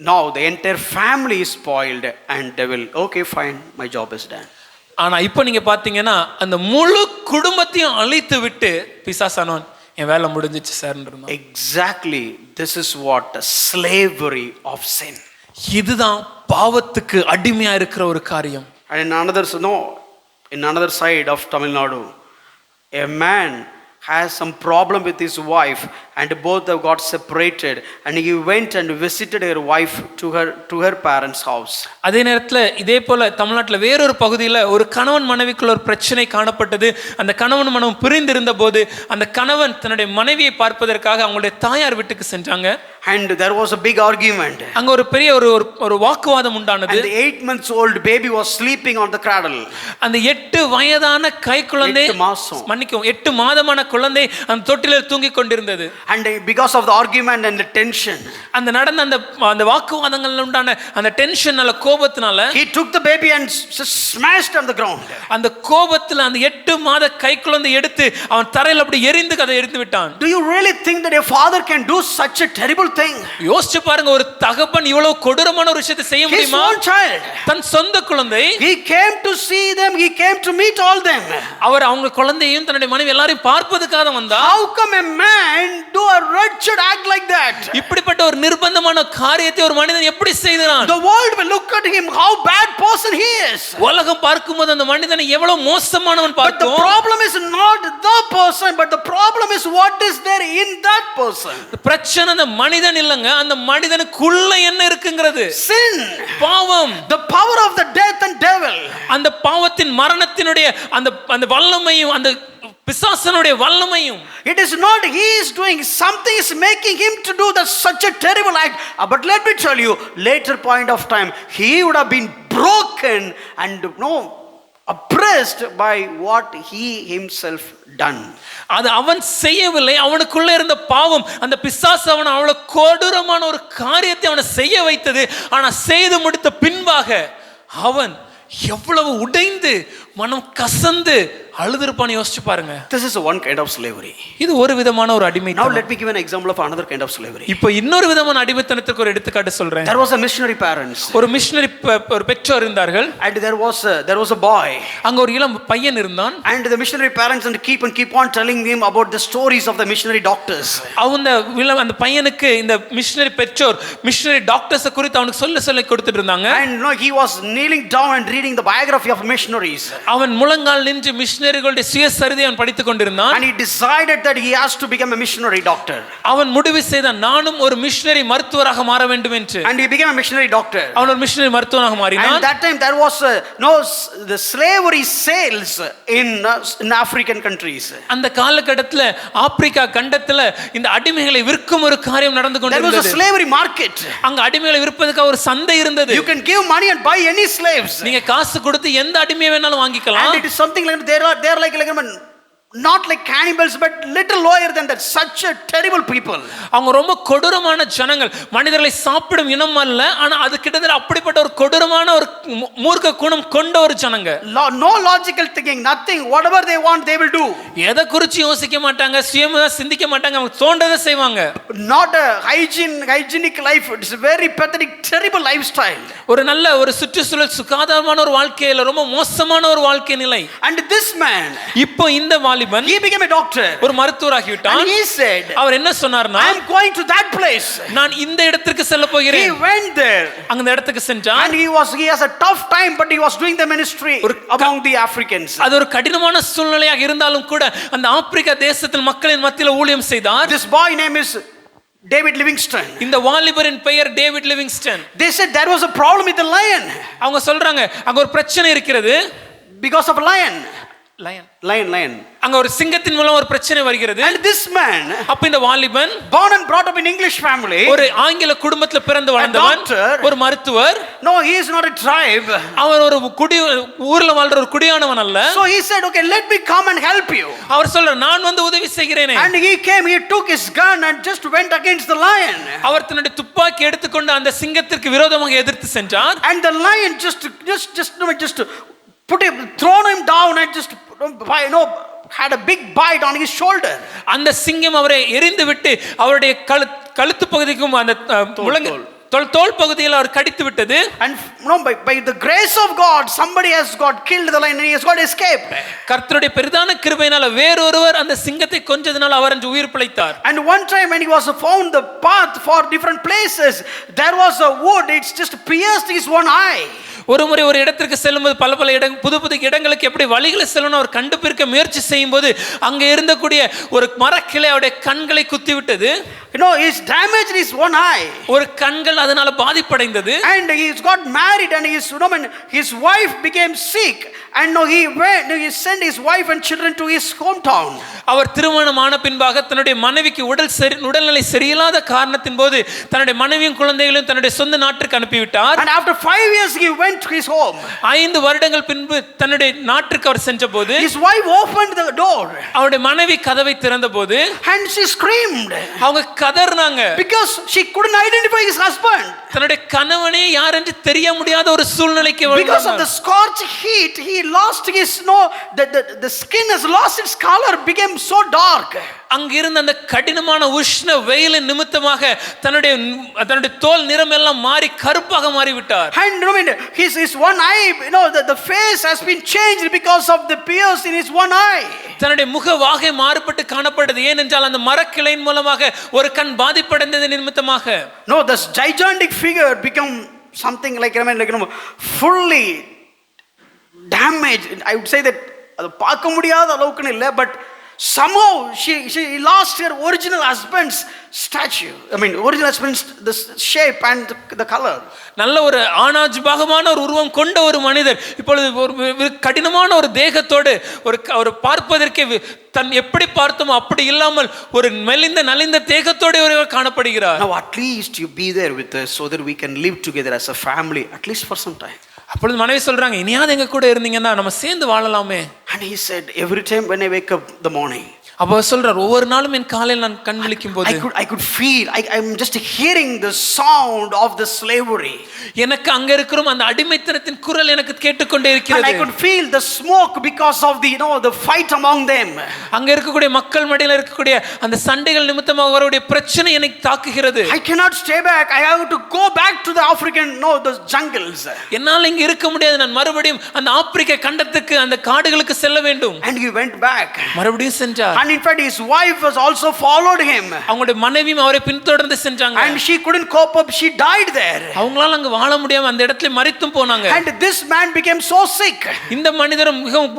now the entire family is spoiled, and they will, okay fine, my job is done. ஆனா இப்போ நீங்க பாத்தீங்கன்னா அந்த முழு குடும்பத்தையும் அழித்து விட்டு பிசாசானவன் என் வேலை முடிஞ்சிச்சு சார்ன்றான். Exactly, this is what slavery of sin. இதுதான் பாவத்துக்கு அடிமையா இருக்கிற ஒரு காரியம். And in another side of Tamil Nadu, a man has some problem with his wife, and both have got separated, and he went and visited her wife to her parents' house. அதே நேரத்தில் இதே போல தமிழ்நாட்டில் வேறொரு பகுதியில் ஒரு கணவன் மனைவிக்குள்ள ஒரு பிரச்சனை காணப்பட்டது. அந்த கணவன் மனைவி பிரிந்திருந்த போது அந்த கணவன் தன்னுடைய மனைவியை பார்ப்பதற்காக அவங்களுடைய தாயார் வீட்டுக்கு சென்றாங்க. And there was a big argument. அங்க ஒரு பெரிய ஒரு வாக்குவாதம் உண்டானது. And the 8 months old baby was sleeping on the cradle. அந்த 8 வயதான கை குழந்தை 8 மாதமான குழந்தை அந்த தொட்டிலில் தூங்கிக் கொண்டிருந்தது. And because of the argument and the tension, அந்த நடந்த அந்த வாக்குவாதங்கள் உண்டான அந்த டென்ஷனால, கோபத்தினால, he took the baby and smashed on the ground. அந்த கோபத்துல அந்த 8 மாத கை குழந்தை எடுத்து அவன் தரையில் அப்படி எரிந்து அதை எரிந்து விட்டான். Do you really think that a father can do such a terrible thing? யோசிச்சு பாருங்க, ஒரு தகப்பன் இவ்வளவு கொடூரமான ஒரு விஷயத்தை செய்ய His முடியுமா? own child. தன் சொந்த குழந்தை. He came to see them, he came to meet all them. அவர் அவங்க குழந்தையும் தன்னுடைய மனைவி எல்லாரையும் பார்ப்பதுக்காக வந்தார். How come a man do a wretched act like that? இப்படிப்பட்ட ஒரு நிர்பந்தமான காரியத்தை ஒரு மனிதன் எப்படி செய்தான்? The world will look at him how bad person he is. உலகம் பார்க்கும்போது அந்த மனிதனை எவ்வளவு மோசமானவன் But the பார்க்கும். problem is not the person, but the problem is what is there in that person. பிரச்சனை அந்த மனிதன் இல்லங்க, அந்த மனிதனுக்குள்ள என்ன இருக்குங்கிறது. Sin, பாவம், the power of the death and devil. அந்த பாவத்தின் மரணத்தினுடைய அந்த வல்லமையும் அந்த பிசாசனுடைய வல்லமையும். It is not he is doing, something is making him to do such a terrible act. But let me tell you, later point of time he would have been broken and oppressed by what he himself done. அது அவன் செய்யவில்லை, அவனுக்குள்ள இருந்த பாவம், அந்த பிசாசு அவன் அவ்வளவு கொடூரமான ஒரு காரியத்தை அவனை செய்ய வைத்தது. ஆனா செய்து முடித்த பின்பாக அவன் எவ்வளவு உடைந்து மனம் கசந்து அழுதுருப்பான்னு யோசிச்சு பாருங்க. This is one kind of slavery. இது ஒரு விதமான ஒரு அடிமைத்தனம். Now let me give an example of another kind of slavery. இப்போ இன்னொரு விதமான அடிமைத்தனத்துக்கு ஒரு எடுத்துக்காட்டு சொல்றேன். There was a missionary parents. ஒரு மிஷனரி ஒரு பெற்றோர் இருந்தார்கள். And there was a boy. அங்க ஒரு இளம் பையன் இருந்தான். And the missionary parents and keep on telling him about the stories of the missionary doctors. அந்த பையனுக்கு இந்த மிஷனரி பெற்றோர் மிஷனரி டாக்டர்ஸ் குறித்து அவனுக்கு சொல்லி கொடுத்துட்டு இருந்தாங்க. And he was kneeling down and reading the biography of missionaries. அவன் முழங்கால் நின்று மிஷனரிகளுடைய சுயசரிதை அவன் படித்துக் கொண்டிருந்தான். And he decided that he has to become a missionary doctor. அவன் முடிவு செய்தான், நானும் ஒரு மிஷனரி மருத்துவராக மாற வேண்டும் என்று. And he became a missionary doctor. அவன் ஒரு மிஷனரி மருத்துவராக மாறினான். And that time there was the slavery sales in African countries. அந்த காலகட்டத்தில் ஆப்பிரிக்கா கண்டத்தில் இந்த அடிமைகளை விற்கும் ஒரு காரியம் நடந்து கொண்டிருந்தது. There was a slavery market. அங்க அடிமைகளை விற்பதற்கு ஒரு சந்தை இருந்தது. You can give money and buy any slaves. நீங்க காசு கொடுத்து எந்த அடிமையை வேணாலும் வாங்கிக்கலாம். And it is something like they are like not like cannibals but little lower than that, such a terrible people. அவங்க ரொம்ப கொடூரமான ஜனங்கள், மனிதர்களை சாப்பிடும் இனம் அல்ல, ஆனா அது கிட்டத்தட்ட அப்படிப்பட்ட ஒரு கொடூரமான ஒரு மூர்க்க குணம் கொண்ட ஒரு ஜனங்க. No logical thinking, nothing, whatever they want they will do. எதை குறித்து யோசிக்க மாட்டாங்க, சுயமா சிந்திக்க மாட்டாங்க, அவங்க தோன்றதை செய்வாங்க. Not a hygienic life, it's a very pathetic terrible lifestyle. ஒரு நல்ல ஒரு சுற்றுச்சூழல் சுகாதாரமான ஒரு வாழ்க்கையில ரொம்ப மோசமான ஒரு வாழ்க்கை நிலை. And this man, இப்போ இந்த he became a doctor. ஒரு மருத்துவராகி விட்டான். And he said, அவர் என்ன சொன்னார்னா, I am going to that place. நான் இந்த இடத்துக்கு செல்ல போகிறேன். He went there. அந்த இடத்துக்கு சென்றான். And he has a tough time but he was doing the ministry among the Africans. அது ஒரு கடினமான சூழ்நிலையாக இருந்தாலும் கூட அந்த ஆப்பிரிக்கா தேசத்தின் மக்களின் மத்தியில ஊழியம் செய்தார். This boy name is David Livingstone. இந்த வாலிபரின் பெயர் David Livingstone. They said there was a problem with the lion. அவங்க சொல்றாங்க அங்க ஒரு பிரச்சனை இருக்கிறது. Because of lion. அங்க ஒரு சிங்கத்தின் மூலம் ஒரு பிரச்சனை வருகிறது. And this man, அப்ப இந்த வாலிபன் born and brought up in English family, ஒரு ஆங்கில குடும்பத்தில் பிறந்து வளர்ந்தவன், ஒரு மருத்துவர். No, he is not a tribe. அவர் ஒரு ஊர்ல வாழ்ற ஒரு குடியானவன் அல்ல. So he said, okay, let me come and help you. அவர் சொல்றார், நான் வந்து உதவி செய்கிறேன். And he came, he took his gun and just went against the lion. அவர் தன்னுடைய துப்பாக்கி எடுத்துக்கொண்டு அந்த சிங்கத்திற்கு விரோதமாக எதிர்த்து சென்றார். And the lion just thrown him down and just had a big bite on his shoulder. அந்த சிங்கம் அவரை எரிந்து விட்டு அவருடைய கழுத்து பகுதிக்கும் அந்த தோல் பகுதியில் அவர் கடித்து விட்டது. And by the grace of God somebody has got killed the lion and he has got escaped. கர்த்தருடைய பெரிதான கிருபையினால வேறொருவர் அந்த சிங்கத்தை கொன்றதனால அவர் அன்று உயிர் பிழைத்தார். And one time when he was found the path for different places, there was a wood, it's just pierced his one eye. ஒரு முறை ஒரு இடத்திற்கு செல்லும்போது பல புது இடங்களுக்கு எப்படி வழிகளை செல்லணும் அவர் கண்டுபிடிக்க முயற்சி செய்யும்போது அங்க இருந்தக்கூடிய ஒரு மரக்கிளை அவருடைய கண்களை குத்தி விட்டது. He's damaged his one eye. ஒரு கண்கள் அதனால பாதிப்படைந்தது. And he's got married and his wife became sick and he sent his wife and children to his hometown. அவர் திருமணமான பின்பாக தன்னுடைய மனைவிக்கு உடல்நிலை சரியில்லாத காரணத்தின் போது தன்னுடைய மனைவியும் குழந்தைகளையும் தன்னுடைய சொந்த நாட்டுக்கு அனுப்பிவிட்டார். And after 5 years he went went to his home, 5 வருடங்கள் பின்பு தன்னுடைய நாட்டுக்கு அவர் சென்றபோது his wife opened the door அவருடைய மனைவி கதவை திறந்தபோது and she screamed அவங்க கதறினாங்க. because she couldn't identify his husband. தன்னுடைய கணவனே யார் என்று தெரிய முடியாத ஒரு சூழ்நிலைக்கு Because of the scorch heat, he lost his the skin has lost its color, became so dark. அங்கிருந்த அந்த கடினமான உஷ்ண வெயிலின் நிமித்தமாக தன்னுடைய தோல் நிறம் எல்லாம் மாறி கருப்பாக மாறிவிட்டார். And I mean, his one eye, the face has been changed because of the pierce in his one eye. தன்னுடைய முக வாகை மாறுபட்டு காணப்பட்டது. ஏனென்றால் அந்த மரக்கிளையின் மூலமாக ஒரு கண் பாதிப்படைந்தது நிமித்தமாக. No, this gigantic figure become something like fully damaged. I would say that அது பார்க்க முடியாத அளவுக்கு இல்ல, but somehow she lost her original husband's statue. I mean, original husband's the shape and the color. நல்ல ஒரு ஆணாஜ்பாகமான ஒரு உருவம் கொண்ட ஒரு மனிதர் இப்பொழுது ஒரு கடினமான ஒரு தேகத்தோடு ஒரு பார்ப்பதற்கு தன் எப்படி பார்த்தோமோ அப்படி இல்லாமல் ஒரு நலிந்த தேகத்தோடு ஒருவர் காணப்படுகிறார். Now at least you be there with us so that we can live together as a family at least for some time. அப்பொழுது மனைவி சொல்றாங்க, இனியாவது எங்க கூட இருந்தீங்கன்னா நம்ம சேர்ந்து வாழலாமே. And he said, every time when I wake up in the morning, அப்போ சொல்றார், ஒவ்வொரு நாளும் என் காலையில் நான் கண் விழிக்கும் போது I could feel, I'm just hearing the sound of the slavery. எனக்கு அங்க இருக்கிற அந்த அடிமைத்தனத்தின் குரல் எனக்கு கேட்டுக்கொண்டே இருக்கிறது. And I could feel the smoke because of the the fight among them. அங்க இருக்கக்கூடிய மக்கள் மத்தியில இருக்கக்கூடிய அந்த சண்டைகள் நிமித்தமாக அவருடைய பிரச்சனை எனக்கு தாக்குகிறது. I cannot stay back. I have to go back to the African the jungles. என்னால இங்க இருக்க முடியாது. நான் மறுபடியும் அந்த ஆப்பிரிக்க கண்டத்துக்கு அந்த காடுகளுக்கு செல்ல வேண்டும். And he went back. மறுபடியும் சென்றார். And in fact his wife was also followed him. அவங்களுடைய மனைவியும் அவரை பின்தொடர்ந்து சென்றாங்க. And she couldn't cope up. She died there. அவங்களால அங்க வாழ முடியாம அந்த இடத்துல மரித்தும் போனாங்க. And this man became so sick. இந்த மனிதரும் மிகவும்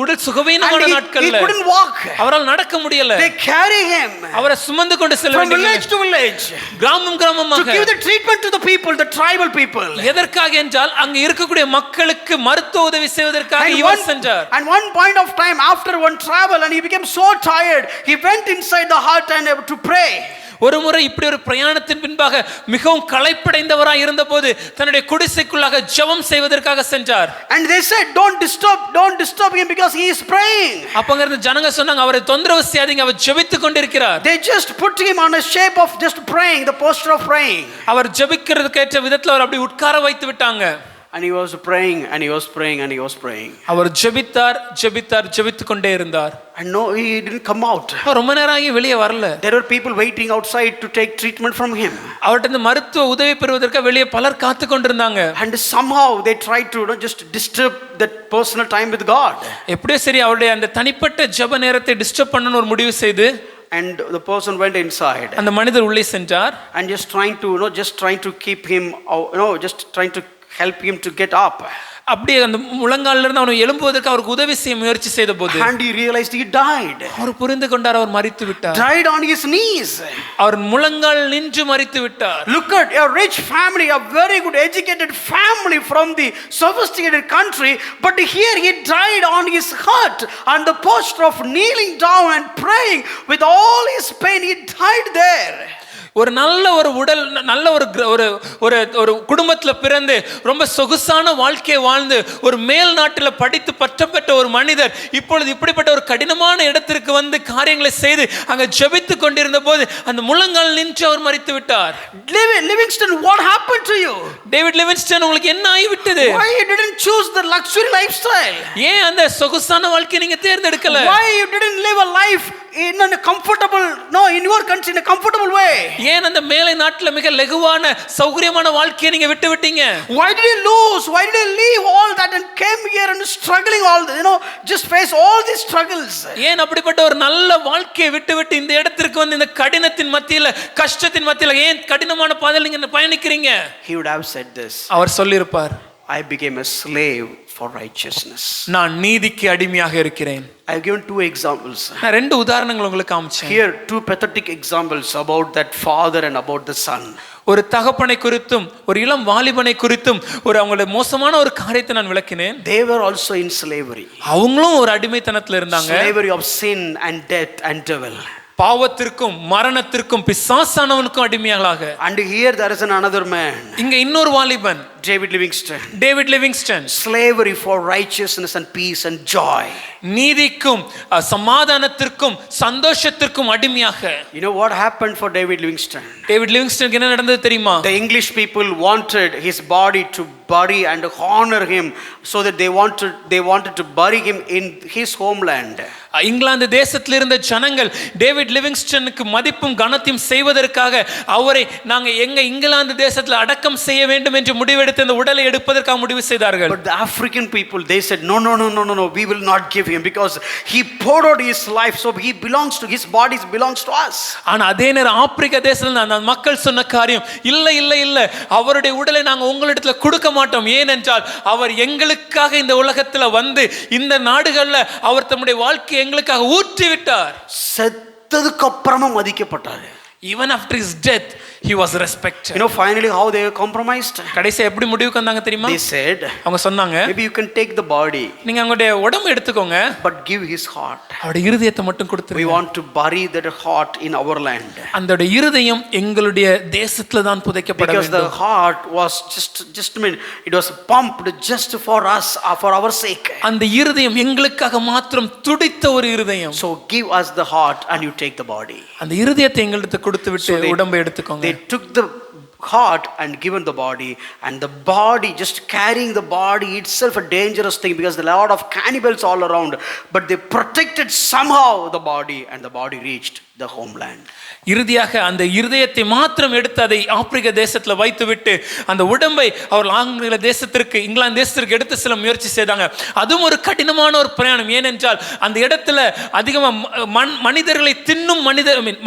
உடல் சுகவீனமான நாட்கள்ல he couldn't walk. அவரால் நடக்க முடியல. They carry him. அவரை சுமந்து கொண்டு செல்ல from village to village. கிராமமாக to give the treatment to the people, the tribal people. எதற்காக என்றால் அங்க இருக்கக்கூடிய மக்களுக்கு மருத்துவ உதவி செய்வதற்காக இவர் சென்றார். And one point of time after one travel and he became so tired, he went inside the hut and to pray. ஒரு முறை இப்படி ஒரு பிரயாணத்தின் பின்பாக மிகவும் களைப்படைந்தவராய் இருந்தபோது தன்னுடைய குடிசைக்குள்ளாக ஜெபம் செய்வதற்காக சென்றார். And they said, don't disturb him because he is praying. அப்பங்க இருந்த ஜனங்க சொன்னாங்க, அவரை தொந்தரவு செய்யாதீங்க, அவர் ஜெபித்துக் கொண்டிருக்கிறார். They just put him on a shape of just praying, the posture of praying. அவர் ஜெபிக்கிறதுக்கு ஏற்ற விதத்துல அவர் அப்படி உட்கார வைத்து விட்டாங்க. And he was praying and he was praying and he was praying. அவர் ஜெபித்துக் கொண்டே இருந்தார். And no, he didn't come out. ரொம்ப நேரம் ஆகி வெளியே வரல. There were people waiting outside to take treatment from him. அவர்ட்ட மருத்துவ உதவி பெறுவதற்கு வெளியே பலர் காத்து கொண்டிருந்தாங்க. And somehow they tried to just disturb that personal time with God. எப்படியோ சரி அவருடைய அந்த தனிப்பட்ட ஜெப நேரத்தை டிஸ்டர்ப் பண்ணனும் ஒரு முடிவு செய்து and the person went inside. அந்த மனிதர் உள்ளே சென்றார். And just trying to keep him just trying to help him to get up. அப்படியே அந்த முழங்கால்ல இருந்து அவனை எழும்புவதற்கு அவருக்கு உதவி செய்ய முயற்சி செய்தபோது and he realized he died. அவர் புரிந்து கொண்டார், அவர் மரித்து விட்டார். Died on his knees. அவர் முழங்கால் நின்று மரித்து விட்டார். Look at a rich family, a very good educated family from the sophisticated country, but here he died on his hut on the posture of kneeling down and praying with all his pain. He died there. ஒரு நல்ல ஒரு உடல் நல்ல ஒரு குடும்பத்தில் பிறந்து ரொம்ப சொகுசான வாழ்க்கையை வாழ்ந்து ஒரு மேல் நாட்டில் படித்து பட்டம் பெற்ற ஒரு மனிதர் இப்பொழுது இப்படிப்பட்ட ஒரு கடினமான இடத்திற்கு வந்து காரியங்களை செய்து அங்கே ஜெபித்து கொண்டிருந்த போது அந்த முழங்கால் நின்று அவர் மரித்து விட்டார். Livingston, what happened to you? David Livingstone, உங்களுக்கு என்ன ஆகிவிட்டது? Why you didn't choose the luxury lifestyle? ஏன் அந்த சொகுசான வாழ்க்கையை நீங்க தேர்ந்தெடுக்கல? Why you didn't live a life in a comfortable in your country in a comfortable way? ஏன் அந்த மேலை நாட்டுல மிக லகுவான சௌகரியமான வாழ்க்கையை நீங்க விட்டு விட்டீங்க? Why did you leave all that and came here and struggling all just face all these struggles? ஏன் அப்படிப்பட்ட ஒரு நல்ல வாழ்க்கையை விட்டு இந்த இடத்திற்கு வந்து இந்த கடினத்தின் மத்தியில கஷ்டத்தின் மத்தியில ஏன் கடினமான பாதையில் நீங்க பயணிக்கிறீங்க? He would have said this. அவர் சொல்லியிருப்பார், I became a slave for righteousness. நான் நீதிக்கு அடிமையாக இருக்கிறேன். I have given two examples. நான் ரெண்டு உதாரணங்கள் உங்களுக்கு காமிச்சேன். Here two pathetic examples about that father and about the son. ஒரு தகப்பனை குறித்தும் ஒரு இளம் வாலிபனை குறித்தும் ஒரு அவங்களுடைய மோசமான ஒரு காரியத்தை நான் விளக்கினேன். They were also in slavery. அவங்களும் ஒரு அடிமைத்தனத்துல இருந்தாங்க. Slavery of sin and death and devil. பாவத்திற்கும் மரணத்திற்கும் பிசாசானவனுக்கும் அடிமையாக. And here there is another man. இங்க இன்னொரு வாலிபன். David Livingston. David Livingstone Slavery for righteousness and peace and joy. நீதிக்கும் சமாதானத்திற்கும் சந்தோஷத்திற்கும் அடிமையாக. You know what happened for David Livingston? David லிவிங்ஸ்டனுக்கு என்ன நடந்தது தெரியுமா? The English people wanted his body to bury and honor him, so that they wanted to bury him in his homeland. England தேசத்தில் இருந்த ஜனங்கள் David லிவிங்ஸ்டனுக்கு மதிப்பும் கனத்தையும் செய்வதற்காக அவரை நாங்க எங்க இங்கிலாந்து தேசத்தில் அடக்கம் செய்ய வேண்டும் என்று முடிவெடுத்து அந்த உடலை எடுப்பதற்காக முடிவு செய்தார்கள். But the African people, they said no, we will not give him, because he poured out his life, so his body belongs to us. ஆனா அதே நேரம் ஆப்பிரிக்க தேசத்தில் அந்த மக்கள் சொன்ன காரியம் இல்ல அவருடைய உடலை நாங்க உங்களிடத்துல கொடுக்க மாட்டோம். ஏனென்றால் அவர் எங்களுக்காக இந்த உலகத்துல வந்து இந்த நாடுகள்ல அவர் தம்முடைய வாழ்க்கை எங்களுக்காக ஊற்றி விட்டார். செத்ததுக்கு அப்புறமும் மதிக்கப்பட்டார். Even after his death he was respected. You know finally how they compromised? கடைசியா எப்படி முடிவுக்கு வந்தாங்க தெரியுமா? They said, அவங்க சொன்னாங்க, maybe you can take the body, நீங்க அவங்களுடைய உடம்பு எடுத்துக்கோங்க, but give his heart. அவருடைய இருதயத்தை மட்டும் கொடுத்துருங்க. We want to bury that heart in our land. அந்த இருதயம் எங்களுடைய தேசத்துல தான் புதைக்கப்பட வேண்டும். Because the heart was just it was pumped just for us, for our sake. அந்த இருதயம் எங்களுக்காக மாத்திரம் துடித்த ஒரு இருதயம். So give us the heart and you take the body. அந்த இருதயத்தை எங்களுக்கு கொடுத்து விட்டு உடம்பை எடுத்துக்கோங்க. They took the heart and given the body, and the body, just carrying the body itself, a dangerous thing, because there are a lot of cannibals all around, but they protected somehow the body, and the body reached the homeland. இறுதியாக அந்த இருதயத்தை மாத்திரம் எடுத்து அதை ஆப்பிரிக்க தேசத்துல வைத்துவிட்டு அந்த உடம்பை அவர்கள் ஆங்கில தேசத்திற்கு இங்கிலாந்து தேசத்திற்கு எடுத்து செல்ல முயற்சி செய்தாங்க. அதுவும் ஒரு கடினமான ஒரு பிரயாணம். ஏனென்றால் அந்த இடத்துல அதிகமாக மனிதர்களை தின்னும்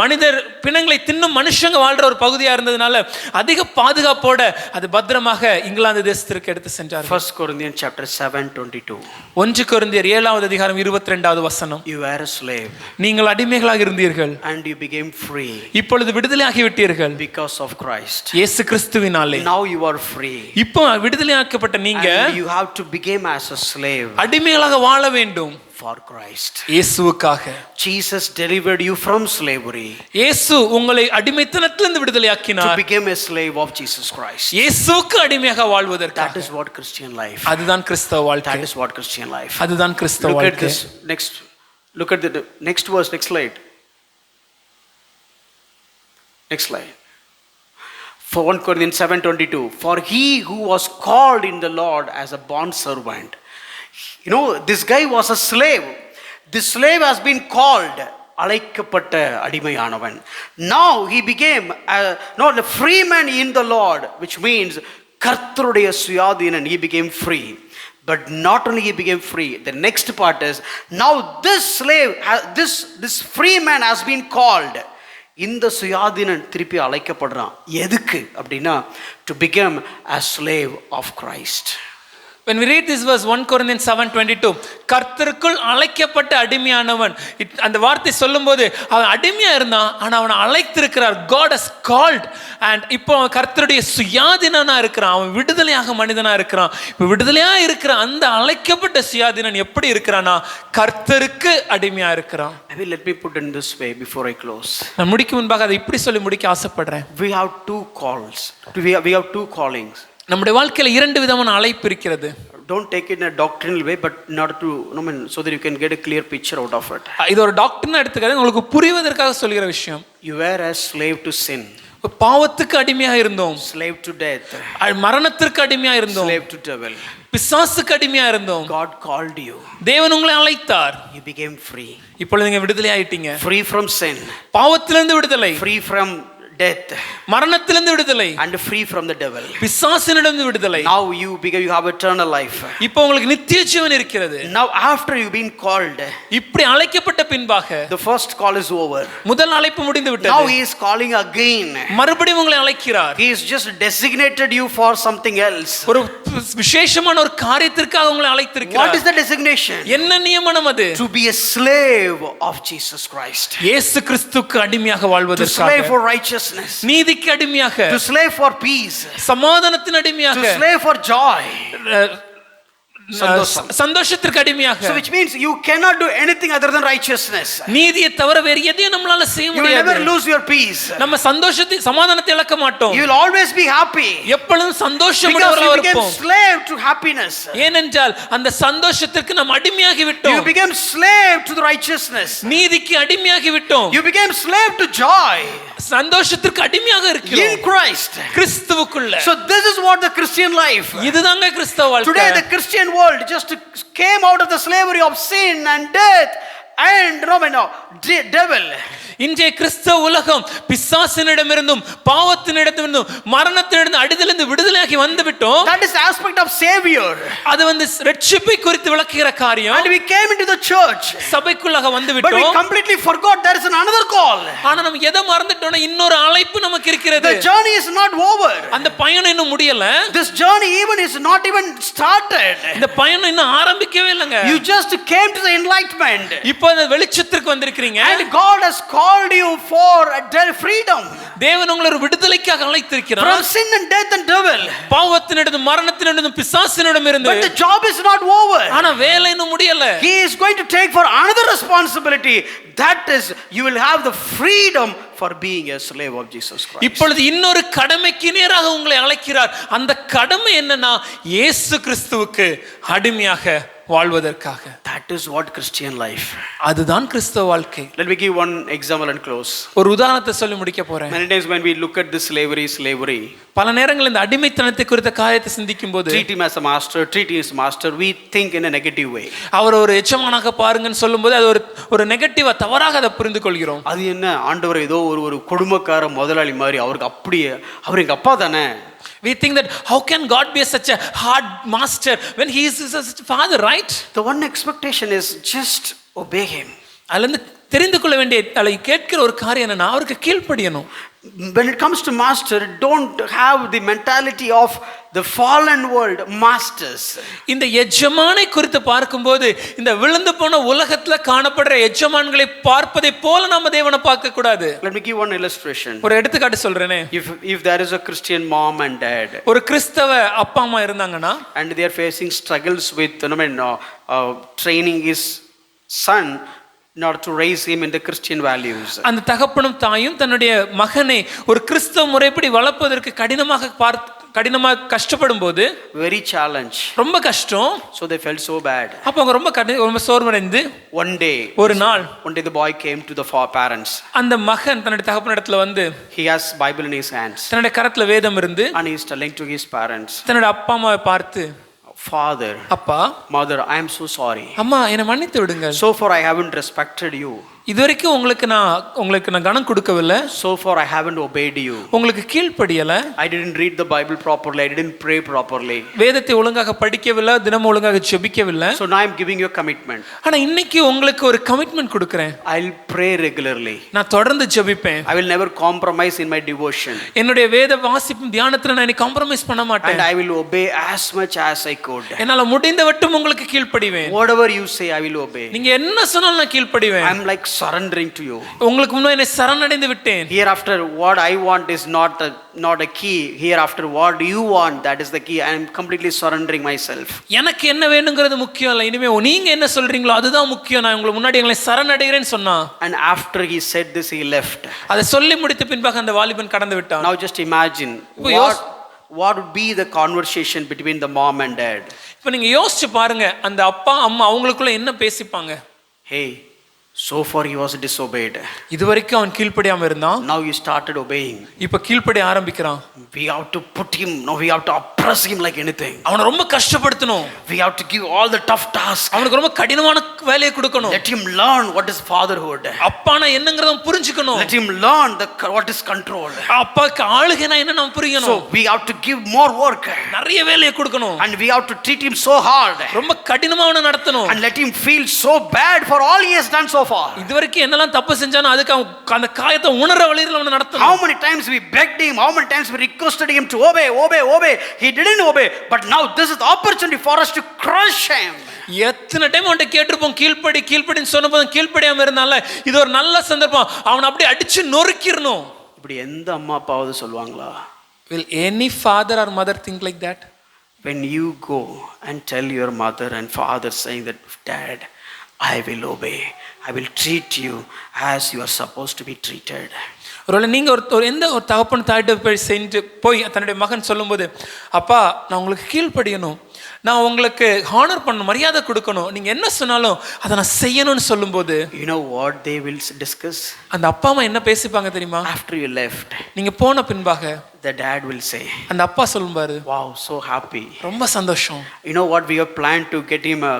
மனிதர் பிணங்களை தின்னும் மனுஷங்க வாழ்ற ஒரு பகுதியா இருந்ததுனால அதிக பாதுகாப்போட அது பத்திரமாக இங்கிலாந்து தேசத்திற்கு எடுத்து சென்றார். 1 Corinthians chapter 7:22. 1 கொரிந்தியர் 7வது அதிகாரம் 22வது வசனம். You were a slave, நீங்கள் அடிமைகளாக இருந்தீர்கள், and you became free, இப்பொழுது விடுதலையாகி விட்டீர்கள் because of Christ. இயேசு கிறிஸ்துவினாலே Now you are free. இப்போ விடுதலையாக்கப்பட்ட நீங்க and you have to become as a slave, அடிமைகளாக வாழ வேண்டும் for Christ. இயேசுவுக்காக. Jesus delivered you from slavery, இயேசு உங்களை அடிமைத்தனத்திலிருந்து விடுதலையாக்கினார், to become a slave of Jesus Christ. இயேசுவுக்கு அடிமையாக வாழ்வதற்காக. That is what Christian life. அதுதான் கிறிஸ்தவ வாழ்க்கை. That is what Christian life. அதுதான் கிறிஸ்தவ Look at வாழ்க்கை. this look at the next verse, next slide. Next slide. For 1 Corinthians 7:22. For he who was called in the Lord as a bond servant. You know, this guy was a slave. This slave has been called அழைக்கப்பட்ட அடிமையானவன். Now he became not a free man in the Lord, which means கர்த்தருடைய சுயாதீனன். He became free. But not only he became free, the next part is now this slave, this free man has been called. இந்த சுயாதீனன் திருப்பி அழைக்கப்படுறான். எதுக்கு அப்படின்னா to become a slave of Christ. When we read this verse 1 Corinthians 7:22, கர்த்தருக்குள் அழைக்கப்பட்ட அடிமையானவன், அந்த வார்த்தை சொல்லும்போது அவன் அடிமையா இருந்தான், ஆனா அவனை அழைத்திருக்கிறார். God has called, and இப்போ கர்த்தருடைய சுயாதீனனா இருக்கிறான், அவன் விடுதலையாக மனிதனா இருக்கிறான். இப்போ விடுதலையா இருக்கிற அந்த அழைக்கப்பட்ட சுயாதீனன் எப்படி இருக்கிறானா கர்த்தருக்கு அடிமையா இருக்கிறான். Let me put in this way before I close. நான் முடிக்கும் முன்பாக அதை இப்படி சொல்லி முடிக்க ஆசைப்படுறேன். We have two calls. We have two callings. நம்முடைய வாழ்க்கையில இரண்டு விதமான அழைப்பு இருக்கிறது. Don't take it in a doctrinal way, but in order to so that you can get a clear picture out of it. இது ஒரு டாக்டர்னா எடுத்துக்காது, உங்களுக்கு புரிவதற்காக சொல்கிற விஷயம். You were a slave to sin. பாவத்துக்கு அடிமையா இருந்தோம், slave to death, மரணத்திற்கு அடிமையா இருந்தோம், slave to devil, பிசாசுக்கு அடிமையா இருந்தோம். God called you, தேவன் உங்களை அழைத்தார், you became free. இப்பொழுது நீங்க விடுதலை ஆயிட்டீங்க. Free from sin, பாவத்திலிருந்து விடுதலை, free from death, மரணத்திலிருந்து விடுதலை, and free from the devil, பிசாசினிடமிருந்து விடுதலை. Now you have eternal life. இப்போ உங்களுக்கு நித்திய ஜீவன் இருக்கிறது. Now after you've been called, இப்படி அழைக்கப்பட்ட பின்பாக the first call is over. முதல் அழைப்பு முடிந்து விட்டது. Now he is calling again. மறுபடியும் உங்களை அழைக்கிறார். He is just designated you for something else. ஒரு விசேஷமான ஒரு காரியத்திற்காக உங்களை அழைத்திருக்கிறார். What is the designation? என்ன நியமனம் அது? To be a slave of Jesus Christ. இயேசு கிறிஸ்துவுக்கு அடிமையாக வாழ்வதற்காக. To slave for righteousness. நீதிக்கு அடிமையாக. To slave for peace. சமாதானத்தின் அடிமையாக. To slave for joy. சந்தோஷத்திற்கு அடிமையாக. So which means you cannot do anything other than righteousness. நீதியை தவிர வேறு எதையும் நம்மளால செய்ய You will முடியாது. never lose your peace. நம்ம சந்தோஷத்தை சமாதானத்தை இழக்க மாட்டோம். You will always be happy. எப்பொழுதும் Because சந்தோஷமுள்ளவர்களாக you became இருப்போம். slave to happiness. ஏனென்றால் அந்த சந்தோஷத்திற்கு நாம் அடிமையாகி You விட்டோம். became slave to the righteousness. நீதிக்கு அடிமையாகி விட்டோம். You became slave to joy சந்தோஷத்திற்கு அடிமையாக in இருக்கிறோம் Christ. கிறிஸ்துவுக்குள்ள. So this is what the Christian life. இதுதாங்க கிறிஸ்தவ வாழ்க்கை. Today the Christian world just came out of the slavery of sin and death and devil. இன்றைய கிறிஸ்தவ உலகம் பிசாசினிடமிருந்தும் பாவத்தினிடமிருந்தும் மரணத்தினிடமிருந்து அடிதிலிருந்து விடுதலையாகி வந்து விட்டோம். That is the aspect of savior. அது வந்து ரட்சிப்பை குறித்து விளக்குகிற காரியம். And we came into the church. சபைக்குள்ளாக வந்து But we விட்டோம். completely forgot there is another call. ஆனா நம்ம எதை மறந்துட்டோம்னா இன்னொரு அழைப்பு நமக்கு இருக்கிறது. The journey is not over. அந்த பயணம் இன்னும் முடியல. This journey even is not even started. இந்த பயணம் இன்னும் ஆரம்பிக்கவே இல்லைங்க. You just came to the enlightenment. இப்போ அந்த வெளிச்சத்திற்கு வந்திருக்கீங்க. And God has called you for freedom. தேவன் உங்களை ஒரு விடுதலைக்காக அழைத்திருக்கிறார். From sin and death and devil. பாவத்தினிடமிருந்து மரணத்தினிடமிருந்து பிசாசினிடமிருந்து. But the job is not over. ஆனா வேலை இன்னும் முடியல. He is going to take for another responsibility. That is, you will have the freedom for being a slave of Jesus Christ. இப்பொழுது இன்னொரு கடமைக்கு நேராக உங்களை அழைக்கிறார். அந்த கடமை என்னன்னா இயேசு கிறிஸ்துவுக்கு அடிமையாக வாழ்வதற்காக. That is what Christian life. அதுதான் கிறிஸ்தவ வாழ்க்கை. Let me give one example and close. ஒரு உதாரணத்தை சொல்லி முடிக்க போறேன். Many times when we look at this slavery, பல நேரங்களில் இந்த அடிமைத்தனத்தை குறித்த காரியத்தை சிந்திக்கும் போது treat him as a master, treat him as a master, we think in a negative way. அவர் ஒரு எஜமானாக பாருங்கன்னு சொல்லும்போது அது ஒரு நெகட்டிவா தவறாக அதை புரிந்து கொள்கிறோம். அது என்ன ஆண்டவர் ஏதோ ஒரு கொடுமைக்கார முதலாளி மாதிரி அவருக்கு அப்படியே அவர் எங்க அப்பா தானே. We think that how can God be such a hard master when he is such a father, right? The one expectation is just obey him. அதிலிருந்து தெரிந்து கொள்ள வேண்டிய கேட்கிற ஒரு காரியம் என்னன்னா அவருக்கு கீழ்ப்படியணும். When it comes to master, don't have the mentality of the fallen world masters. இந்த எஜமானை குறித்து பார்க்கும்போது இந்த விழுந்து போன உலகத்துல காணப்படுற எஜமான்களை பார்ப்பதை போல நம்ம தேவனை பார்க்க கூடாது. Let me give one illustration. ஒரு எடுத்துக்காட்டு சொல்றேனே. If there is a Christian mom and dad, ஒரு கிறிஸ்தவ அப்பா அம்மா இருந்தாங்கன்னா and they are facing struggles with training his son in order to raise him in the Christian values. அந்த தகப்பனும் தாயும் தன்னுடைய மகனை ஒரு கிறிஸ்தவ முறைப்படி வளர்ப்பதற்கு கடினமாக கஷ்டப்படும் போது very challenge, ரொம்ப கஷ்டம். so they felt so bad. அப்ப அவங்க ரொம்ப சோர்வடைந்து one day the boy came to the parents. அந்த மகன் தன்னுடைய தகப்பனிடத்துல வந்து he has Bible in his hands. தன்னுடைய கரத்துல வேதம் இருந்து and he is telling to his parents, தன்னுடைய அப்பா அம்மாவை பார்த்து, father, அப்பா, mother, I am so sorry. அம்மா என்னை மன்னித்து விடுங்க. So far I haven't respected you. இதுவரைக்கும் உங்களுக்கு நான் கணம் கொடுக்கவில்லை. So far I haven't obeyed you. உங்களுக்கு கீழ்ப்படியல. I didn't read the Bible properly. I didn't pray properly. வேதத்தை ஒழுங்காக படிக்கவில்லை, தினமும் ஒழுங்காக ஜெபிக்கவில்லை. So now I'm giving you a commitment. ஆனா இன்னைக்கு உங்களுக்கு ஒரு கமிட்மென்ட் கொடுக்கிறேன். I'll pray regularly. நான் தொடர்ந்து ஜெபிப்பேன். I will never compromise in my devotion. என்னுடைய வேத வாசிப்பும் தியானத்துல நான் காம்ப்ரமைஸ் பண்ண மாட்டேன். And I will obey as much as I could. என்னால முடிந்த மட்டும் உங்களுக்கு கீழ்ப்படிவேன். Whatever you say I will obey. நீங்க என்ன சொன்னாலும் நான் கீழ்ப்படிவேன். I'm like surrendering to you. உங்களுக்கு முன்னாடி என்னை சரணடைந்து விட்டேன். Hereafter what I want is not a key. Hereafter what you want, that is the key. I am completely surrendering myself. எனக்கு என்ன வேணும்ங்கிறது முக்கியம் இல்ல. இனிமே நீங்க என்ன சொல்றீங்களோ அதுதான் முக்கியம். நான் உங்களுக்கு முன்னாடி எங்களை சரணடைகிறேன்னு சொன்னா. And after he said this he left. அதை சொல்லி முடித்த பின்பாக அந்த வாலிபன் கடந்து விட்டான். Now just imagine what would be the conversation between the mom and dad. இப்போ நீங்க யோசிச்சு பாருங்க அந்த அப்பா அம்மா அவங்களுக்குள்ள என்ன பேசிப்பாங்க. Hey, so far he was disobeyed. இதுவரைக்கும் அவன் கீழ்ப்படியாம இருந்தான். Now he started obeying. இப்போ கீழ்ப்படிய ஆரம்பிக்கிறான். We have to put him, no, we have to oppress him like anything. அவனை ரொம்ப கஷ்டப்படுத்தணும். We have to give all the tough tasks. அவனுக்கு ரொம்ப கடினமான வேலையை கொடுக்கணும். Let him learn what is fatherhood. அப்பானா என்னங்கறத புரிஞ்சுக்கணும். Let him learn what is control. அப்பாக்கு ஆளுகைனா என்ன நம்ம புரியணும். So we have to give more work. நிறைய வேலையை கொடுக்கணும். And we have to treat him so hard. ரொம்ப கடினமா அவனை நடத்தணும். And let him feel so bad for all he has done so far. இதுவரைக்கும் என்னெல்லாம் தப்பு செஞ்சானோ அதுக்கு அந்த காயத்தை உணர வழியில அவனை நடத்தணும். How many times we begged him, how many times we requested him to obey. He didn't obey. But now this is the opportunity for us to crush him. எத்தனை டைம் அவன்கிட்ட கேட்டிருப்போம் கீழ்ப்படின்னு சொன்னபோது கீழ்ப்படியாம இருந்தால இது ஒரு நல்ல சந்தர்ப்பம். அவனை அப்படியே அடிச்சு நொறுக்கிடணும். இப்படி எந்த அம்மா அப்பாவது சொல்லுவாங்களா? Will any father or mother think like that? when you go and tell your mother and father saying that, Dad, I will obey, I will treat you as you are supposed to be treated. ஒருவேளை நீங்கள் ஒரு எந்த ஒரு தகப்பன் தாயிட்ட போய் செஞ்சு போய் தன்னுடைய மகன் சொல்லும்போது, அப்பா நான் உங்களுக்கு கீழ்ப்படியணும், நான் உங்களுக்கு ஹானர் பண்ணணும், மரியாதை கொடுக்கணும், நீங்கள் என்ன சொன்னாலும் அதை நான் செய்யணும்னு சொல்லும்போது, you know what they will discuss? அந்த அப்பா அம்மா என்ன பேசிப்பாங்க தெரியுமா? After you left, நீங்கள் போன பின்பாக the dad will say, அந்த அப்பா சொல்லும்பாரு, wow, so happy, ரொம்ப சந்தோஷம், you know what, we have planned to get him a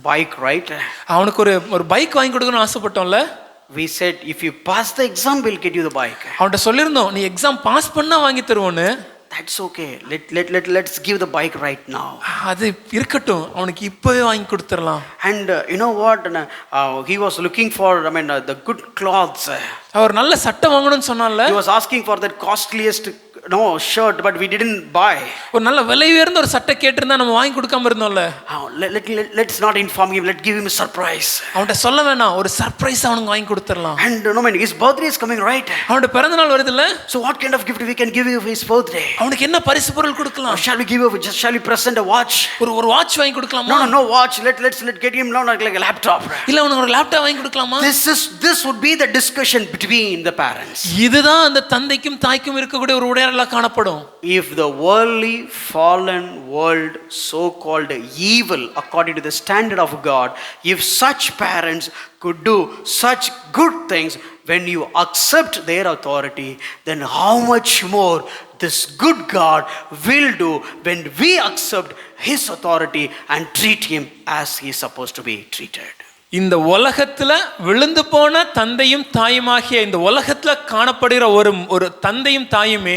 bike, right? அவனுக்கு ஒரு பைக் வாங்கி கொடுக்கணும்னு ஆசைப்பட்டோம்ல. We said, if you pass the exam, we'll get you the bike. அவன்கிட்ட சொல்லியிருந்தோம், நீ எக்ஸாம் பாஸ் பண்ணா வாங்கி தருவோன்னு. That's okay, let's give the bike right now. அது இருக்கட்டும், அவனுக்கு இப்பவே வாங்கி கொடுத்துடலாம். And you know what, he was looking for, the good clothes. அவர் நல்ல சட்டை வாங்கணும்னு சொன்னான்ல. He was asking for that costliest shirt, but we didn't buy. ஒரு நல்ல விலை உயர்ந்த ஒரு சட்டை கேட்டிருந்தா நம்ம வாங்கி கொடுக்காம இருந்தோம்ல. Let's not inform him, let's give him a surprise. அவன்கிட்ட சொல்ல வேணாம், ஒரு சர்ப்ரைஸ் அவனுக்கு வாங்கி கொடுத்துடலாம். And his birthday is coming, right? அவனோட பிறந்த நாள் வருதுல்ல. So what kind of gift we can give you for his birthday? அவனுக்கு என்ன பரிசு பொருள் கொடுக்கலாம்? Shall we give him, shall we present a watch? ஒரு வாட்ச் வாங்கி கொடுக்கலாமா? No watch, let's get him like a laptop. இல்ல அவனுக்கு ஒரு லேப்டாப் வாங்கி கொடுக்கலாமா? This would be the discussion between the parents. இதுதான் அந்த தந்தைக்கும் தாய்க்கும் இருக்கக்கூடிய ஒரு உரையாடலா காணப்படும். If the worldly fallen world, so called evil according to the standard of God, if such parents could do such good things when you accept their authority, then how much more this good God will do when we accept his authority and treat him as he is supposed to be treated. இந்த உலகத்துல விழுந்து போன தந்தையும் தாயுமாகிய இந்த உலகத்துல காணப்படுகிற ஒரு தந்தையும் தாயுமே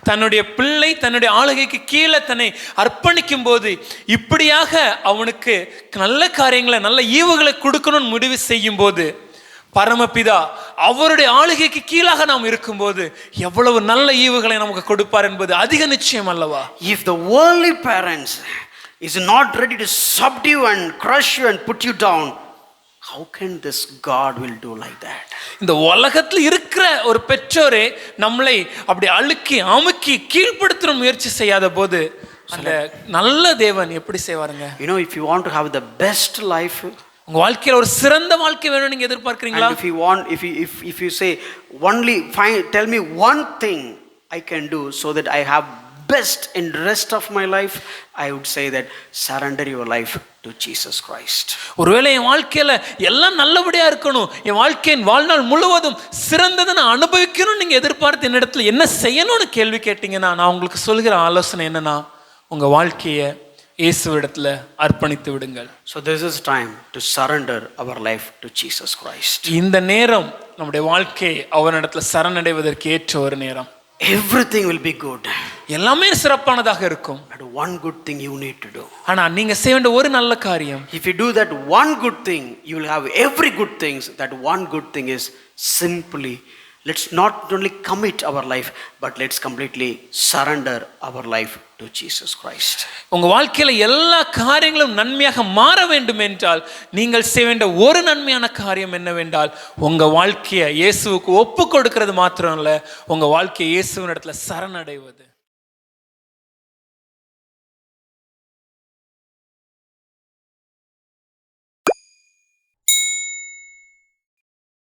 தன்னுடைய பிள்ளை தன்னுடைய ஆளுகைக்கு கீழே தன்னை அர்ப்பணிக்கும் போது இப்படியாக அவனுக்கு நல்ல காரியங்களை நல்ல ஈவுகளை கொடுக்கணும்னு முடிவு செய்யும் போது பரமபிதா அவருடைய ஆளுகைக்கு கீழாக நாம் இருக்கும்போது எவ்வளவு நல்ல ஈவுகளை நமக்கு கொடுப்பார் என்பது அதிக நிச்சயம் அல்லவா? If the worldly parents is not ready to subdue and crush you and put you down, how can this God will do like that? இந்த உலகத்துல இருக்கிற ஒரு பெற்றோரே நம்மளை அப்படி அழுக்கி அமுக்கி கீழ்ப்படுத்துற முயற்சி செய்யாத போது அந்த நல்ல தேவன் எப்படி செய்வாருங்க? You know, if you want to have the best life, உங்க வாழ்க்கையில ஒரு சிறந்த வாழ்க்கை வேணும் நீங்க எதிர்பார்க்கறீங்களா? And if you want, if you say only tell me one thing I can do so that I have best in rest of my life, I would say that surrender your life to Jesus Christ. ஒருவேளை என் வாழ்க்கையில எல்லாம் நல்லபடியா இருக்கணும், என் வாழ்க்கையின் வாழ்நாள் முழுவதும் சிறந்ததை நான் அனுபவிக்கணும் நீங்க எதிர்பார்த்து என்னிடத்துல என்ன செய்யணும்னு கேள்வி கேட்டீங்கன்னா நான் உங்களுக்கு சொல்கிற ஆலோசனை என்னன்னா, உங்க வாழ்க்கையை இயேசுவிடத்துல அர்ப்பணித்து விடுங்கள். So this is time to surrender our life to Jesus Christ. இந்த நேரம் நம்முடைய வாழ்க்கை அவரிடத்துல சரணடைவதற்கு ஏற்ற ஒரு நேரம். Everything will be good. எல்லாமே சிறப்பானதாக இருக்கும். But one good thing you need to do. ஆனா நீங்க செய்ய வேண்டிய ஒரு நல்ல காரியம். If you do that one good thing, you will have every good things. That one good thing is simply, let's not only commit our life, but let's completely surrender our life to Jesus Christ. உங்க வாழ்க்கையில எல்லா காரியங்களும் நன்மையாக மாற வேண்டும் என்றால் நீங்கள் செய்ய வேண்டிய ஒரு நன்மையான காரியம் என்னவென்றால் உங்க வாழ்க்கையை இயேசுவுக்கு ஒப்பு கொடுக்கிறது மாத்திரம் இல்ல, உங்க வாழ்க்கையை இயேசுவின் இடத்துல சரணடைவது.